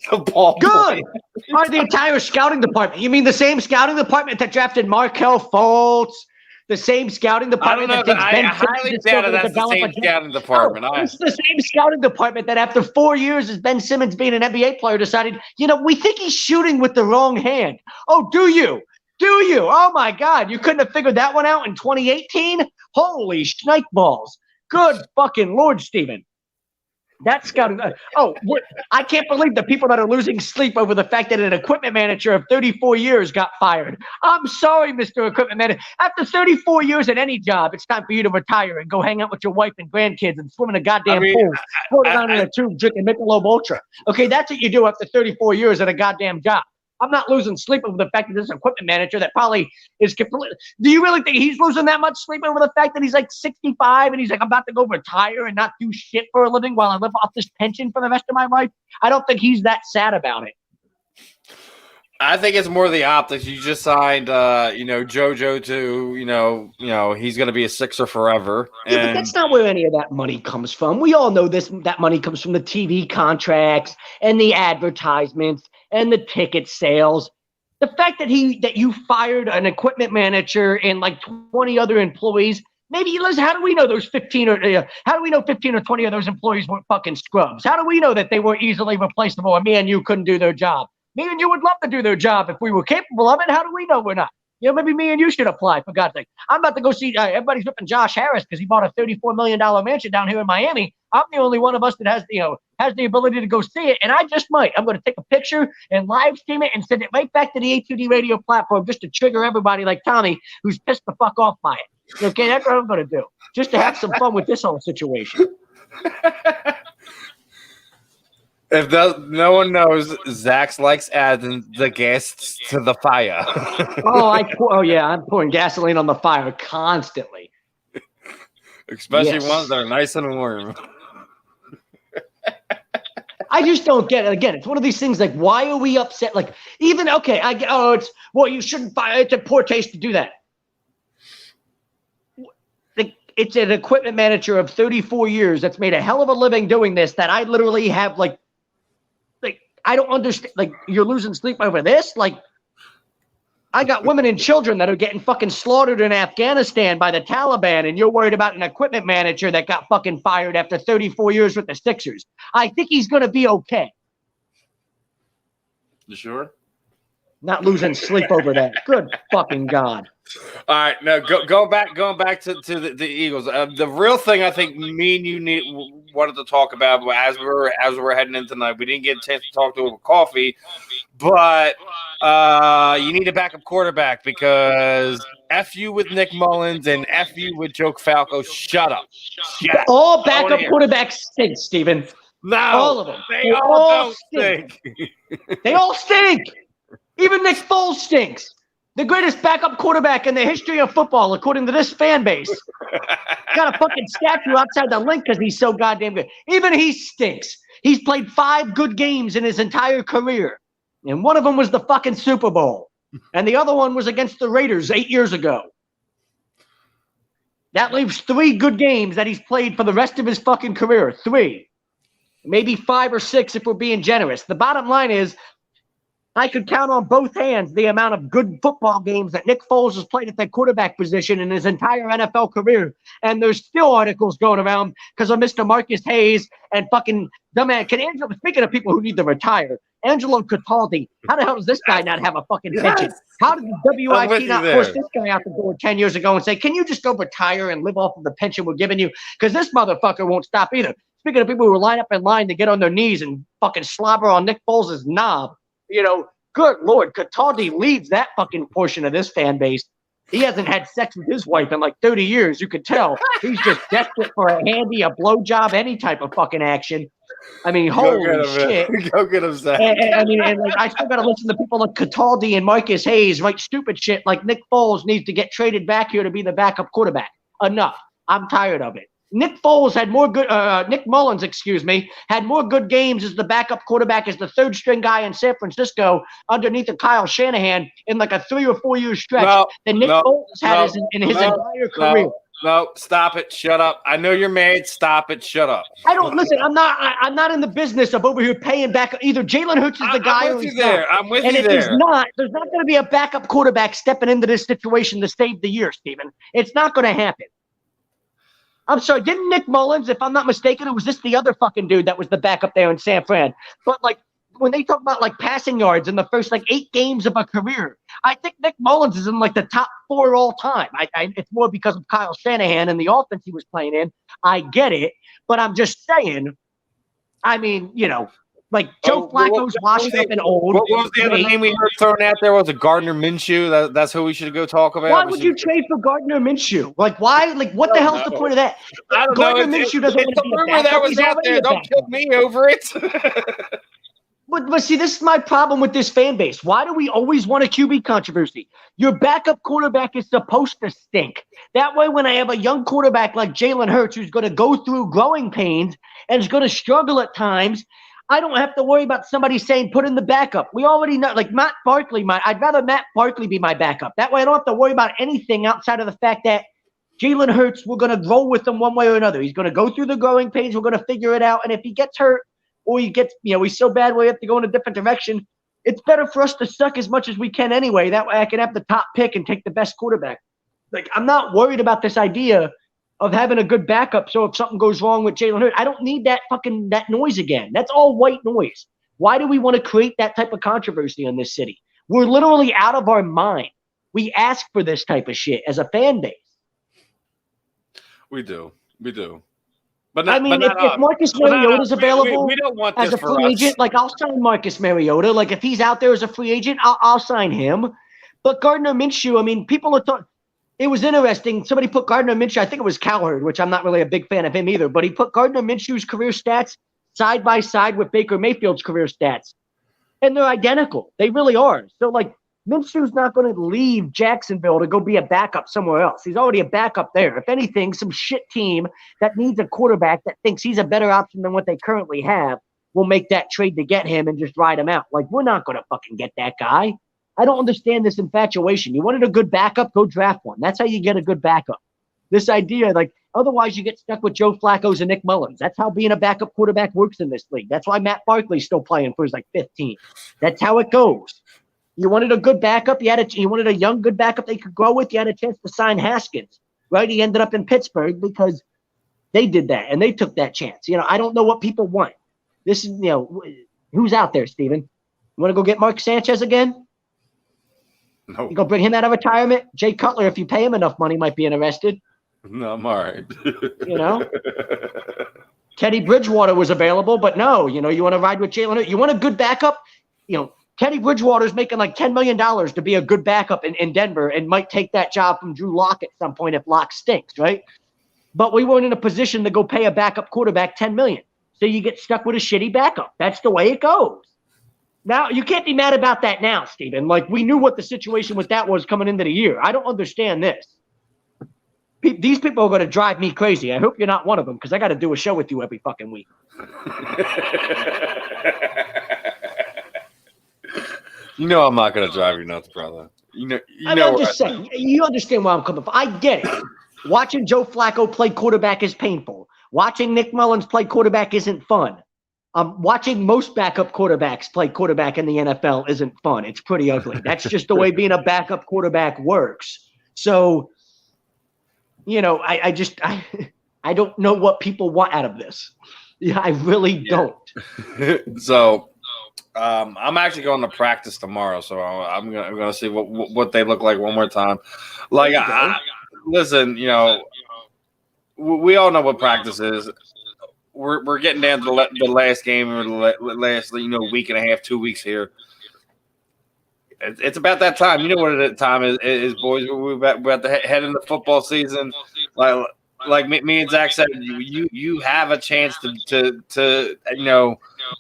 the ball. Good. The entire scouting department. You mean the same scouting department that drafted Markelle Fultz? The same scouting department that thinks Ben highly doubt that's the same scouting department. It's the same scouting department that after 4 years as Ben Simmons being an NBA player decided, we think he's shooting with the wrong hand. Oh, do you? Oh, my God. You couldn't have figured that one out in 2018? Holy shnipe balls. Good fucking Lord, Steven. That's scouting. I can't believe the people that are losing sleep over the fact that an equipment manager of 34 years got fired. I'm sorry, Mr. Equipment Manager. After 34 years at any job, it's time for you to retire and go hang out with your wife and grandkids and swim in a goddamn pool, floating around in a tube, drinking Michelob Ultra. Okay, that's what you do after 34 years at a goddamn job. I'm not losing sleep over the fact that this equipment manager that probably is completely. Do you really think he's losing that much sleep over the fact that he's like 65 and he's like, I'm about to go retire and not do shit for a living while I live off this pension for the rest of my life? I don't think he's that sad about it. I think it's more the optics. You just signed, JoJo to, he's going to be a Sixer forever. Yeah, but that's not where any of that money comes from. We all know this. That money comes from the TV contracts and the advertisements and the ticket sales. The fact that you fired an equipment manager and like 20 other employees. Maybe, Liz, how do we know those 15 or 20 of those employees weren't fucking scrubs? How do we know that they were easily replaceable and me and you couldn't do their job? Me and you would love to do their job if we were capable of it. How do we know we're not? Maybe me and you should apply, for God's sake. I'm about to go see, everybody's ripping Josh Harris because he bought a $34 million mansion down here in Miami. I'm the only one of us that has the ability to go see it, and I just might. I'm going to take a picture and live stream it and send it right back to the A2D radio platform just to trigger everybody like Tommy who's pissed the fuck off by it. Okay, that's what I'm going to do, just to have some fun with this whole situation. If no one knows, Zach likes adding the gas to the fire. I'm pouring gasoline on the fire constantly. Especially ones that are nice and warm. I just don't get it. Again, it's one of these things like, why are we upset? Like, even, okay, I get, you shouldn't fire. It's a poor taste to do that. It's an equipment manager of 34 years that's made a hell of a living doing this that I literally have, like, I don't understand. Like, you're losing sleep over this? Like, I got women and children that are getting fucking slaughtered in Afghanistan by the Taliban, and you're worried about an equipment manager that got fucking fired after 34 years with the Sixers. I think he's going to be okay. You sure? Not losing sleep over that. Good fucking God. All right, now going back to the Eagles. The real thing I think me and you wanted to talk about as we're heading in tonight. We didn't get a chance to talk to him over coffee, but you need a backup quarterback because F you with Nick Mullins and F you with Joe Falco. Shut up. All backup quarterbacks stink, Steven. No, all of them. They all stink. They all stink. Even Nick Foles stinks. The greatest backup quarterback in the history of football, according to this fan base. Got a fucking statue outside the link because he's so goddamn good. Even he stinks. He's played 5 good games in his entire career. And one of them was the fucking Super Bowl. And the other one was against the Raiders 8 years ago. That leaves 3 good games that he's played for the rest of his fucking career. 3. Maybe 5 or 6 if we're being generous. The bottom line is, I could count on both hands the amount of good football games that Nick Foles has played at that quarterback position in his entire NFL career. And there's still articles going around because of Mr. Marcus Hayes and fucking dumbass. Speaking of people who need to retire, Angelo Cataldi, how the hell does this guy not have a fucking pension? How did the WIP not force this guy out the door 10 years ago and say, can you just go retire and live off of the pension we're giving you? Because this motherfucker won't stop either. Speaking of people who line up in line to get on their knees and fucking slobber on Nick Foles' knob. Good Lord, Cataldi leads that fucking portion of this fan base. He hasn't had sex with his wife in like 30 years. You could tell. He's just desperate for a handy, a blowjob, any type of fucking action. I mean, holy shit. Go get him, Zach. And I still got to listen to people like Cataldi and Marcus Hayes write stupid shit like Nick Foles needs to get traded back here to be the backup quarterback. Enough. I'm tired of it. Nick Mullins, had more good games as the backup quarterback as the 3rd string guy in San Francisco underneath of Kyle Shanahan in like a 3 or 4 year stretch than Nick Mullins had in his entire career. No, stop it. Shut up. I know you're mad. Stop it. Shut up. I don't listen. I'm not in the business of over here paying back. Either Jalen Hurts is the guy or he's not. I'm with you there. There's not going to be a backup quarterback stepping into this situation to save the year, Steven. It's not going to happen. I'm sorry, didn't Nick Mullins, if I'm not mistaken, or was this the other fucking dude that was the backup there in San Fran? But like when they talk about like passing yards in the first like 8 games of a career, I think Nick Mullins is in like the top 4 all time. It's more because of Kyle Shanahan and the offense he was playing in. I get it, but I'm just saying. I mean, like Joe Flacco's washed up and old. What was the other name we heard thrown out there? Was it Gardner Minshew? That's who we should go talk about. Why would you trade for Gardner Minshew? Like why? Like what the hell's the point of that? I don't Gardner know. Minshew doesn't want to be a backup. That was out there. Don't kill me over it. But see, this is my problem with this fan base. Why do we always want a QB controversy? Your backup quarterback is supposed to stink. That way, when I have a young quarterback like Jalen Hurts who's going to go through growing pains and is going to struggle at times, I don't have to worry about somebody saying put in the backup. We already know, like Matt Barkley, I'd rather Matt Barkley be my backup. That way I don't have to worry about anything outside of the fact that Jalen Hurts, we're going to grow with him one way or another. He's going to go through the growing pains. We're going to figure it out. And if he gets hurt or he gets, he's so bad we have to go in a different direction, It's better for us to suck as much as we can anyway. That way I can have the top pick and take the best quarterback. Like, I'm not worried about this idea of having a good backup. So if something goes wrong with Jalen Hurts, I don't need that noise again. That's all white noise. Why do we want to create that type of controversy in this city? We're literally out of our mind. We ask for this type of shit as a fan base. We do. But if Marcus Mariota's available we don't want as this a free agent, like, I'll sign Marcus Mariota. Like, if he's out there as a free agent, I'll sign him. But Gardner Minshew, I mean, people are talking. It was interesting. Somebody put Gardner Minshew, I think it was Cowherd, which I'm not really a big fan of him either, but he put Gardner Minshew's career stats side by side with Baker Mayfield's career stats. And they're identical. They really are. So, like, Minshew's not going to leave Jacksonville to go be a backup somewhere else. He's already a backup there. If anything, some shit team that needs a quarterback that thinks he's a better option than what they currently have will make that trade to get him and just ride him out. Like, we're not going to fucking get that guy. I don't understand this infatuation. You wanted a good backup, go draft one. That's how you get a good backup. This idea, like, otherwise you get stuck with Joe Flacco's and Nick Mullins. That's how being a backup quarterback works in this league. That's why Matt Barkley's still playing for his, 15. That's how it goes. You wanted a good backup. You wanted a young, good backup they could grow with. You had a chance to sign Haskins, right? He ended up in Pittsburgh because they did that, and they took that chance. I don't know what people want. This is, who's out there, Steven? You want to go get Mark Sanchez again? No. You go bring him out of retirement? Jay Cutler, if you pay him enough money, might be interested. No, I'm all right. Teddy Bridgewater was available, but no. You want to ride with Jalen Hurts. You want a good backup? Teddy Bridgewater's making like $10 million to be a good backup in Denver and might take that job from Drew Lock at some point if Lock stinks, right? But we weren't in a position to go pay a backup quarterback $10 million. So you get stuck with a shitty backup. That's the way it goes. Now, you can't be mad about that now, Steven. Like, we knew what the situation with that was coming into the year. I don't understand this. These people are going to drive me crazy. I hope you're not one of them because I got to do a show with you every fucking week. I'm not going to drive you nuts, brother. I'm just saying. You understand where I'm coming from. I get it. Watching Joe Flacco play quarterback is painful. Watching Nick Mullins play quarterback isn't fun. Watching most backup quarterbacks play quarterback in the NFL isn't fun. It's pretty ugly. That's just the way being a backup quarterback works. So, I don't know what people want out of this. Yeah, I really don't. So, I'm actually going to practice tomorrow, so I'm gonna see what they look like one more time. Like, listen, we all know what practice is. We're getting down to the last game or the last week and a half, 2 weeks here. It's about that time. You know what the time is, boys. We're about to head into football season. Like me and Zach said, you have a chance to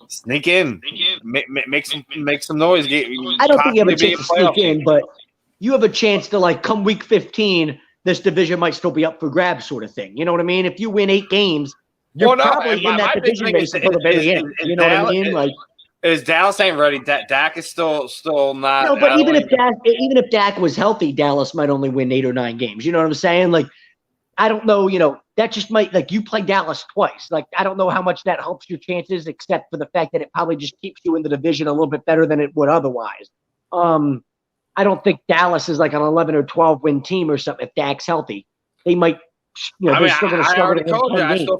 sneak in, make some noise. I don't think you have a chance to sneak in, but you have a chance to, come week 15, this division might still be up for grabs, sort of thing. You know what I mean? If you win 8 games, you're probably in that division race until the very end. You know what I mean? Is Dallas ain't ready? Dak is still not. No, but even if Dak was healthy, Dallas might only win 8 or 9 games. You know what I'm saying? Like, I don't know. That just might, you play Dallas twice. Like, I don't know how much that helps your chances, except for the fact that it probably just keeps you in the division a little bit better than it would otherwise. I don't think Dallas is like an 11 or 12 win team or something. If Dak's healthy, they might. They're still going to struggle.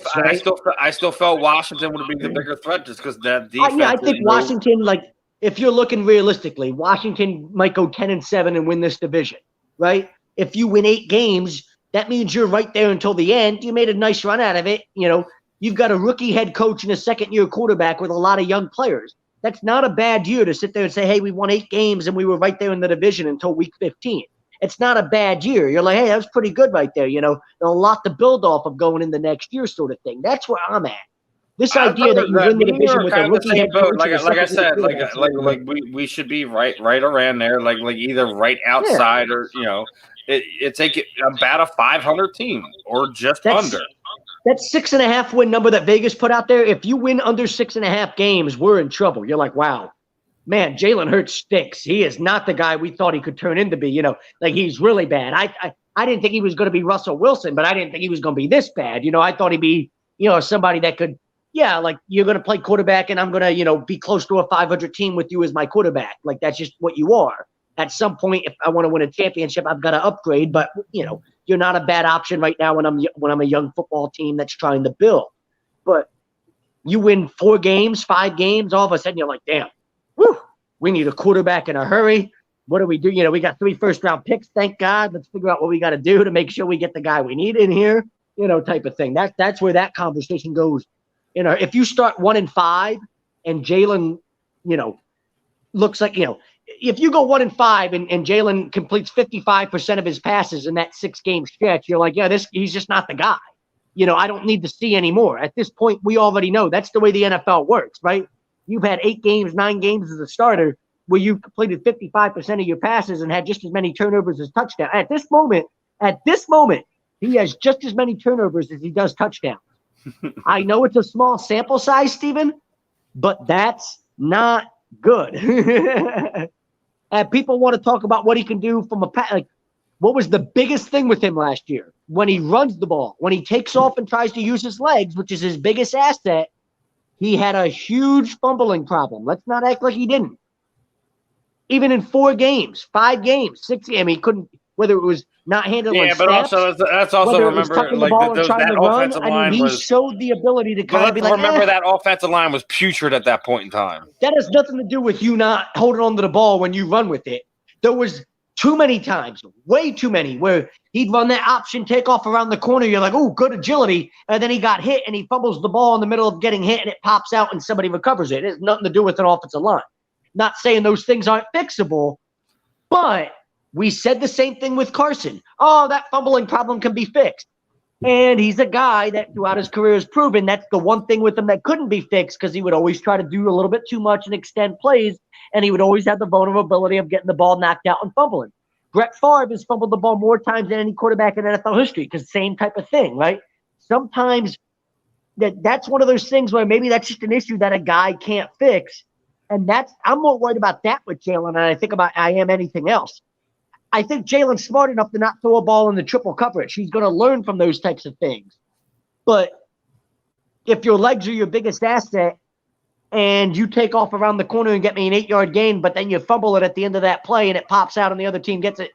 I still felt Washington would be the bigger threat just because that defense. I think Washington, if you're looking realistically, Washington might go 10-7 and win this division, right? If you win 8 games, that means you're right there until the end. You made a nice run out of it. You've got a rookie head coach and a second-year quarterback with a lot of young players. That's not a bad year to sit there and say, hey, we won 8 games and we were right there in the division until week 15. It's not a bad year. You're like, hey, that was pretty good right there. There's a lot to build off of going in the next year, sort of thing. That's where I'm at. This idea that you win the division with a rookie head coach, like I said, we should be right around there, like either right outside or it's about a 500 team or just under. That 6.5 win number that Vegas put out there. If you win under 6.5 games, we're in trouble. You're like, wow. Man, Jalen Hurts stinks. He is not the guy we thought he could turn into be. He's really bad. I didn't think he was going to be Russell Wilson, but I didn't think he was going to be this bad. I thought he'd be, somebody that could, yeah, like you're going to play quarterback and I'm going to, be close to a 500 team with you as my quarterback. Like that's just what you are. At some point, if I want to win a championship, I've got to upgrade. But, you're not a bad option right now when I'm a young football team that's trying to build. But you win 4 games, 5 games, all of a sudden you're like, damn, whew, we need a quarterback in a hurry. What do we do? We got 3 first-round picks, thank God. Let's figure out what we got to do to make sure we get the guy we need in here, type of thing. That's where that conversation goes. If you start 1-5 and Jalen, looks like, if you go 1-5 and Jalen completes 55% of his passes in that 6-game stretch, you're like, yeah, he's just not the guy. I don't need to see anymore. At this point, we already know that's the way the NFL works, right? You've had 8 games, 9 games as a starter where you completed 55% of your passes and had just as many turnovers as touchdowns. At this moment, he has just as many turnovers as he does touchdowns. I know it's a small sample size, Steven, but that's not good. And people want to talk about what he can do from what was the biggest thing with him last year? When he runs the ball, when he takes off and tries to use his legs, which is his biggest asset, he had a huge fumbling problem. Let's not act like he didn't. Even in 4 games, 5 games, 6 games, he couldn't, whether it was not handling but snaps, also that's also remember that offensive line he showed the ability to kind of be like, remember that offensive line was putrid at that point in time. That has nothing to do with you not holding on to the ball when you run with it. There was too many times, way too many, where he'd run that option takeoff around the corner. You're like, oh, good agility. And then he got hit and he fumbles the ball in the middle of getting hit and it pops out and somebody recovers it. It has nothing to do with an offensive line. Not saying those things aren't fixable, but we said the same thing with Carson. Oh, that fumbling problem can be fixed. And he's a guy that throughout his career has proven that's the one thing with him that couldn't be fixed because he would always try to do a little bit too much and extend plays, and he would always have the vulnerability of getting the ball knocked out and fumbling. Brett Favre has fumbled the ball more times than any quarterback in NFL history because same type of thing, right? Sometimes that's one of those things where maybe that's just an issue that a guy can't fix. And I'm more worried about that with Jalen than I am anything else. I think Jalen's smart enough to not throw a ball in the triple coverage. He's going to learn from those types of things. But if your legs are your biggest asset and you take off around the corner and get me an 8-yard gain, but then you fumble it at the end of that play and it pops out and the other team gets it,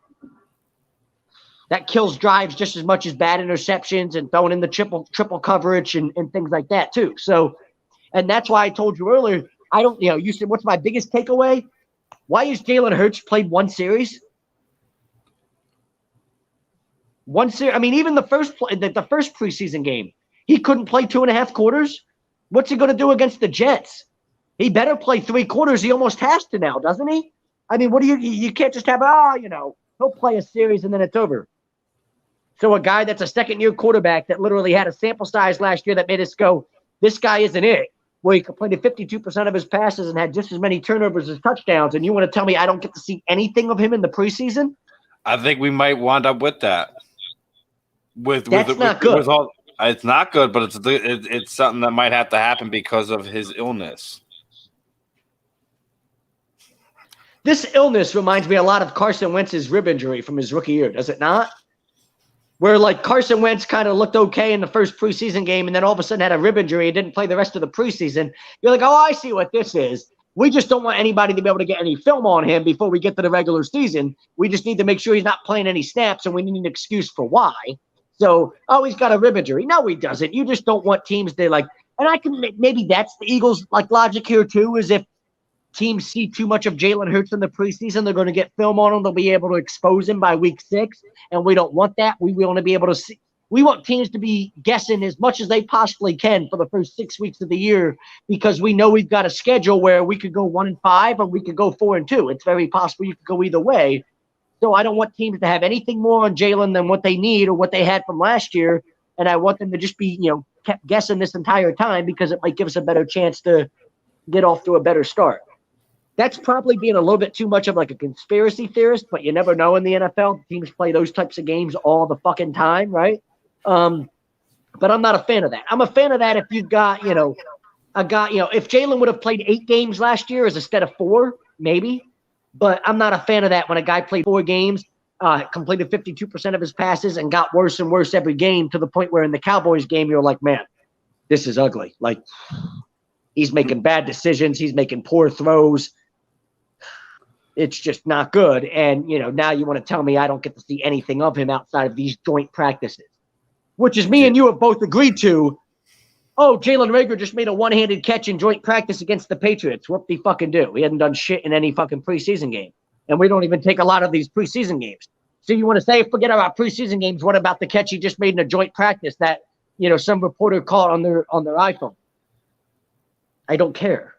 that kills drives just as much as bad interceptions and throwing in the triple coverage and things like that too. So, and that's why I told you earlier, you said, what's my biggest takeaway? Why has Jalen Hurts played 1 series? 1 series. I mean, even the first preseason game, he couldn't play 2.5 quarters. What's he going to do against the Jets? He better play 3 quarters. He almost has to now, doesn't he? I mean, you can't just have, he'll play a series and then it's over. So a guy that's a second-year quarterback that literally had a sample size last year that made us go, this guy isn't it, where he completed 52% of his passes and had just as many turnovers as touchdowns, and you want to tell me I don't get to see anything of him in the preseason? I think we might wind up with that. That's not good. It's not good, but it's something that might have to happen because of his illness. This illness reminds me a lot of Carson Wentz's rib injury from his rookie year, does it not? Where like Carson Wentz kind of looked okay in the first preseason game and then all of a sudden had a rib injury and didn't play the rest of the preseason. You're like, oh, I see what this is. We just don't want anybody to be able to get any film on him before we get to the regular season. We just need to make sure he's not playing any snaps, and we need an excuse for why. So, oh, he's got a rib injury. No, he doesn't. You just don't want teams to like, and I can maybe that's the Eagles' like logic here too, is if teams see too much of Jalen Hurts in the preseason, they're going to get film on him. They'll be able to expose him by week 6, and we don't want that. We want to be able to see. We want teams to be guessing as much as they possibly can for the first 6 weeks of the year because we know we've got a schedule where we could go 1-5 or we could go 4-2. It's very possible you could go either way. So I don't want teams to have anything more on Jalen than what they need or what they had from last year, and I want them to just be, kept guessing this entire time because it might give us a better chance to get off to a better start. That's probably being a little bit too much of like a conspiracy theorist, but you never know in the NFL. Teams play those types of games all the fucking time, right? But I'm not a fan of that. I'm a fan of that if you've got, a guy, if Jalen would have played 8 games last year instead of 4, maybe. But I'm not a fan of that when a guy played 4 games, completed 52% of his passes and got worse and worse every game to the point where in the Cowboys game, you're like, man, this is ugly. Like, he's making bad decisions. He's making poor throws. It's just not good. And, now you want to tell me I don't get to see anything of him outside of these joint practices, which is me and you have both agreed to. Oh, Jalen Reagor just made a one-handed catch in joint practice against the Patriots. Whoop-de-fucking-do. He hadn't done shit in any fucking preseason game. And we don't even take a lot of these preseason games. So you want to say, forget about preseason games. What about the catch he just made in a joint practice that, some reporter caught on their iPhone? I don't care.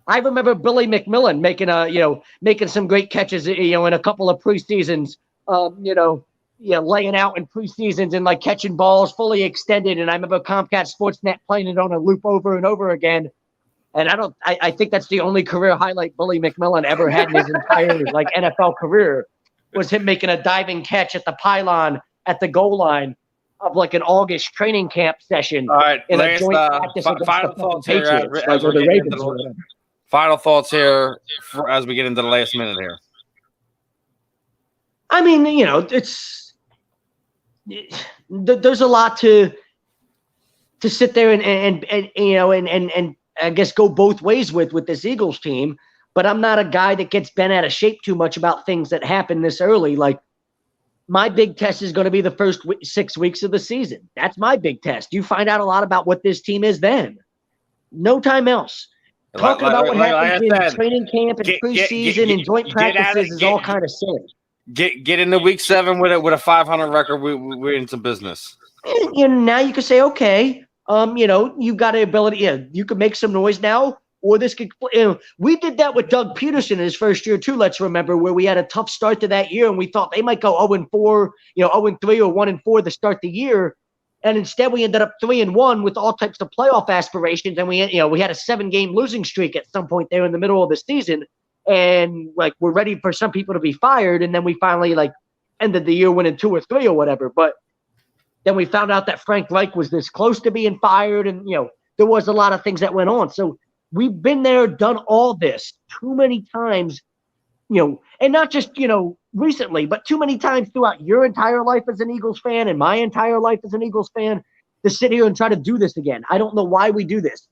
I remember Billy McMillan making some great catches, in a couple of preseasons, laying out in preseasons and like catching balls fully extended. And I remember Comcast Sportsnet playing it on a loop over and over again. And I think that's the only career highlight Billy McMillan ever had in his entire NFL career, was him making a diving catch at the pylon at the goal line of like an August training camp session. All right, in a joint practice against final the thoughts Patriots, here, as or the Ravens or whatever. Final thoughts here as we get into the last minute here. I mean, there's a lot to sit there and I guess go both ways with this Eagles team. But I'm not a guy that gets bent out of shape too much about things that happen this early. Like, my big test is going to be the first 6 weeks of the season. That's my big test. You find out a lot about what this team is then. No time else. Talking about what happens in training camp and preseason and joint practices is all kind of silly. Get into week 7 with a 500 record. We're in some business. And now you can say, okay, you've got the ability. Yeah, you can make some noise now, or this could. We did that with Doug Peterson in his first year too. Let's remember, where we had a tough start to that year, and we thought they might go 0-4, 0-3 or 1-4 to start the year. And instead, we ended up 3-1 with all types of playoff aspirations. And we had a 7-game losing streak at some point there in the middle of the season. And we're ready for some people to be fired. And then we finally ended the year winning 2 or 3 or whatever. But then we found out that Frank Reich was this close to being fired. And, there was a lot of things that went on. So we've been there, done all this too many times, and not just, recently, but too many times throughout your entire life as an Eagles fan and my entire life as an Eagles fan, to sit here and try to do this again. I don't know why we do this.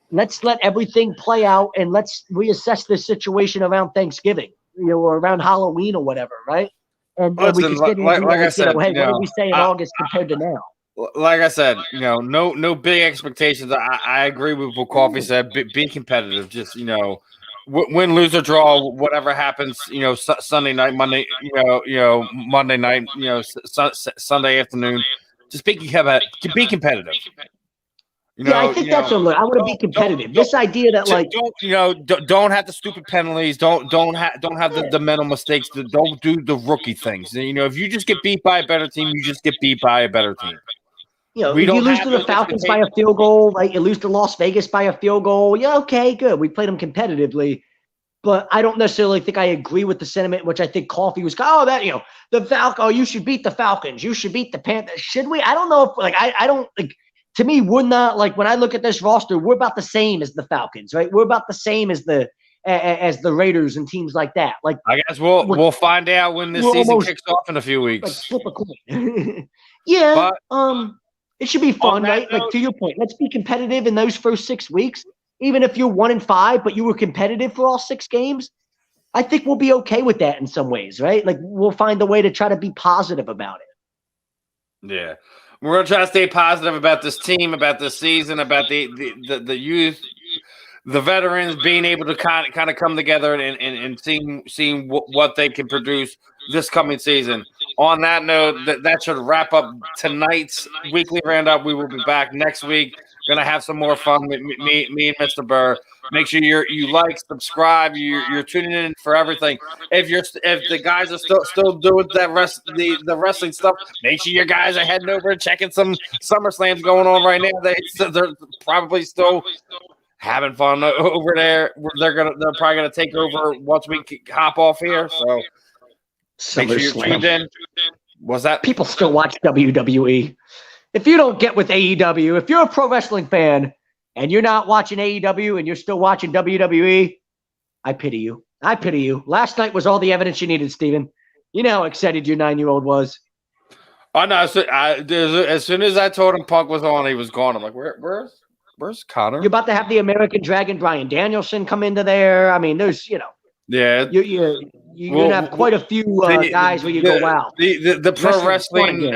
Let's let everything play out, and let's reassess this situation around Thanksgiving, or around Halloween or whatever, right? And we can sit here and I said, hey, what did we say in August compared to now? Like I said, no big expectations. I agree with what Coffee said. Be competitive. Just win, lose, or draw, whatever happens. Sunday night, Monday, Monday night, Sunday afternoon. Just be competitive. I think that's what I want to be competitive. This idea that don't have the stupid penalties. Don't have the mental mistakes. Don't do the rookie things. If you just get beat by a better team, you just get beat by a better team. If you lose to the Falcons by a field goal, you lose to Las Vegas by a field goal. Yeah, okay, good. We played them competitively, but I don't necessarily think I agree with the sentiment, which I think Coffee was. The Falcons. Oh, you should beat the Falcons. You should beat the Panthers. Should we? I don't know if I don't like. To me, we're not when I look at this roster, we're about the same as the Falcons, right? We're about the same as the Raiders and teams like that. I guess we'll find out when this season kicks off in a few weeks. Flip a coin. Yeah, but, it should be fun, right? To your point, let's be competitive in those first 6 weeks. Even if you're 1-5, but you were competitive for all 6 games, I think we'll be okay with that in some ways, right? We'll find a way to try to be positive about it. Yeah. We're going to try to stay positive about this team, about this season, about the youth, the veterans being able to kind of come together and seeing what they can produce this coming season. On that note, that should wrap up tonight's Weekly Roundup. We will be back next week. Going to have some more fun with me and Mr. Burr. Make sure you like, subscribe. You're tuning in for everything. If the guys are still doing the wrestling stuff, make sure your guys are heading over and checking some SummerSlams going on right now. They're probably still having fun over there. They're probably gonna take over once we hop off here. So make sure you're tuned in. What's that? People still watch WWE. If you don't get with AEW, if you're a pro wrestling fan and you're not watching AEW and you're still watching WWE, I pity you. I pity you. Last night was all the evidence you needed, Steven. You know how excited your 9-year-old was. Oh no! As soon as I told him Punk was on, he was gone. I'm like, where's Connor? You're about to have the American Dragon Bryan Danielson come into there. I mean, there's Yeah. You're gonna have quite a few guys where you go, wow. The pro wrestling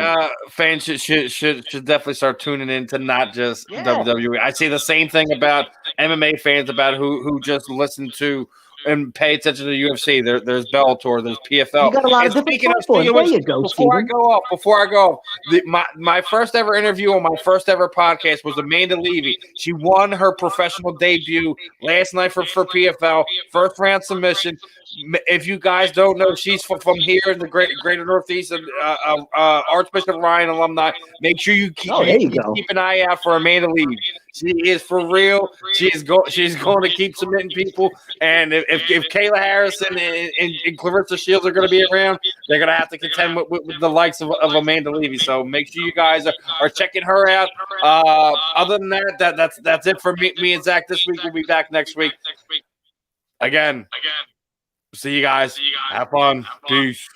fans should definitely start tuning in to not just WWE. I see the same thing about MMA fans about who just listen to and pay attention to the UFC. There's Bellator, there's PFL. You got a lot of different platforms. There you go, before I go off, my first ever interview on my first ever podcast was Amanda Levy. She won her professional debut last night for PFL, first round submission. If you guys don't know, she's from here in the greater Northeast, Archbishop Ryan alumni. Make sure you keep an eye out for Amanda Levy. She is for real. She's going to keep submitting people. And if Kayla Harrison and Clarissa Shields are going to be around, they're going to have to contend with the likes of Amanda Levy. So make sure you guys are checking her out. Other than that's it for me and Zach this week. We'll be back next week. Again. See you guys. Have fun. Peace.